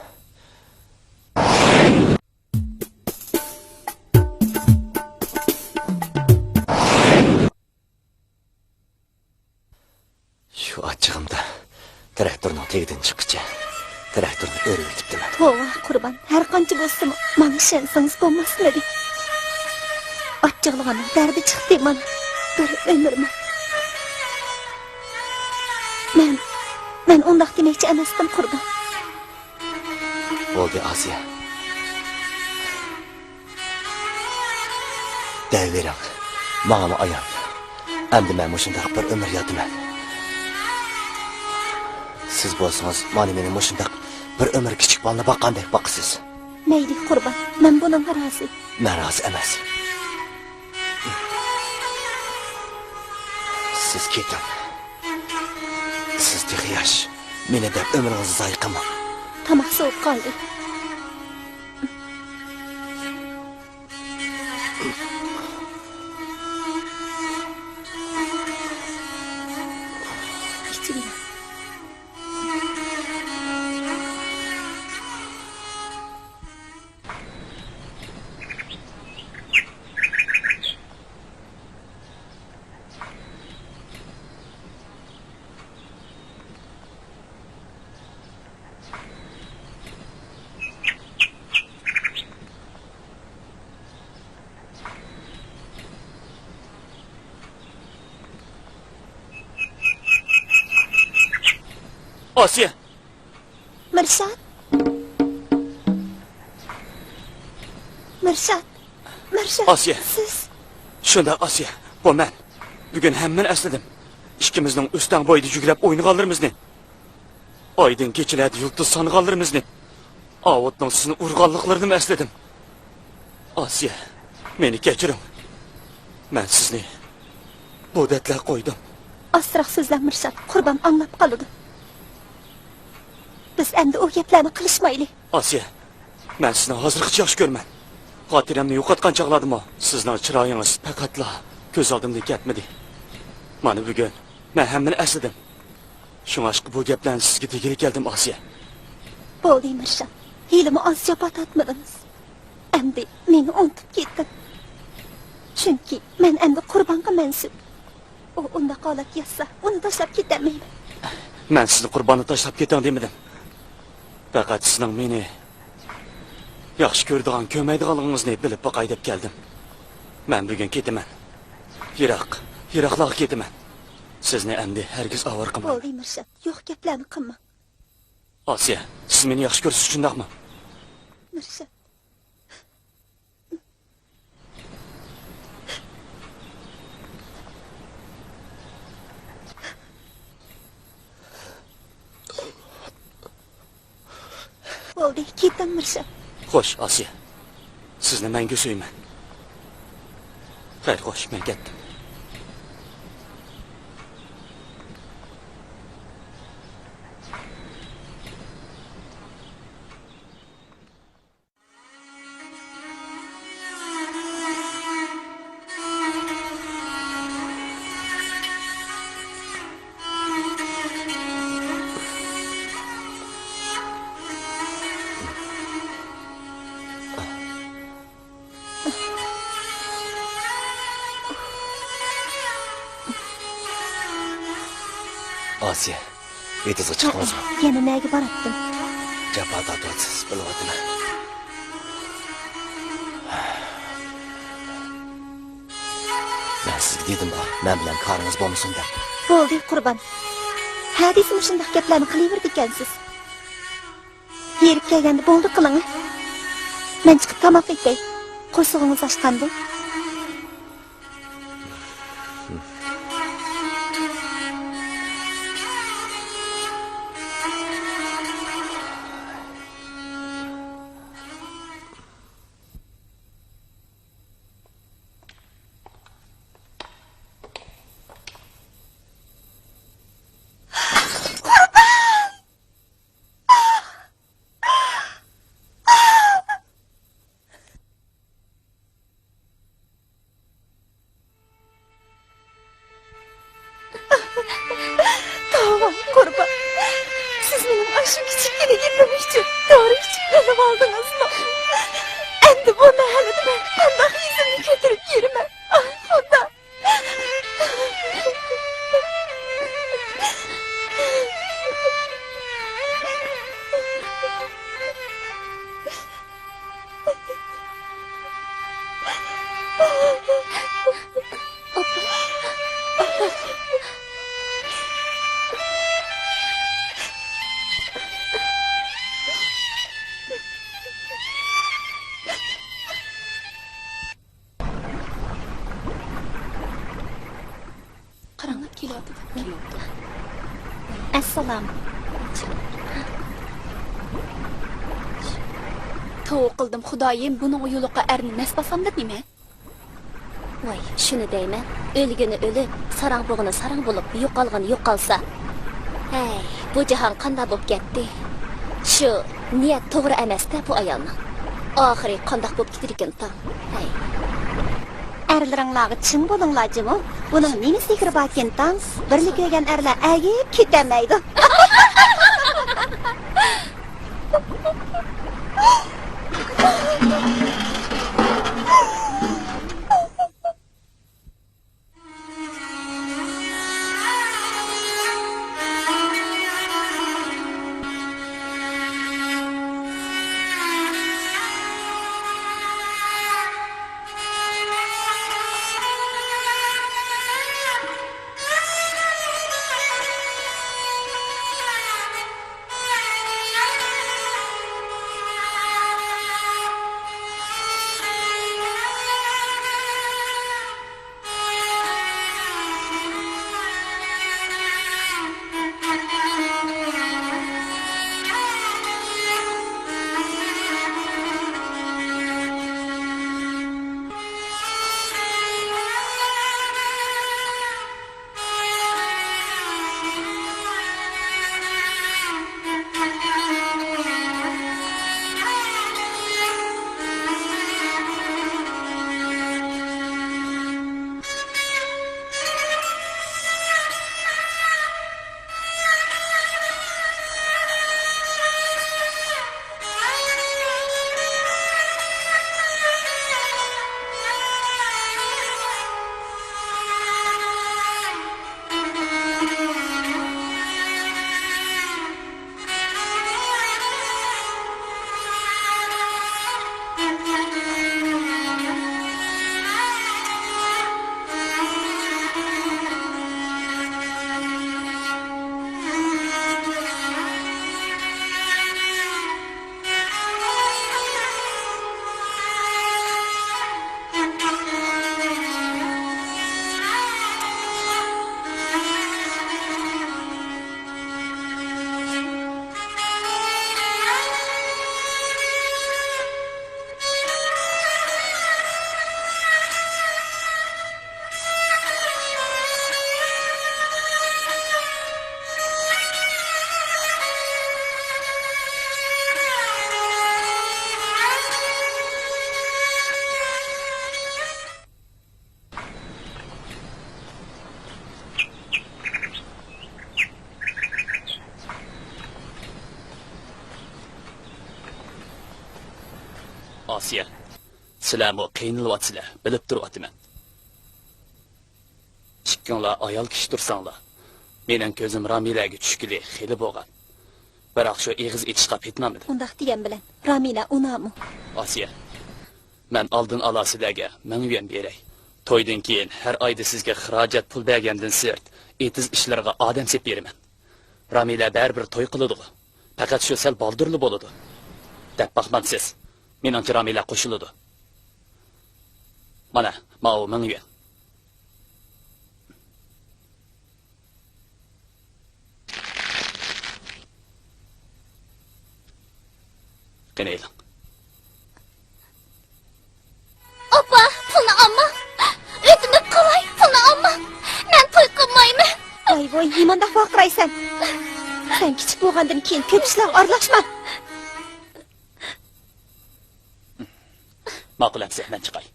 Shu achchig'imda traktorning tegidan chiqqicha traktorni o'rib o'tibdiman. Tova Qurban, har qancha bo'lsa-mu, menga ishonsangiz bo'lmasmidi? Achchig'lig'ini dardi chiqdi mana. Bir umrman. Men undaq demoqchi emasdim Qurban. Bo'ldi, Asiye. Davering. Menga ayon. Endi men shunday bir umr yotaman. Siz bo'lsangiz, mana meni shunday bir umr kichik bolani boqqandek boqasiz. Mayli Qurban, men bunga rozi. Men rozi emas. Siz keting. Siz yosh. Meni deb umringizni zoyi qilmang. Tamoq so'yib qoldi. Asiye. Mirshad. Mirshad. Mirshad. Asiye. Siz. Shunda Asiye, bu men. Bugun hammani esladim. Ikkimizning o'stan bo'yida yugrab o'ynaganlarimizni. Oydin kechalarda yulduz sanganlarimizni. Avotning sizni urganliklarini esladim. Asiye, meni kechiring. Men sizni bu datlar qo'ydim. Asraq so'zlar Mirshad, qurban anlab qoldi. Biz endi o gaplarni qilishmayli. Asiye, men sizni hozirgacha yaxshi ko'rman. Xotiramni yo'qotgan chaqladim-o. Sizning chiroyingiz faqatla ko'z oldimda ketmadi. Mana bugun men hammani esladim. Shunga aşkı bu gaplarni sizga tegib keldim, Asiye. Bo'ldi Mirshad. Hilimi oz jabot atmadingiz. Endi meni unutib ketdin. Chunki men endi qurbonga mansub. O unda qolat yassa, uni tashlab ketamayman. Men sizni qurbonni tashlab ketang demadim. Faqat sizning meni yaxshi ko'radigan, ko'maydiganligingizni bilib boqay deb keldim. Men bugun ketaman. Yiroqlarga ketaman. Sizni endi hargiz avor qilmayman. Bo'ldi Mirshad, yo'q gaplarni qilma. Asiye, siz meni yaxshi ko'rsiz shundaqmi? Mirshad. Bo'ldi, ketdim Mirshad. Xo'sh, Asiye. Sizni menga so'yman. Xayr, xo'sh, men ketdim. Asiye, etizga chiqdingizmi? Yana nega boratdim? Jabhat atorsiz, bilyapman. Men sizga dedim-ku, men bilan qaringiz bo'lmasin deb. Bo'ldi qurban. Hadisim shunday gaplarni qilaverdi ekansiz. Yerib kelganda bo'ldi qiling. Men chiqib tomoq yeyay. Qo'shig'ingiz ochqanda. Tamam kurban. Siz benim aşık küçüklüğüne gitmemiş için doğru küçüklüğünü aldınız mı? Endi bu mahallede ben Allah yüzümü götürüp yürümem. Ay Xudo. Qaranlab kelyapti. Assalom. To'q qildim Xudoyim, buning yo'liga erni nasbasamda nima? Voy, shuni deyman. O'lgani o'lib, sarang bo'g'ini sarang bo'lib, yo'qolgani yo'qolsa. Hey, bu jahon qanday bo'lib ketdi? Shu niyat to'g'ri emas-da bu ayolning. Oxiri qanday bo'lib ketar ekan tong. Hey. Erlaringlarga chin bo'linglar-jimi? Buning nima sehri bor ekan tong? Birlik ko'rgan erlar agib ketamaydi. Asiya, sizlarmi qiynalyapsizlar, bilib turibman. Ikkinglar ayol kishi tursanglar, mening ko'zim Ramilaga tushgili xili bo'lgan. Biroq shu eg'iz etishga petmamidi. Undaq degan bilan Ramila unamu. Asiya, men oldin ala sizlarga 1000 yuan beray. To'ydan keyin har oyda sizga xarajat pul bergandan sirt, etiz ishlarga odam sep beraman. Ramila baribir to'y qiladi. Faqat shu sal boldirli bo'ladi. Deb baxmansiz. Meningcha Ramila qo'shiladi. Mana, ma'u 1000 yuan. Qanaylan? Opa, pulni olma. O'tinib qolay, pulni olma. Men to'y qilmayman. Voy, nimanda vaqiraysan? Sen kichik bo'lgandan keyin ko'p ishlar aralashma. Ma'qulam sehnan chiqay.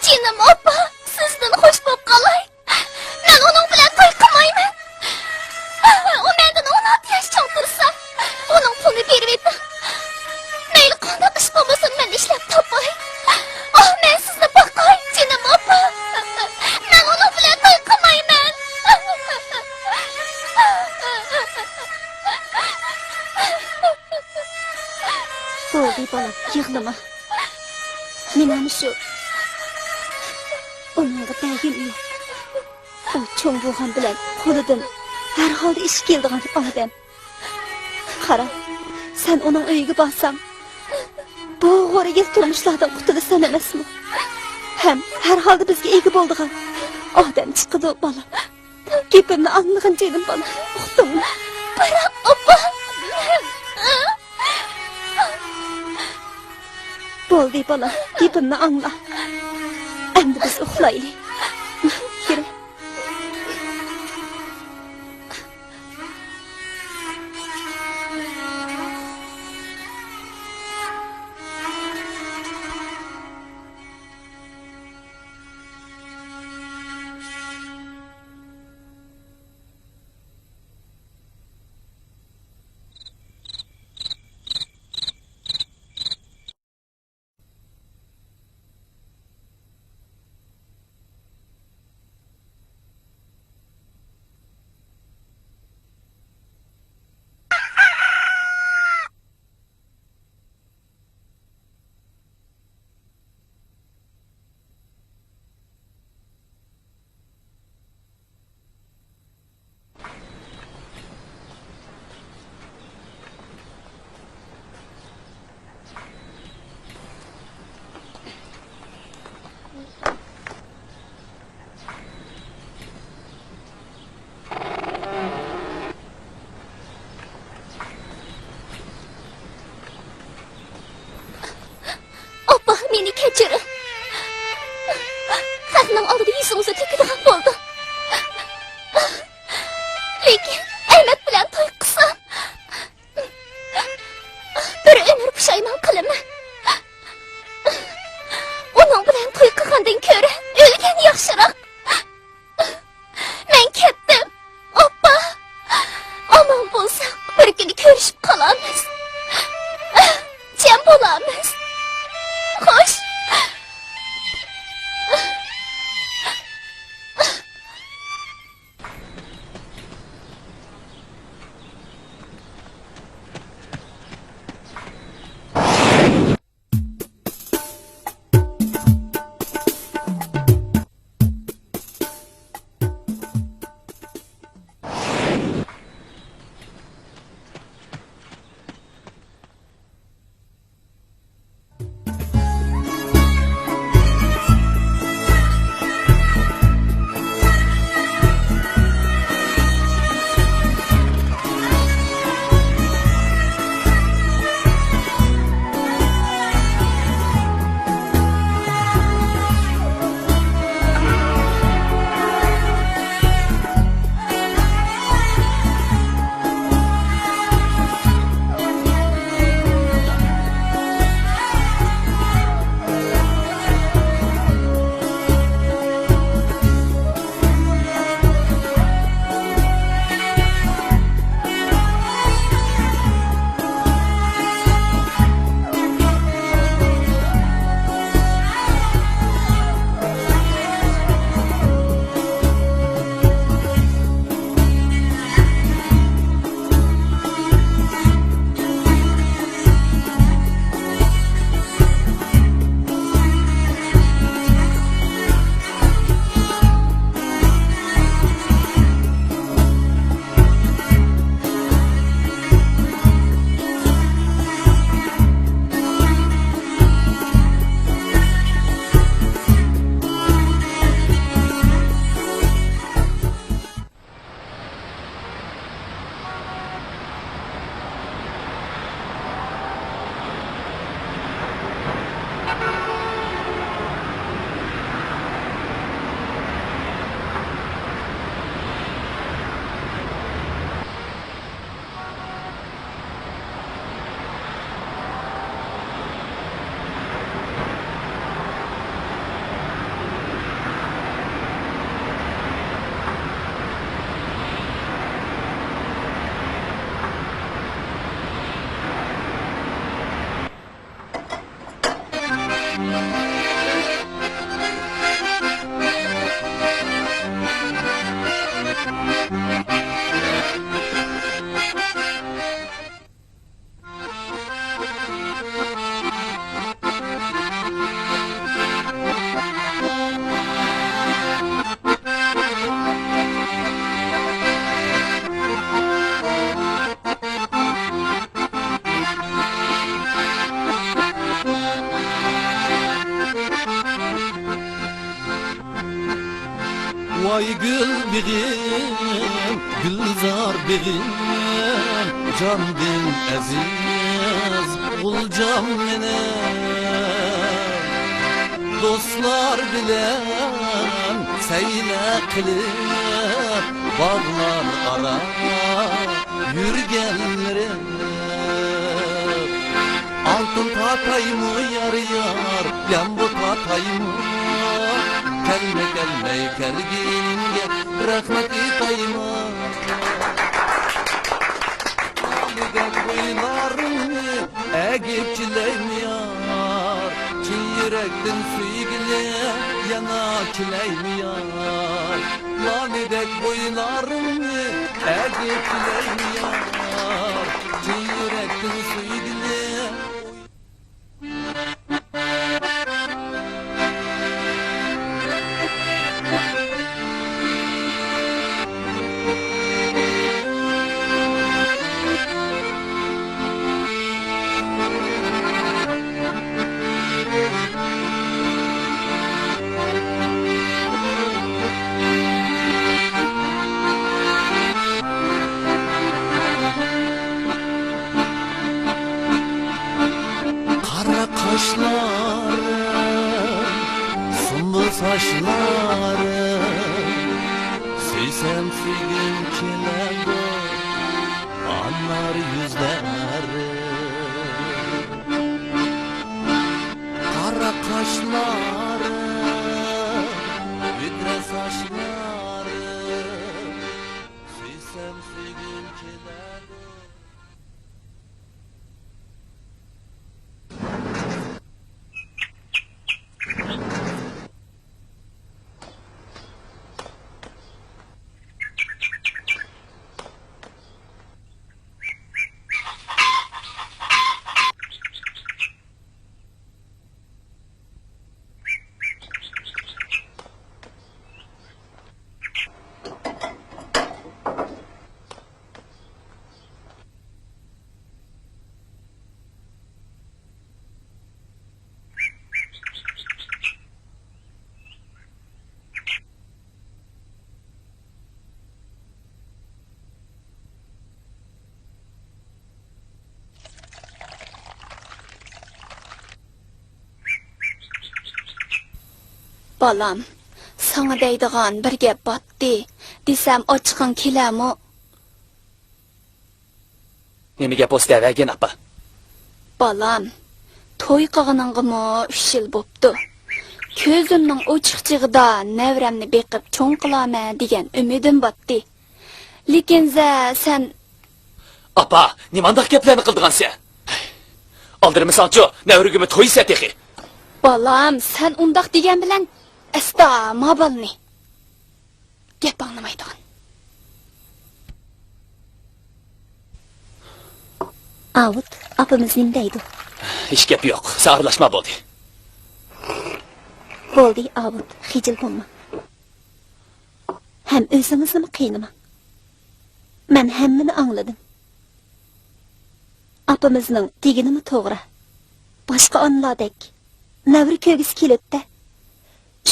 Canım opa, sizden hoş bo'lib qolay. Men uning bilan to'y qilmayman. U mendan 16 yosh cho'ng tursa, uning pulini berib edim. Mayli qanday ish bo'lmasin, men ishlab topay. Oh, men sizni boqay, canım opa. Men uning bilan to'y qilmayman. Bo'ldi bolam, yig'lama. Men ham shu onunla bəgim yox. O çoğ bo'lgan bilan qo'lidan har holda ish keldigan odam. Qara, sen uning uyiga borsang, bu g'o'raga turmushlardan qutulasan emasmi? Ham har holda bizga ega bo'ldigan odam chiqadi bolam. Gapimni anlag'in jenim bolam. Uqdingmi? Biroq opa. Bo'ldi bolam, gapimni angla. Endi biz uxlaylik. Yürü. Meni kechirin. Xalqning oldida yuzimizga tegadigan bo'ldi. Lekin Ahmad bilan to'y qilsam, bir umr pushaymon qilaman. Uning bilan to'y qilgandan ko'ra o'lgan yaxshiroq. Men ketdim. Oppa. Omon bo'lsak, bir kun ko'rishib qolamiz. Jam bo'lamiz. Xo'sh. Vay gül begim, gülzar begim, candin aziz, gulcam menem. Dostlar bilen seyle kılıp, bağlar ara yürgenlerim. Altın tatayımı yar yar, ben bu tatayımı. Kelme kelme kelginge, rahmet itayımı. Giden boylarını egip çileyim yar. Çin yürekten süygüle yana çileyim yar. Lalidek boylarını egip çileyim yar. Çin yürekten süygüle. Kaşlarım, sumbu saçlarım, süysem süygün kelego, anlar yüzlerim. Kara kaşlarım, vidre saçlarım, süysem süygün kelego. Balam, sana deydigan bir gap batdi. Desem açıqın kelami. Nimaga po'stavagin apa? Balam, to'y qilganingmi 3 yil bo'pti. Ko'zimning ochiqchig'ida nevramni beqib cho'ng qilaman degan umidim batdi. Lekin sen Apa, nimandaq gaplarni qildigan sen? Aldirmisanchu, navrugimi to'ysa texi. balam, sen undaq degan bilan asta mabalni. Gap anglamaydigan. Avut, apamiz nim deydi. Hech gap yo'q. Sarlashma bo'ldi. Bo'ldi, Avut, xijil bo'lma. Hem o'zingizni qiynama. Men hammani angladim. Apamizning deginimi to'g'ri. Boshqa onlardek navri ko'gisi kelibdi.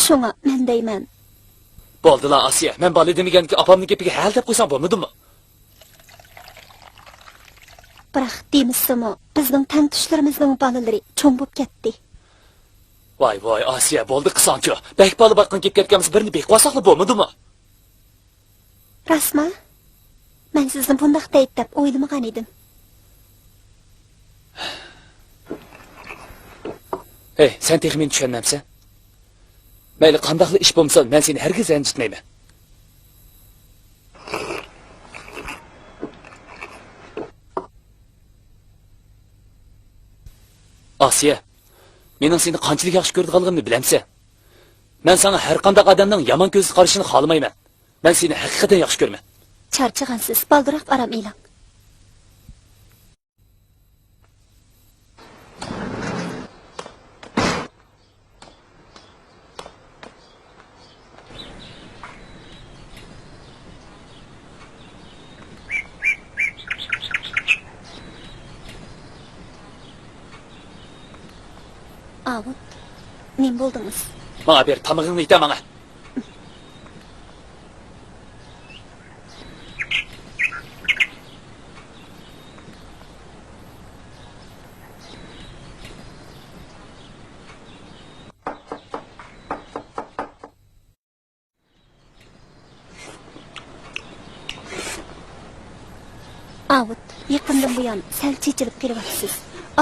Shunga men deyman. Bo'ldilar Asiya. Men bola demaganki opamning gapiga hal deb qo'ysam bo'lmadimi? Biroq demisimi, bizning tangtushlarimizning bolalari cho'ng bo'lib ketdi. Voy voy Asiya, bo'ldi qisonchu. Bek bola boqqan kelib ketganmiz birini bek qilsaqli bo'lmadimi? Rasma? Men sizni bundaq deydi deb o'ylamagan edim. Hey, sen texmin tushunmamsan? Mayli qandaqli ish bo'lsa, men seni hargiz ranjitmayman. Asiya, mening seni qanchalik yaxshi ko'rganligimni bilamsan. Men sana har qanday odamning yomon ko'z qarashini xohlamayman. Men seni haqiqatan yaxshi ko'raman. Charchagansiz, baldiroq aram elang. Avut, nim bo'ldingiz? Bana bir tamığını ite bana. Avut, yaqindan buyon sal chechilib kelyapsiz.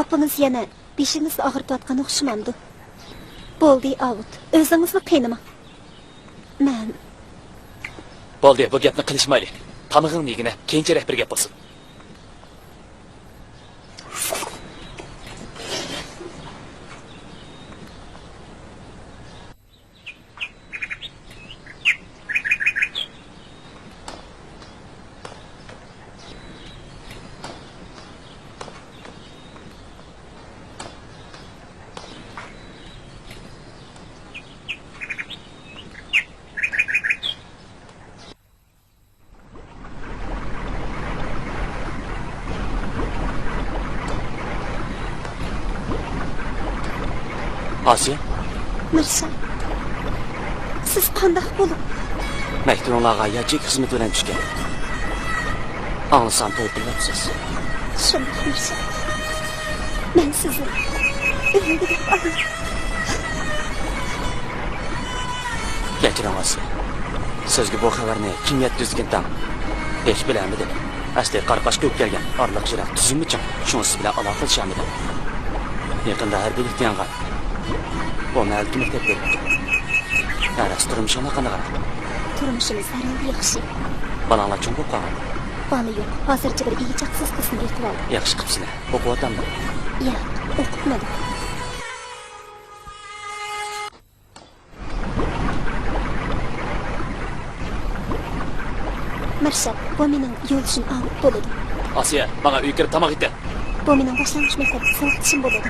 Apingiz yana beshingizni og'ritayotgan o'xshamamdi. Bo'ldi, Avut, o'zingizni qiynamang. Men Bo'ldi, bu gapni qilishmaylik. Tamig'ingni yegina, keyinchalik bir gap bo'lsin. Asiye, Mirshad, siz qanday bo'lib? Makturonlarga yachik xizmat bilan tushgan. Anlasam to'y qilyapsiz. Shunday Mirshad. Men sizni o'ldi deb oldim. Kechiring Asiye. Sizga bu xabarni kim yetkazgan? Hech bilmadim. Asli qarqashga o'tib kelgan. Orliq jirat tuzummichim. Shunisi bilan aloqa qilishamidim. Yaqinda harbiylik yangan. Bu malki maktab beribdi. Aras turmushini qanaqa? Turmushimiz herhalde yaxshi. Balanglar cho'ng bo'lib qolgan. Bana yo'q. Hozircha bir iyichaqsiz qizni aytib oldim. Yaxshi qilibsizlar. O'qiyotganmi? Yo'q, o'qitmadim. Mirshad, bu mening yo'lishim Avut bo'ladi. Asiye, bana uy kirib tamoq yetti. Bu mening boshlang'ich maktab sovqitishim bo'ladi.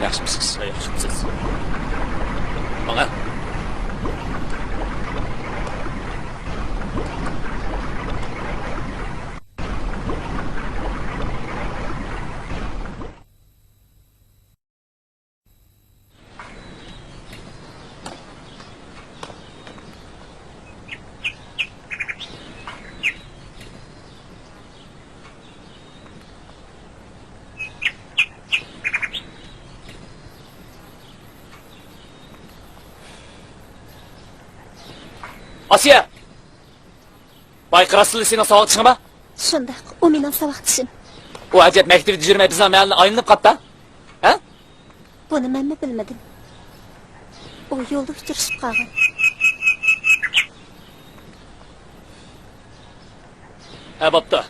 Yaxshimisiz? Yaxshimisiz. Bana. Asiye! Baykırasılı senin savaşçın mı? Shunday, u mening savoqtishim. O acayip mektubu düşürmey bizden meğerine aylanıp kapta. He? Buni men bilmadim. U yo'lda uchrashib qolgan. He bapta.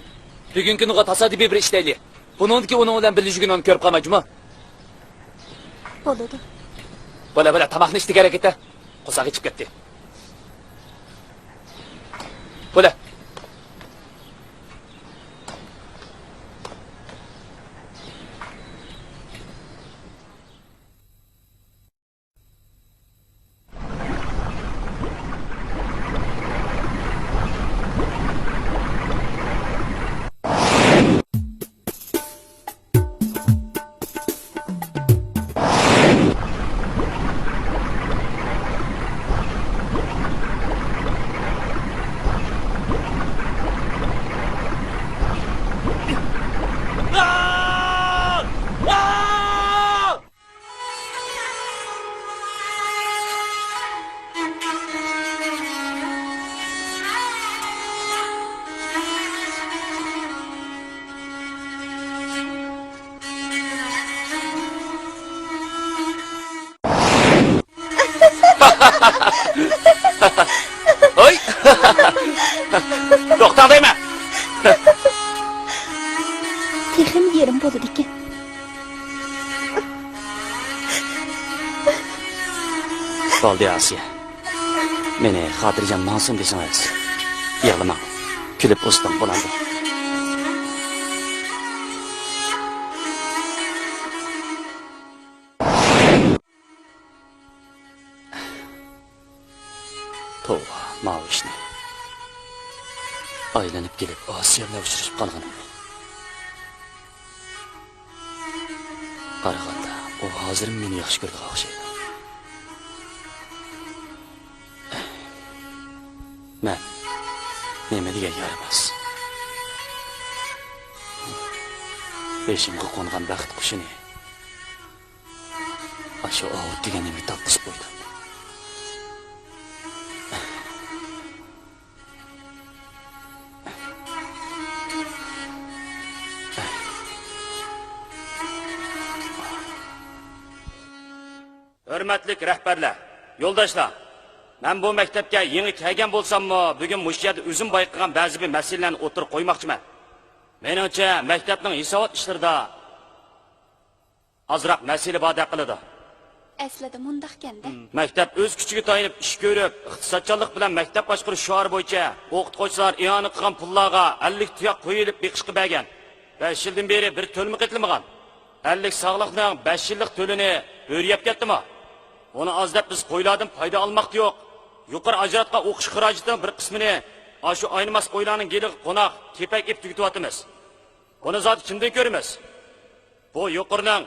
Bugünkü nuga tasadifi bir işleyli. Bununki onun bilen birleşigini onu körüp kalmayacağım mı? Bo'ladi. Böyle tamakını içti gerek etti. Kosak içip gitti. Böyle. Oy! Doktor değil mi? Texim yerim bo'ladi ekan. Bo'ldi Asiye. Meni xotirjam mansun desangiz. Yig'lamang. Kulib o'sdim bo'ladi. Tova, mavishni. Aylanib kelib Asiye bilan uchrashib qolganim. Qaraganda, u hozir meni yaxshi ko'rdiga o'xshaydi. Men nima degan yaramas. Beshimga qo'ngan baxt qushini. Ashu Avut deganimga topqis qo'ydi. hurmatli rahbarlar, yo'ldoshlar. Men bu maktabga yangi kelgan bo'lsam-mu, bugun mush yerda o'zim bayqagan ba'zi bir masalalarni o'tirib qo'ymoqchiman. Meningcha, maktabning hisobot ishlarida azroq masala bor deb qiladi. Aslida mundaq ekanda. Maktab o'z kuchiga tayanib ish ko'rib, iqtisodchilik bilan maktab boshqarish shiori bo'yicha o'qituvchilar iyoni qilgan pullarga 50 tuyoq qo'yilib beqishqa bergan. 5 yildan beri bir to'lmi qitilmagan. 50 sog'liqning 5 yillik to'lini o'riyab ketdimi? Uni az deb biz qo'ylardan foyda olmoqda yo'q. Yuqori ajratga o'qish xarajatining bir qismini shu oynamas qo'ylarning geliq qo'noq kepak ip tugatyapmiz. Buni zot kimdan ko'ramiz? Bu yuqorining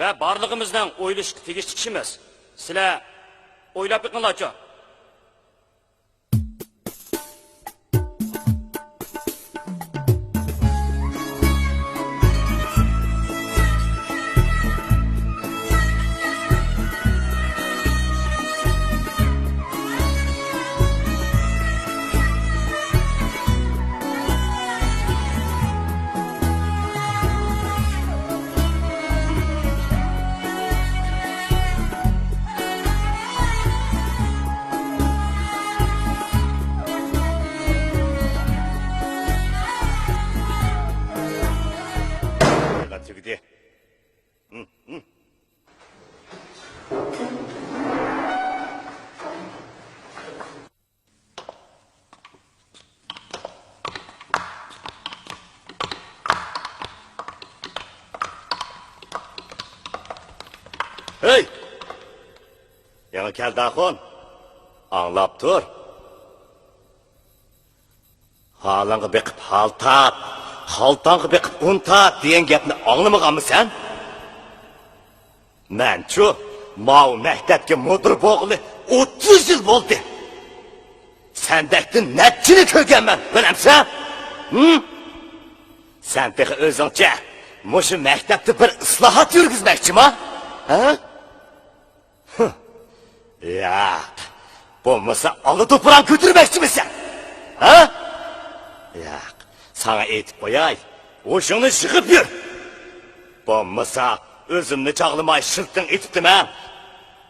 va barlig'imizning o'ylashga tegishli ishimiz. Sizlar o'ylab yiqinglarchi. Tugdi. Hey! Yangi keldaxon. Anlab tur. Halanga beqib haltat. Haltаңғы бекіп ұнтат деген гәпні аңлымағанмы сән? Мән чу, мау мәктәпке мұдыр боғылы 30 жыл болды. Сәндәктің нәтчіні көргенмен, білемсен? Сән пеқі өзіңше, мұшы мәктәпті бір ыслахат жүргізмәкші ма? Яқ, болмаса алы топыран көтірмәкші ме сән? Яқ. Sana etip koyay, oşunu çıkıp yür. Bommasa, özümünü çağlamay şırttın etiptim ben.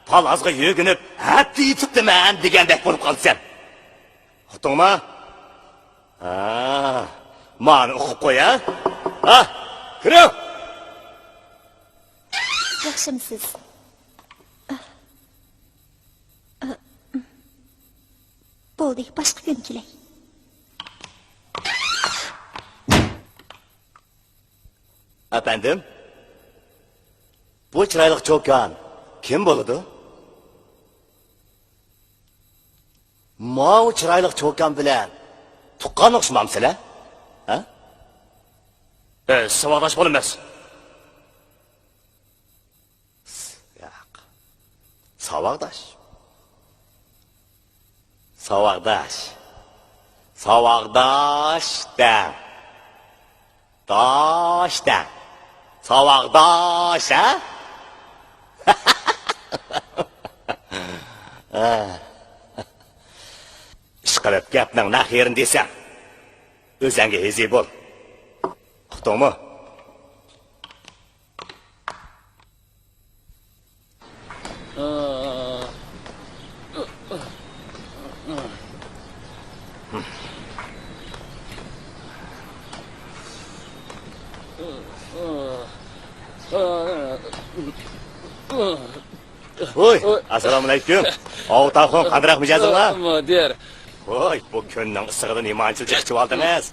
Palazga yögünüp, hepti etiptim ben, degендek bolup kaldı sen. Uktun mu? Mani okup koy ha? Kırıv! Yaxshimisiz? Bo'ldi, boshqa kun kelay. Efendim? Bu çıraylık çokan kim boludu? Mao çıraylık çokan bilen tuqqan oqşamamsizlar? Savaqdash bo'lamiz. Yo'q. Savaqdash. Savaqdash. Savaqdash da. Daş da. Savaqdaş ha? Ishqilib gapning naxirin desam, o'zingga hezi bo'l. Uqdingmi? Oy, assalomu alaykum. Ovtaxon qandoq mijozinglar? Mudir. Oy, bu kunning isig'idan imonchilik chiqib oldingiz.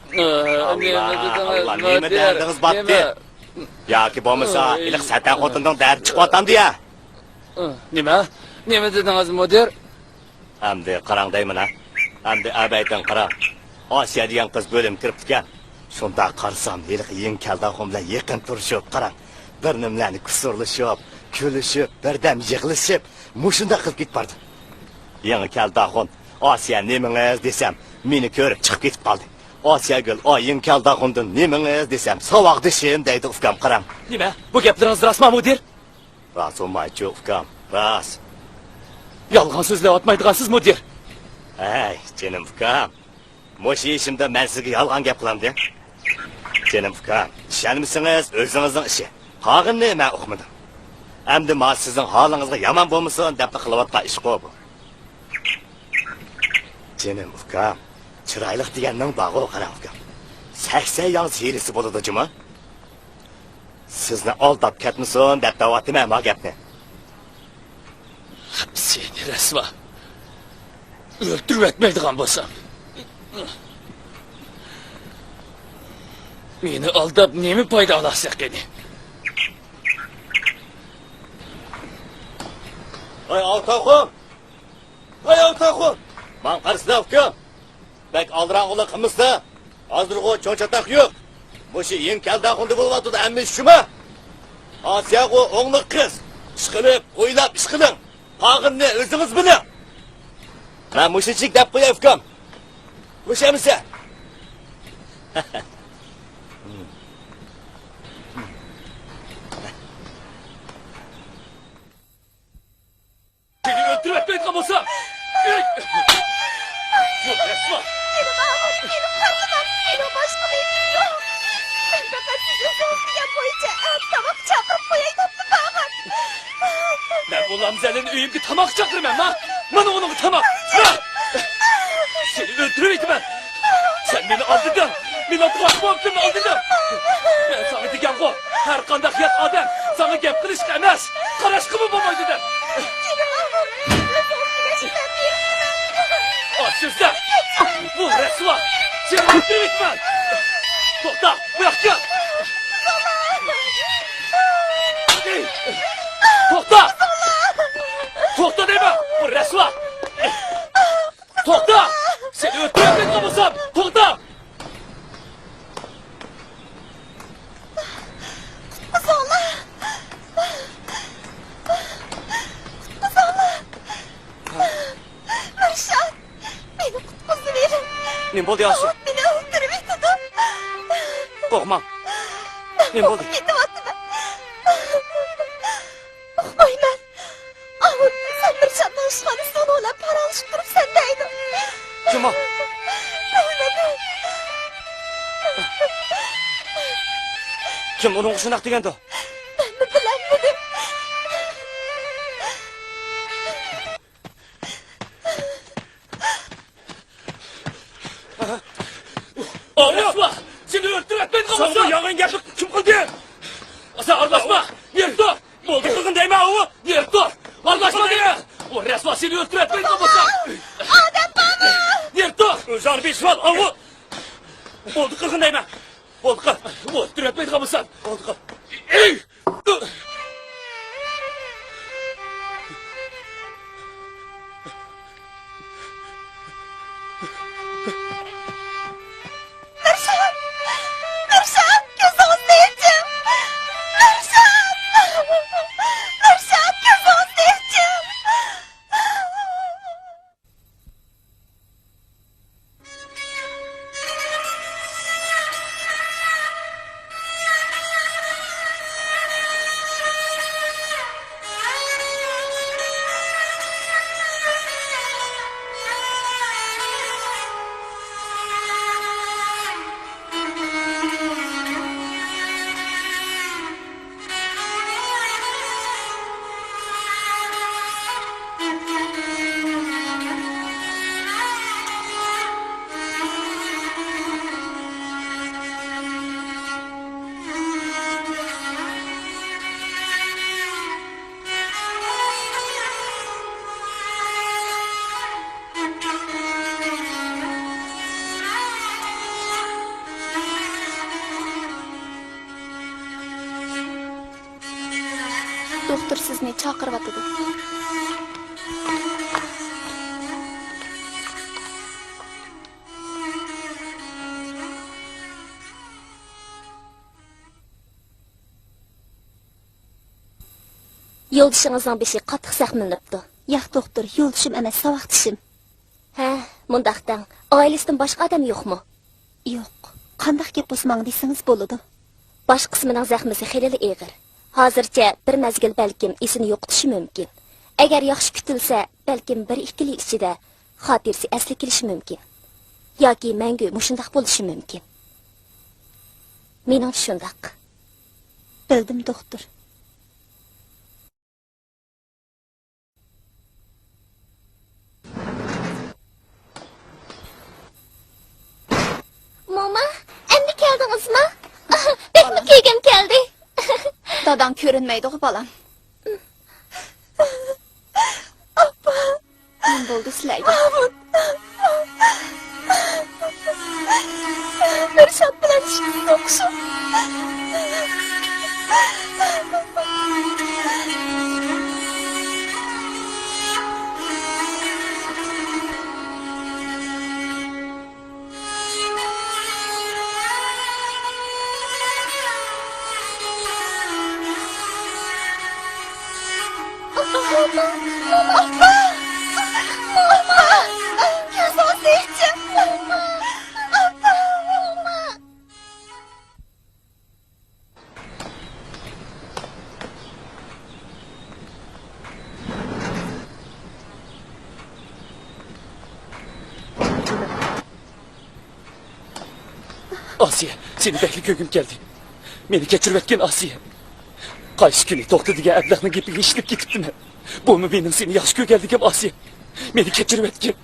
Allah, nima dardingiz botdi? Yoki bo'lmasa, iliq satan xotinning dardi chiqib otandi ya. Nima? Nima dedingiz mudir? Hamda qarangdayman ha. Hamda abaydan qarang. Osiyo degan qiz bo'lim kirib ekan. Shunda qarsam, iliq yeng kaldaxon bilan yaqin turishib qarang. Bir nimlarni kusurlashib, kulishib, birdam yig'lishib, mushunda qilib ketib bordi. Yangi kaldaxon Osiyo nemingiz desam, meni ko'rib chiqib ketib qoldi. Osiyo gul, yeng kaldaxondan nemingiz desam, sovoqdishim deydi ufkam qarang. Nima? Bu gaplaringiz rostmi mudir? Rost bo'lmaydi ufkam, rost. Yolg'on so'zlab otmaydigansiz mudir. Hey, jenim ufkam. Mush ishimda men sizga yolg'on gap qilamdi. Jenim ufkam, ishonmisiniz, o'zingizning ishi. Qog'inni men o'qimadim. Endi ma sizin halingizga yaman bo'lmasin deb qilayotgan ish bu. Canım ukam, chiroylik deganning bag'o qarang ukam. 80 yoz serisi bo'ladi juma. Sizni aldab ketmasin deb davatime ma gapni. Seni resva. Öldürüp etmeydiğen bolsam. Meni aldab nemi payda alasak edi? Ay Altaxun! Ay Altaxun! Man qarsida ukam. Bak aldıran ola qımızda. Hazırgo çoğatak yok. Bu şey yen kelda xundu bo'lib ammi shuma. Asiyago o'g'li qiz. Ishqilib, o'ylab ish qiling. Qog'inni o'zingiz biling. Men mushichik deb qo'yay ukam. O'shamisa. Seni öldürüp etmeydiğen bolsam. Bu resva. Benim karımam, benim başka bir yok. Ben fakat size söyleyeceğim boyunca tabak çakırıp koyayım tatlı bağır. Ben bu lamzelin üyümki tamak çakırım ben ha. Bana onun tamak. Ha! Seni öldürüp ben. Sen beni aldırdın. Beni atlatma aldırdın. Ben sana diyen o. Her kanda hiyat adam. Sana gep kılıç emez. Karaşkımı babaydı der. Arsızlar! Bu resva! Seni öldürüp ben! Tokta! Bırak gel! Tokta! Tokta deme! Bu resva! Tokta! Seni öldürüp ben kamusam! Tokta! Marşal, beni kutkuzu verin. Ne bo'ldi yaxshi? Beni öldürüp etdim. Qo'rqmang. Ne bo'ldi? Ketyapman. Qo'yman. Ahud, sen Mirshaddan chiqqan son o'ylab para olishib turibsan deydi. Juma. Kim uning shunaq degandi? Ben bilamedim. O resva! Seni öldürüp ben kamusam! Sana yağın yapıp kim kıldı? Sen arlaşma! Yer dur! Oldu kılgın değme oğlu! Yer dur! Arlaşma değil! O resva seni öldürüp ben kamusam! Adem baba! Yer dur! Özcan bir şuan oğlu! Oldu kılgın değme! Oldu kıl! Öldürüp ben kamusam! Oldu kıl! Ey! Mirshad! Mirshad! Gözünüzü yiyeceğim! Mirshad! Mirshad! Gözünüzü yiyeceğim! Doktor sizni chaqiryotidu. Yo'ldishingizning beshi qattiq saqlanibdi. Yo'q doktor, yo'ldishim emas, savoqtishim. Ha, mundaqdan oilasidan boshqa odam yo'qmi? Yo'q. Qanday gap bo'lsa menga desangiz bo'ladi. Bosh qismining zaxmisi xeyli og'ir. Hozircha bir mezgil balkim esini yo'qotishi mumkin. Agar yaxshi kutilsa, balkim 1-2 yil ichida xotirasi asli kelishi mumkin. Yoki mangu mushundaq bo'lishi mumkin. Mening shundaq. Bildim doktor. dadan ko'rinmaydi balam. Appa. Nima bo'ldi sizlarga? Mirshat bilan ishimiz o'xshab. Asiye, seni bekli köküm geldi. Beni geçirmetken Asiye. Qaysi kuni to'xta degan ablahning gapiga ishilib ketibdimi? Bumi mening seni yaxshi ko'rganligim Asiye. Meni kechirib etgin.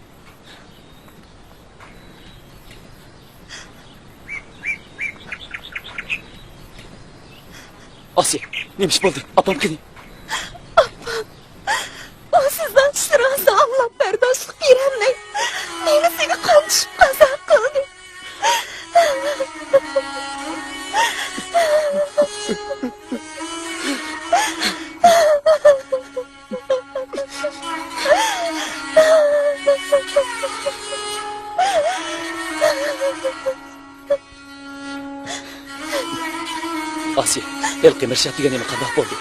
Asiye, nima ish bo'ldi? Apam qani? O sizdan shirasi anglab bardoshlik berolmay. Meni seni qanchib qazo qildi. Asiye, ilk Mirshat degan nima qandoq bo'ldi?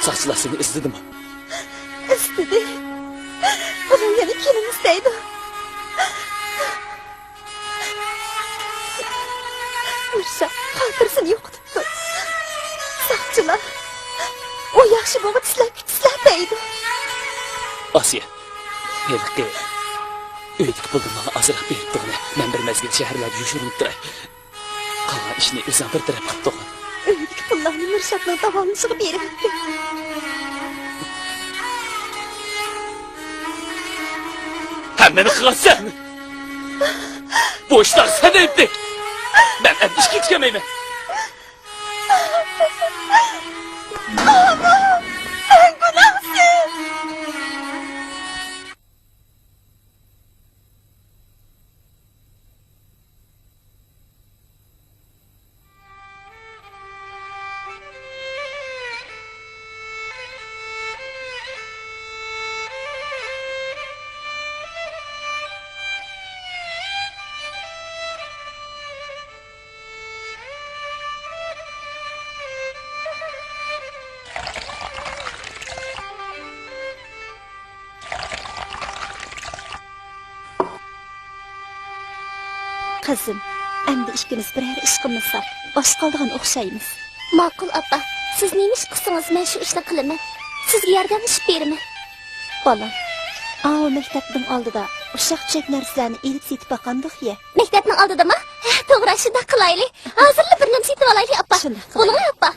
Soqchilar seni izdidimi? İstedi. Ama yana kelin isteydi. Mirshat xotirasini yo'qotibdi. Soqchilar o yaxshi bo'lib tislar deydi. Asiye, ilk uydik pulni bana azroq beribdi. Men bir mezgil shaharlarda yushirinib turay. Qolgan ishni o'zim bir taraf qilib qo'ydim. Uydik pullarni Mirshatning davolanishga beribdi. Hammani qilasan. Bu ishlar sen aytding. Men endi ishga chiqamayman. Sen günahsın. Kızım, endi işkiniz birer iş qilmasa, bosh qoldigan o'xshaymiz. Ma'qul appa, siz nima ish qilsangiz men shu ishni qilaman. Sizga yordamlashib beraman. Bolam, maktabning oldida ushaq-tushak narsalarni elib setib baqandiq ya. Maktabning oldidami? To'g'ri, shunday qilaylik. Hozirla bir nima setib olaylik appa. Bo'lmi appa?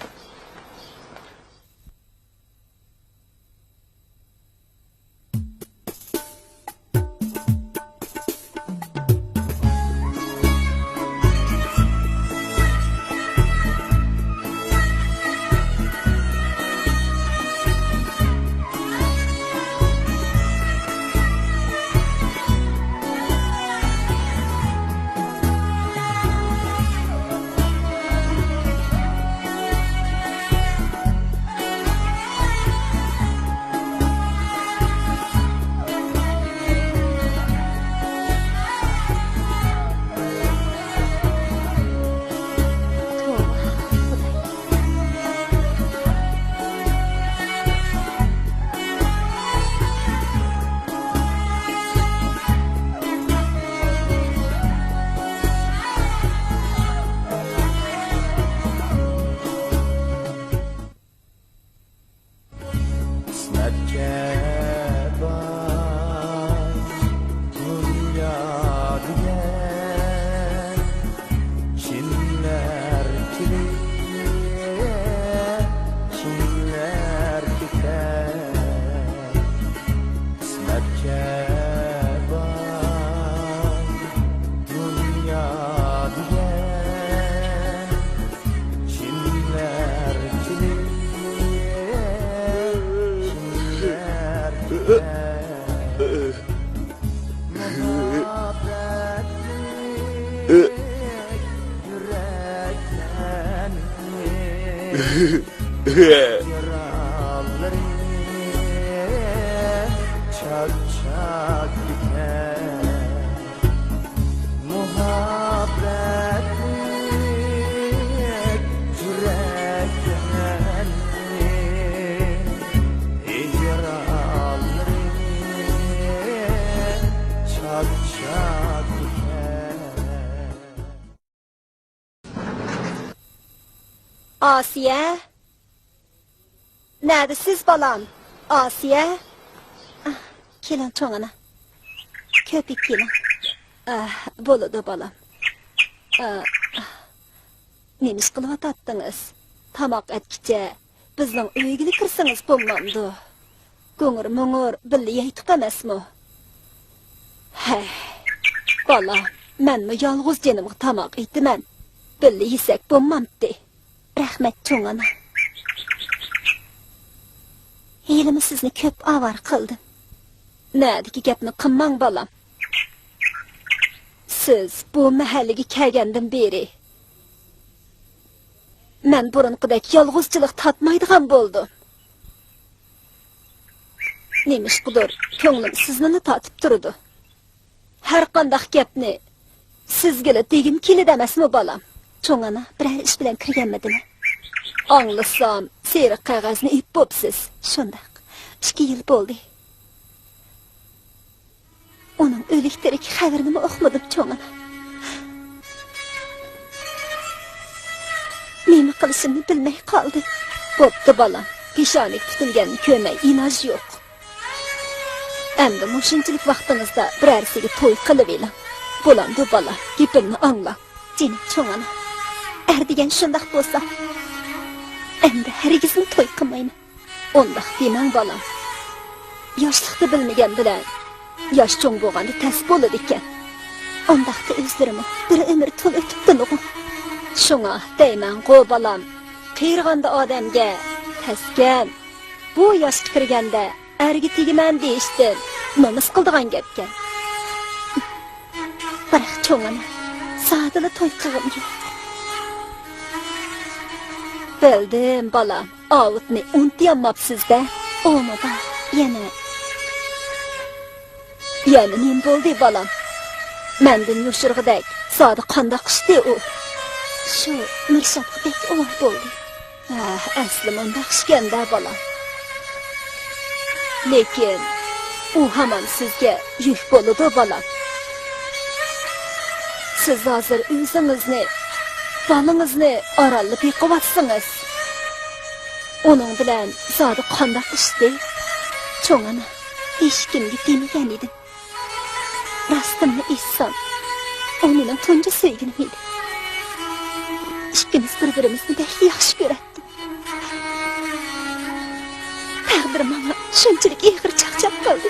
Çak çak biter muhabbetlik yüreklerini yaraları çak çak biter. Asiye? Neredesiz balam? Asiye? Ah, kelin çoğana. Köpek kelin. Ah, boludu balam. Nemiş kılıvat attınız? Tamak etkice, bizden öygili kırsınız bulmandı. Göңür möңür billi yeytup emesmi? Hey, balam, men mi yalğız jenimgi tamak etimen? Billi yesek bulmamdı. Rahmet çoğana. Elimi sizni köp avar kıldım. Nädiki gepni qımmang balam. Siz bu mahalligi kelgenden beri men burunqidek yalğızçılık tatmaydigan boldum. Nemish qudur, ko'nglim sizni tatib turdi. Har qanday gepni sizgile degim keladi emasmi balam? Çoğana biror ish bilan kirganmidimi? Anlasam, seriq qog'ozni ip bo'psiz. Shundaq. 2 yil bo'ldi. Onun o'liktirik xabarini o'qimadim cho'ngana. Nima qilishimni bilmay qoldim. Bo'pti balam, peshonik tutilganni ko'may iloj yo'q. Endi mushunchalik vaqtingizda birarsiga to'y qilib eling. Bo'lamdi balam, gapimni angla. Jeni cho'ngana. Erdigan shundaq bo'lsa, endi hargizmi to'y qilmayman. Ondaq demang balam. Yoshlikni bilmagan bilan yosh cho'ng bo'lganda tas bo'ladi ekan. Ondaqda o'zlarim bir umr to'l o'tibdi-ku. Shunga deyman qo balam, qiyirganda odamga tasgan, bu yoshga kirganda erga tegiman deyishdi. Nomus qildigan gapkan. Biroq cho'ngana, saatila to'y qilgim yo'q. Bildim balam, avutni unutmayapsiz-da. Onu da yana nim bo'ldi balam. Mendan yoshirg'idek sodi qandoq ishdi u. Shu Mirshabdek o'g'il bo'ldi. Asli mundaq ishganda balam. Lekin u hamon sizga yuk bo'ladi balam. Siz hozir o'zingizni, bolangizni oralib yiqabatsınız. Onun bilan sodi qandoq ishdi? Cho'ngana hech kimga demagan edim. Rastımni eshsam, o mening tunji sevgilim edi. İkimiz bir-birimizni bek yaxshi ko'ratdik. Taqdir mana shunchalik eg'ir chaqchaq qildi.